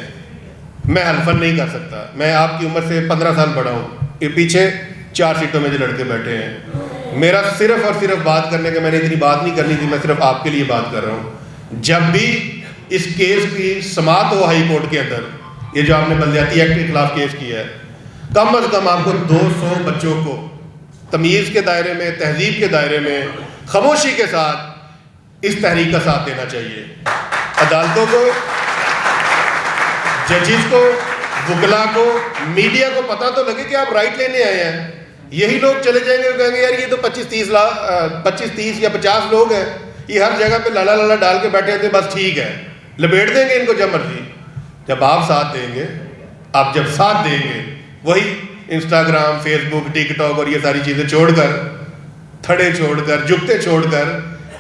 میں حلفاً نہیں کر سکتا. میں آپ کی عمر سے 15 سال بڑا ہوں. یہ پیچھے 4 سیٹوں میں جو لڑکے بیٹھے ہیں, میرا صرف اور صرف بات کرنے کا, میں نے اتنی بات نہیں کرنی تھی, میں صرف آپ کے لیے بات کر رہا ہوں. جب بھی اس کیس کی سماعت ہو ہائی کورٹ کے اندر, یہ جو آپ نے بلدیاتی ایکٹ کے خلاف کیس کیا ہے، کم از کم آپ کو 200 بچوں کو تمیز کے دائرے میں، تہذیب کے دائرے میں خاموشی کے ساتھ اس تحریک کا ساتھ دینا چاہیے. عدالتوں کو، ججز کو، وکلا کو، میڈیا کو پتہ تو لگے کہ آپ رائٹ لینے آئے ہیں. یہی لوگ چلے جائیں گے اور کہیں گے یار یہ تو 25-30 یا 50 لوگ ہیں، یہ ہر جگہ پہ لالا لالا ڈال کے بیٹھے تھے، بس ٹھیک ہے، لپیٹ دیں گے ان کو جب مرضی. جب آپ ساتھ دیں گے، آپ جب ساتھ دیں گے، وہی انسٹاگرام، فیس بک، ٹک ٹاک اور یہ ساری چیزیں چھوڑ کر، تھڑے چھوڑ کر، جھکتے چھوڑ کر،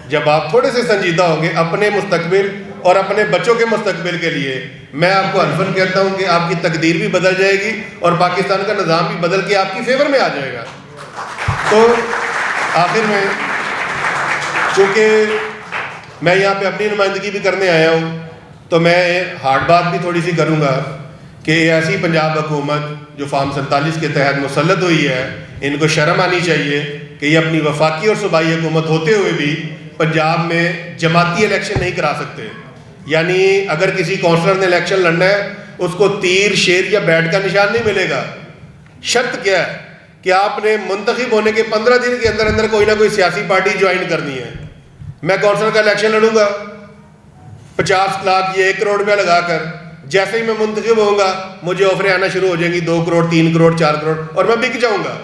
جب آپ تھوڑے سے سنجیدہ ہوں گے اپنے مستقبل اور اپنے بچوں کے مستقبل کے لیے، میں آپ کو الفن کہتا ہوں کہ آپ کی تقدیر بھی بدل جائے گی اور پاکستان کا نظام بھی بدل کے آپ کی فیور میں آ جائے گا. تو آخر میں، چونکہ میں یہاں پہ اپنی نمائندگی بھی کرنے آیا ہوں، تو میں ہارڈ بات بھی تھوڑی سی کروں گا کہ ایسی پنجاب حکومت جو فارم 47 کے تحت مسلط ہوئی ہے، ان کو شرم آنی چاہیے کہ یہ اپنی وفاقی اور صوبائی حکومت ہوتے ہوئے بھی پنجاب میں جماعتی الیکشن نہیں کرا سکتے. یعنی اگر کسی کونسلر نے الیکشن لڑنا ہے، اس کو تیر، شیر یا بیٹ کا نشان نہیں ملے گا. شرط کیا ہے کہ آپ نے منتخب ہونے کے 15 دن کے اندر اندر کوئی نہ کوئی سیاسی پارٹی جوائن کرنی ہے. میں کونسلر کا الیکشن لڑوں گا 50 لاکھ یا 1 کروڑ روپیہ لگا کر، جیسے ہی میں منتخب ہوں گا مجھے آفریں آنا شروع ہو جائیں گی 2 کروڑ 3 کروڑ 4 کروڑ، اور میں بک جاؤں گا.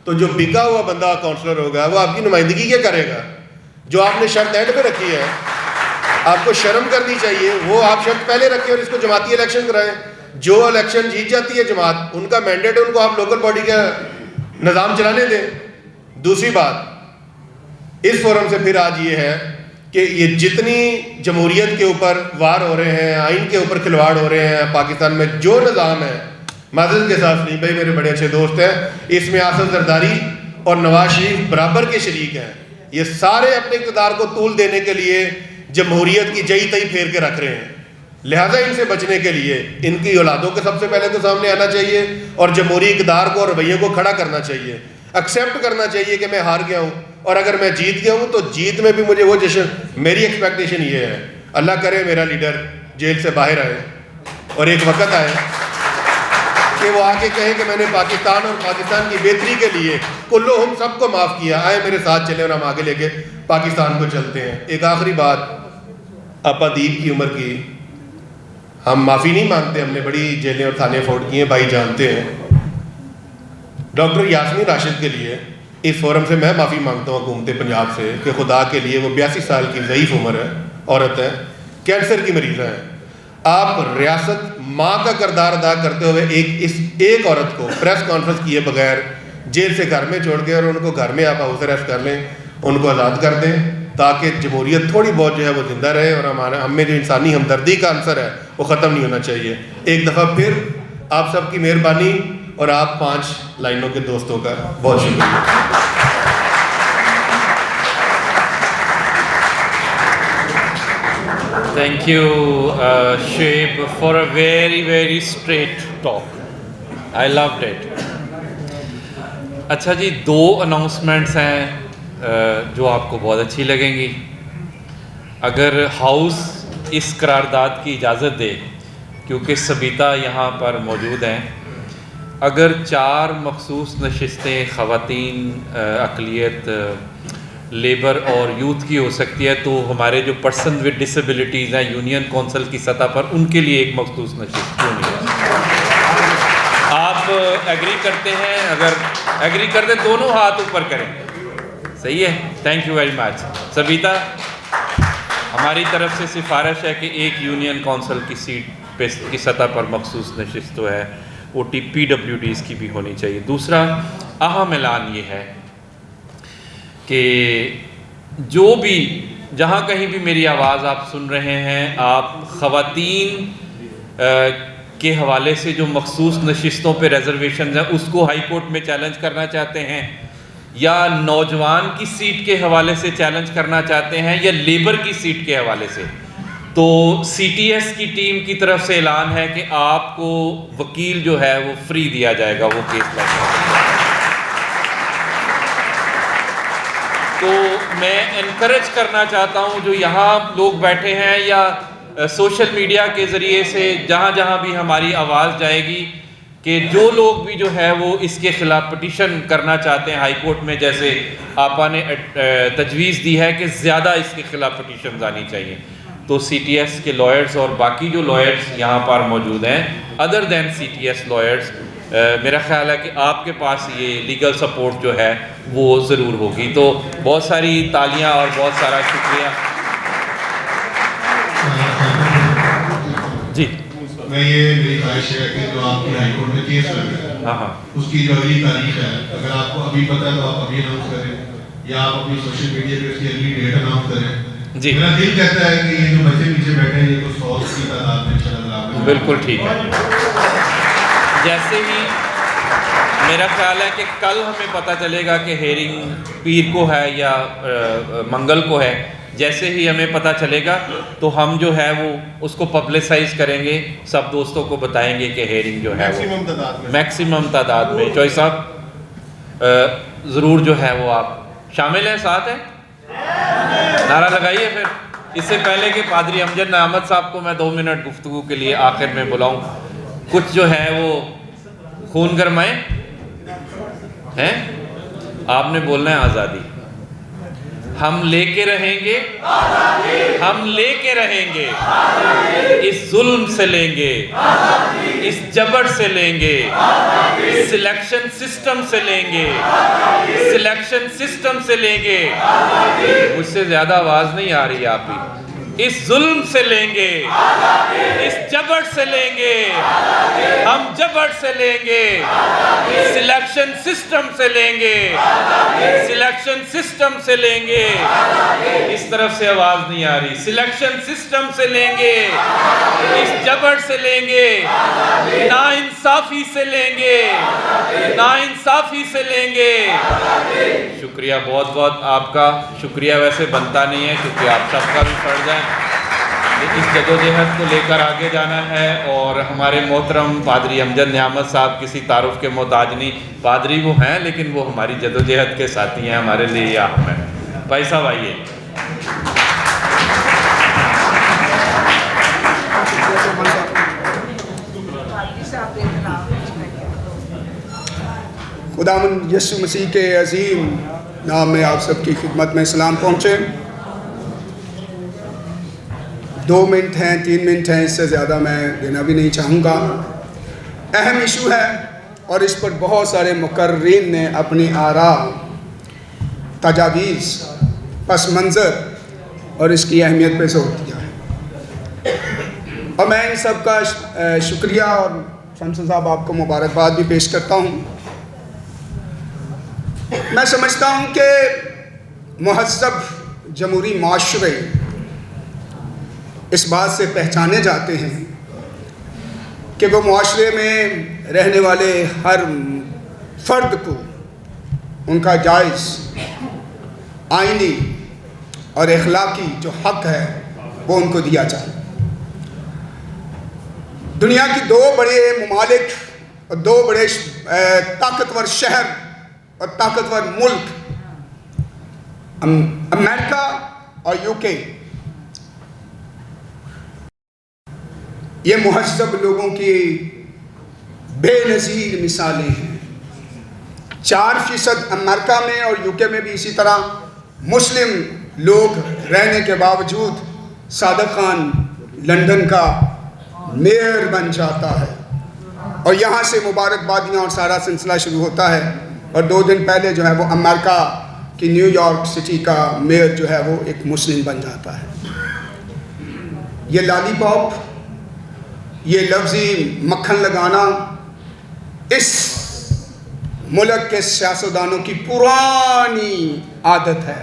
تو جو بکا ہوا بندہ کونسلر ہوگا وہ آپ کی نمائندگی کیا کرے گا؟ جو آپ نے شرط اینڈ پہ رکھی ہے، آپ کو شرم کرنی چاہیے. وہ آپ شرط پہلے رکھیں اور اس کو جماعتی الیکشن کرائیں. جو الیکشن جیت جاتی ہے جماعت، ان کا مینڈیٹ ہے، ان کو آپ لوکل باڈی کا نظام چلانے دیں. دوسری بات، اس فورم سے پھر آج یہ ہے کہ یہ جتنی جمہوریت کے اوپر وار ہو رہے ہیں، آئین کے اوپر کھلواڑ ہو رہے ہیں پاکستان میں، جو نظام ہے، معذرت کے ساتھ نہیں بھائی، میرے بڑے اچھے دوست ہیں، اس میں آصف زرداری اور نواز شریف برابر کے شریک ہیں. یہ سارے اپنے اقتدار کو طول دینے کے لیے جمہوریت کی جئی تئی پھیر کے رکھ رہے ہیں. لہٰذا ان سے بچنے کے لیے ان کی اولادوں کے سب سے پہلے تو سامنے آنا چاہیے اور جمہوری اقتدار کو اور رویے کو کھڑا کرنا چاہیے. ایکسیپٹ کرنا چاہیے کہ میں ہار گیا ہوں، اور اگر میں جیت گیا ہوں تو جیت میں بھی مجھے وہ جشن. میری ایکسپیکٹیشن یہ ہے، اللہ کرے میرا لیڈر جیل سے باہر آئے اور ایک وقت آئے کہ وہ آ کے کہیں کہ میں نے پاکستان اور پاکستان کی بہتری کے لیے کلو ہم سب کو معاف کیا، آئے میرے ساتھ چلے اور ہم آگے لے کے پاکستان کو چلتے ہیں. ایک آخری بات، آپا دیپ کی عمر کی ہم معافی نہیں مانگتے، ہم نے بڑی جیلیں اور تھانے افورڈ کیے ہیں، بھائی جانتے ہیں. ڈاکٹر یاسمین راشد کے لیے اس فورم سے میں معافی مانگتا ہوں حکومت پنجاب سے کہ خدا کے لیے وہ 82 سال کی ضعیف عمر ہے، عورت ہے، کینسر کی مریضہ ہے. آپ ریاست ماں کا کردار ادا کرتے ہوئے ایک عورت کو پریس کانفرنس کیے بغیر جیل سے گھر میں چھوڑ کے، اور ان کو گھر میں آپ ہاؤس اریسٹ کر لیں، ان کو آزاد کر دیں تاکہ جمہوریت تھوڑی بہت جو ہے وہ زندہ رہے اور ہم میں جو انسانی ہمدردی کا عنصر ہے وہ ختم نہیں ہونا چاہیے. ایک دفعہ پھر آپ سب کی مہربانی اور آپ 5 لائنوں کے دوستوں کا بہت شکریہ. Thank you, Shoaib, for a very, very straight talk. I loved it. اچھا جی، 2 اناؤنسمنٹس ہیں جو آپ کو بہت اچھی لگیں گی. اگر ہاؤس اس قرارداد کی اجازت دے، کیونکہ سبیتا یہاں پر موجود ہیں، اگر 4 مخصوص نشستیں خواتین، اقلیت، لیبر اور یوتھ کی ہو سکتی ہے، تو ہمارے جو پرسن ود ڈسیبلٹیز ہیں یونین کونسل کی سطح پر، ان کے لیے ایک مخصوص نشست کیوں نہیں ہے؟ آپ ایگری کرتے ہیں؟ اگر ایگری کرتے دونوں ہاتھ اوپر کریں. صحیح ہے، تھینک یو ویری مچ. سبیتا، ہماری طرف سے سفارش ہے کہ ایک یونین کونسل کی سیٹ پہ کی سطح پر مخصوص نشست تو ہے، وہ PWDs کی بھی ہونی چاہیے. دوسرا اہم اعلان یہ ہے کہ جو بھی جہاں کہیں بھی میری آواز آپ سن رہے ہیں، آپ خواتین کے حوالے سے جو مخصوص نشستوں پہ ریزرویشنز ہیں اس کو ہائی کورٹ میں چیلنج کرنا چاہتے ہیں، یا نوجوان کی سیٹ کے حوالے سے چیلنج کرنا چاہتے ہیں، یا لیبر کی سیٹ کے حوالے سے، تو CTS کی ٹیم کی طرف سے اعلان ہے کہ آپ کو وکیل جو ہے وہ فری دیا جائے گا وہ کیس لڑنے. تو میں انکریج کرنا چاہتا ہوں جو یہاں لوگ بیٹھے ہیں یا سوشل میڈیا کے ذریعے سے جہاں جہاں بھی ہماری آواز جائے گی کہ جو لوگ بھی جو ہے وہ اس کے خلاف پٹیشن کرنا چاہتے ہیں ہائی کورٹ میں، جیسے آپا نے تجویز دی ہے کہ زیادہ اس کے خلاف پٹیشنز آنی چاہیے، تو سی ٹی ایس کے لائرز اور باقی جو لائرز یہاں پر موجود ہیں ادر دین سی ٹی ایس لائرز، میرا خیال ہے کہ آپ کے پاس یہ لیگل سپورٹ جو ہے وہ ضرور ہوگی. تو بہت ساری تالیاں اور بہت سارا شکریہ. جی میں یہ میری خواہش ہے کہ جو آپ کی ہائی کورٹ میں کیس لگ رہا ہے اس کی جو اگلی تاریخ ہے اگر آپ کو ابھی پتہ ہے تو آپ ابھی اناؤنس کریں یا آپ اپنی سوشل میڈیا پہ اس کی اگلی ڈیٹ اناؤنس کریں. جی میرا دل کہتا ہے کہ یہ جو بچے پیچھے بیٹھے ہیں یہ کچھ 100 کی تعداد میں انشاءاللہ. بالکل ٹھیک ہے. جیسے ہی میرا خیال ہے کہ کل ہمیں پتہ چلے گا کہ ہیئرنگ پیر کو ہے یا منگل کو ہے، جیسے ہی ہمیں پتہ چلے گا تو ہم جو ہے وہ اس کو پبلسائز کریں گے، سب دوستوں کو بتائیں گے کہ ہیئرنگ جو ہے وہ میکسیمم تعداد میں. چوئی صاحب ضرور جو ہے وہ آپ شامل ہیں، ساتھ ہیں، نعرہ لگائیے. پھر اس سے پہلے کہ پادری امجد نعمت صاحب کو میں 2 منٹ گفتگو کے لیے آخر میں بلاؤں، کچھ جو ہے وہ خون گرمائیں ہیں. آپ نے بولنا ہے آزادی. ہم لے کے رہیں گے، ہم لے کے رہیں گے، اس ظلم سے لیں گے، اس جبر سے لیں گے، سلیکشن سسٹم سے لیں گے، سلیکشن سسٹم سے لیں گے. مجھ سے زیادہ آواز نہیں آ رہی آپ کی. اس ظلم سے لیں گے، اس جبر سے لیں گے، ہم جبر سے لیں گے، سلیکشن سسٹم سے لیں گے، سلیکشن سسٹم سے لیں گے. اس طرف سے آواز نہیں آ رہی. سلیکشن سسٹم سے لیں گے، اس جبر سے لیں گے، ناانصافی سے لیں گے، ناانصافی سے لیں گے. شکریہ بہت بہت آپ کا. شکریہ ویسے بنتا نہیں ہے کیونکہ آپ سب کا بھی فرض ہے. اس جدوجہد کو لے کر آگے جانا ہے اور ہمارے محترم پادری امجد نعمت صاحب کسی تعارف کے محتاج نہیں. پادری وہ ہیں لیکن وہ ہماری جدوجہد کے ساتھی ہیں، ہمارے لیے یہ اہم ہے. بھائی صاحب آئیے. خداوند یسوع مسیح کے عظیم نام میں آپ سب کی خدمت میں سلام پہنچے. 2 منٹ ہیں، 3 منٹ ہیں، اس سے زیادہ میں دینا بھی نہیں چاہوں گا. اہم ایشو ہے اور اس پر بہت سارے مقررین نے اپنی آراء، تجاویز، پس منظر اور اس کی اہمیت پہ زور دیا ہے اور میں ان سب کا شکریہ اور شمس صاحب آپ کو مبارکباد بھی پیش کرتا ہوں. میں سمجھتا ہوں کہ مہذب جمہوری معاشرے اس بات سے پہچانے جاتے ہیں کہ وہ معاشرے میں رہنے والے ہر فرد کو ان کا جائز آئینی اور اخلاقی جو حق ہے وہ ان کو دیا جائے. دنیا کی 2 بڑے ممالک اور 2 بڑے طاقتور شہر اور طاقتور ملک امریکہ اور UK، یہ مہذب لوگوں کی بے نظیر مثالیں ہیں. 4% امریکہ میں اور UK میں بھی اسی طرح مسلم لوگ رہنے کے باوجود صادق خان لندن کا میئر بن جاتا ہے اور یہاں سے مبارکبادیاں اور سارا سلسلہ شروع ہوتا ہے. اور 2 دن پہلے جو ہے وہ امریکہ کی نیو یارک سٹی کا میئر جو ہے وہ ایک مسلم بن جاتا ہے. یہ لالی پاپ، یہ لفظی مکھن لگانا اس ملک کے سیاستدانوں کی پرانی عادت ہے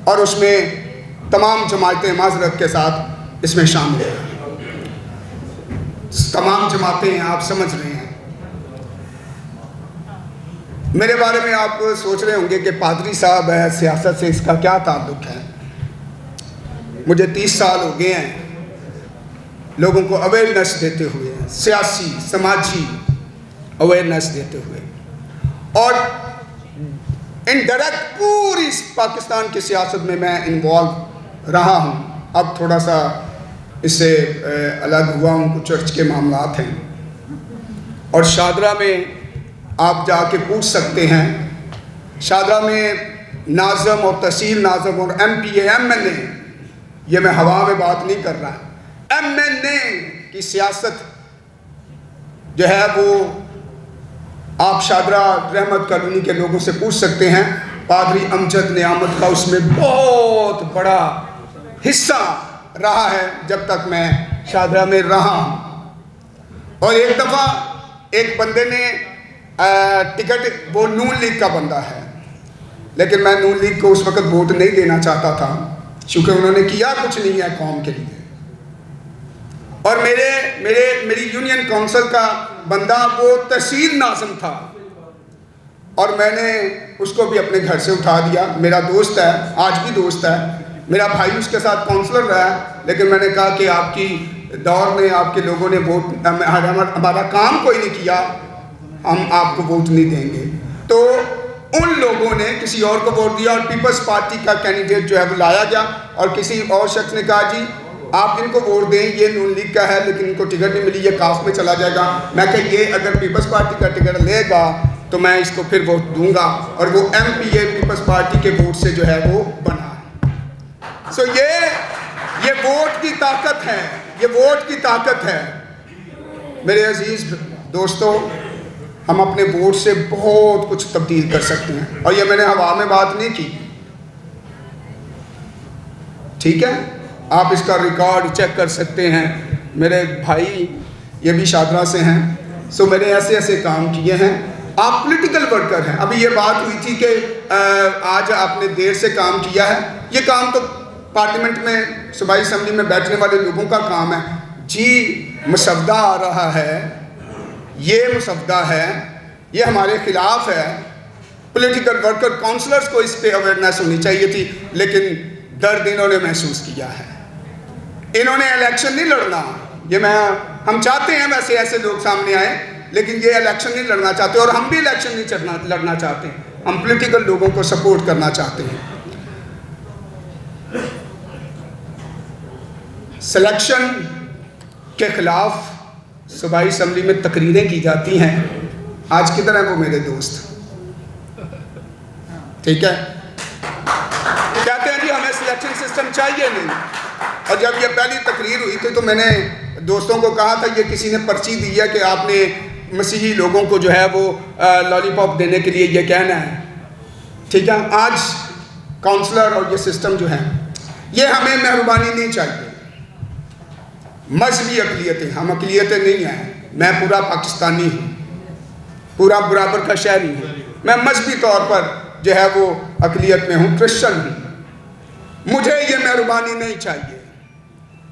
اور اس میں تمام جماعتیں معذرت کے ساتھ اس میں شامل ہیں. تمام جماعتیں آپ سمجھ رہے ہیں. میرے بارے میں آپ سوچ رہے ہوں گے کہ پادری صاحب ہے، سیاست سے اس کا کیا تعلق ہے. مجھے 30 سال ہو گئے ہیں لوگوں کو اویئرنیس دیتے ہوئے، سیاسی سماجی اویئرنیس دیتے ہوئے، اور انڈائریکٹ پوری پاکستان کی سیاست میں انوالو رہا ہوں. اب تھوڑا سا اس سے الگ ہوا، ان کو چرچ کے معاملات ہیں. اور شادرہ میں آپ جا کے پوچھ سکتے ہیں، شادرہ میں ناظم اور تحصیل ناظم اور M P A M N A, یہ میں ہوا میں بات نہیں کر رہا، ایم این اے کی سیاست جو ہے وہ آپ شادرہ رحمت کالونی کے لوگوں سے پوچھ سکتے ہیں. پادری امجد نعمت کا اس میں بہت بڑا حصہ رہا ہے جب تک میں شادرہ میں رہا. اور ایک دفعہ ایک بندے نے ٹکٹ، وہ نون لیگ کا بندہ ہے لیکن میں نون لیگ کو اس وقت ووٹ نہیں دینا چاہتا تھا کیونکہ انہوں نے کیا کچھ نہیں ہے قوم کے لیے. اور میری یونین کونسل کا بندہ وہ تحصیل ناظم تھا اور میں نے اس کو بھی اپنے گھر سے اٹھا دیا. میرا دوست ہے، آج بھی دوست ہے، میرا بھائی اس کے ساتھ کونسلر رہا ہے، لیکن میں نے کہا کہ آپ کی دور میں آپ کے لوگوں نے ووٹ، ہمارا کام کوئی نہیں کیا، ہم آپ کو ووٹ نہیں دیں گے. تو ان لوگوں نے کسی اور کو ووٹ دیا اور پیپلز پارٹی کا کینڈیڈیٹ جو ہے وہ لایا گیا اور کسی اور شخص نے کہا جی آپ ان کو ووٹ دیں، یہ نون لیگ کا ہے لیکن ان کو ٹکٹ نہیں ملی، یہ کاف میں چلا جائے گا. میں کہ یہ اگر پیپلز پارٹی کا ٹکٹ لے گا تو میں اس کو پھر ووٹ دوں گا. اور وہ ایم پی اے پیپلز پارٹی کے ووٹ سے جو ہے وہ بنا. سو یہ ووٹ کی طاقت ہے، یہ ووٹ کی طاقت ہے. میرے عزیز دوستو، ہم اپنے ووٹ سے بہت کچھ تبدیل کر سکتے ہیں اور یہ میں نے ہوا میں بات نہیں کی، ٹھیک ہے؟ آپ اس کا ریکارڈ چیک کر سکتے ہیں. میرے بھائی یہ بھی شادرہ سے ہیں، سو میں نے ایسے ایسے کام کیے ہیں. آپ پولیٹیکل ورکر ہیں. ابھی یہ بات ہوئی تھی کہ آج آپ نے دیر سے کام کیا ہے. یہ کام تو پارلیمنٹ میں صوبائی اسمبلی میں بیٹھنے والے لوگوں کا کام ہے. جی مسودہ آ رہا ہے، یہ مسودہ ہے، یہ ہمارے خلاف ہے. پولیٹیکل ورکر کونسلرز کو اس پہ اویئرنیس ہونی چاہیے تھی، لیکن درد انہوں نے محسوس کیا ہے. انہوں نے الیکشن نہیں لڑنا. ہم چاہتے ہیں ویسے ایسے لوگ سامنے آئے، لیکن یہ الیکشن نہیں لڑنا چاہتے اور ہم بھی الیکشن نہیں لڑنا چاہتے. ہم پولیٹیکل لوگوں کو سپورٹ کرنا چاہتے ہیں. سلیکشن کے خلاف صوبائی اسمبلی میں تقریریں کی جاتی ہیں. آج کدھر ہیں وہ میرے دوست؟ ٹھیک ہے، کہتے ہیں جی ہمیں سلیکشن سسٹم چاہیے نہیں. اور جب یہ پہلی تقریر ہوئی تھی تو میں نے دوستوں کو کہا تھا یہ کسی نے پرچی دی ہے کہ آپ نے مسیحی لوگوں کو جو ہے وہ لالی پاپ دینے کے لیے یہ کہنا ہے. ٹھیک ہے، آج کاؤنسلر اور یہ سسٹم جو ہے یہ ہمیں مہربانی نہیں چاہیے. مذہبی اقلیتیں، ہم اقلیتیں نہیں ہیں. میں پورا پاکستانی ہوں، پورا برابر کا شہری ہوں. میں مذہبی طور پر جو ہے وہ اقلیت میں ہوں، کرسچن ہوں. مجھے یہ مہربانی نہیں چاہیے.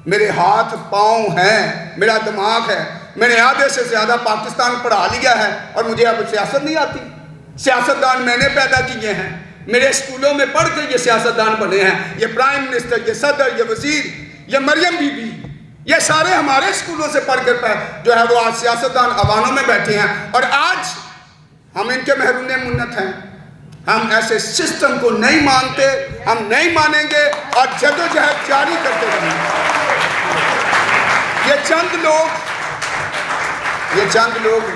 میرے ہاتھ پاؤں ہیں، میرا دماغ ہے. میں نے آدھے سے زیادہ پاکستان پڑھا لیا ہے اور مجھے اب سیاست نہیں آتی. سیاستدان میں نے پیدا کیے ہیں، میرے اسکولوں میں پڑھ کے یہ سیاستدان بنے ہیں. یہ پرائم منسٹر، یہ صدر، یہ وزیر، یہ مریم بی بی، یہ سارے ہمارے اسکولوں سے پڑھ کر جو ہے وہ آج سیاستدان ایوانوں میں بیٹھے ہیں. اور آج ہم ان کے محرون منت ہیں. ہم ایسے سسٹم کو نہیں مانتے، ہم نہیں مانیں گے اور جدوجہد جاری کرتے رہیں گے. یہ چند لوگ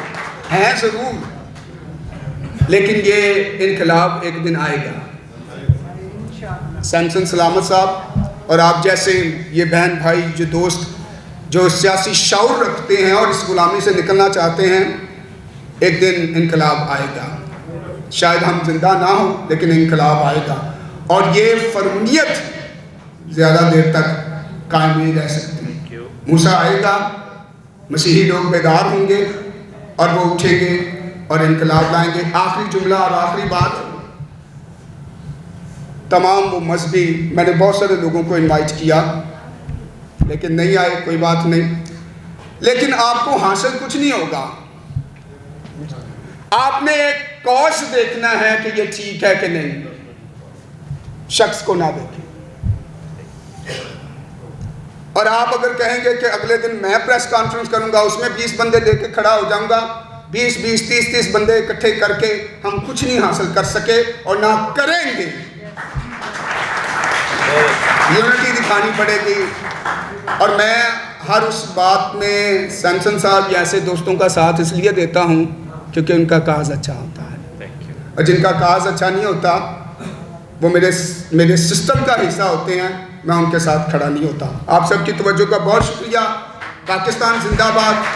ہیں ضرور، لیکن یہ انقلاب ایک دن آئے گا. سیمسن سلامت صاحب اور آپ جیسے یہ بہن بھائی جو دوست جو سیاسی شعور رکھتے ہیں اور اس غلامی سے نکلنا چاہتے ہیں، ایک دن انقلاب آئے گا. شاید ہم زندہ نہ ہوں لیکن انقلاب آئے گا. اور یہ فرمانیت زیادہ دیر تک قائم نہیں رہ سکتی. موسیٰ آئے گا، مسیحی لوگ بیدار ہوں گے اور وہ اٹھیں گے اور انقلاب لائیں گے. آخری جملہ اور آخری بات، تمام وہ مذہبی، میں نے بہت سارے لوگوں کو انوائٹ کیا لیکن نہیں آئے، کوئی بات نہیں. لیکن آپ کو حاصل کچھ نہیں ہوگا. آپ نے ایک کوش دیکھنا ہے کہ یہ ٹھیک ہے کہ نہیں، شخص کو نہ دیکھیں. اور آپ اگر کہیں گے کہ اگلے دن میں پریس کانفرنس کروں گا، اس میں 20 بندے لے کے کھڑا ہو جاؤں گا، 20 30 بندے اکٹھے کر کے ہم کچھ نہیں حاصل کر سکے اور نہ کریں گے. یونٹی کھانی پڑے گی. اور میں ہر اس بات میں سیمسن صاحب جیسے دوستوں کا ساتھ اس لیے دیتا ہوں کیونکہ ان کا کاز اچھا ہوتا ہے, اور جن کا کاز اچھا نہیں ہوتا وہ میرے سسٹم کا حصہ ہوتے ہیں, میں ان کے ساتھ کھڑا نہیں ہوتا. آپ سب کی توجہ کا بہت شکریہ. پاکستان زندہ باد.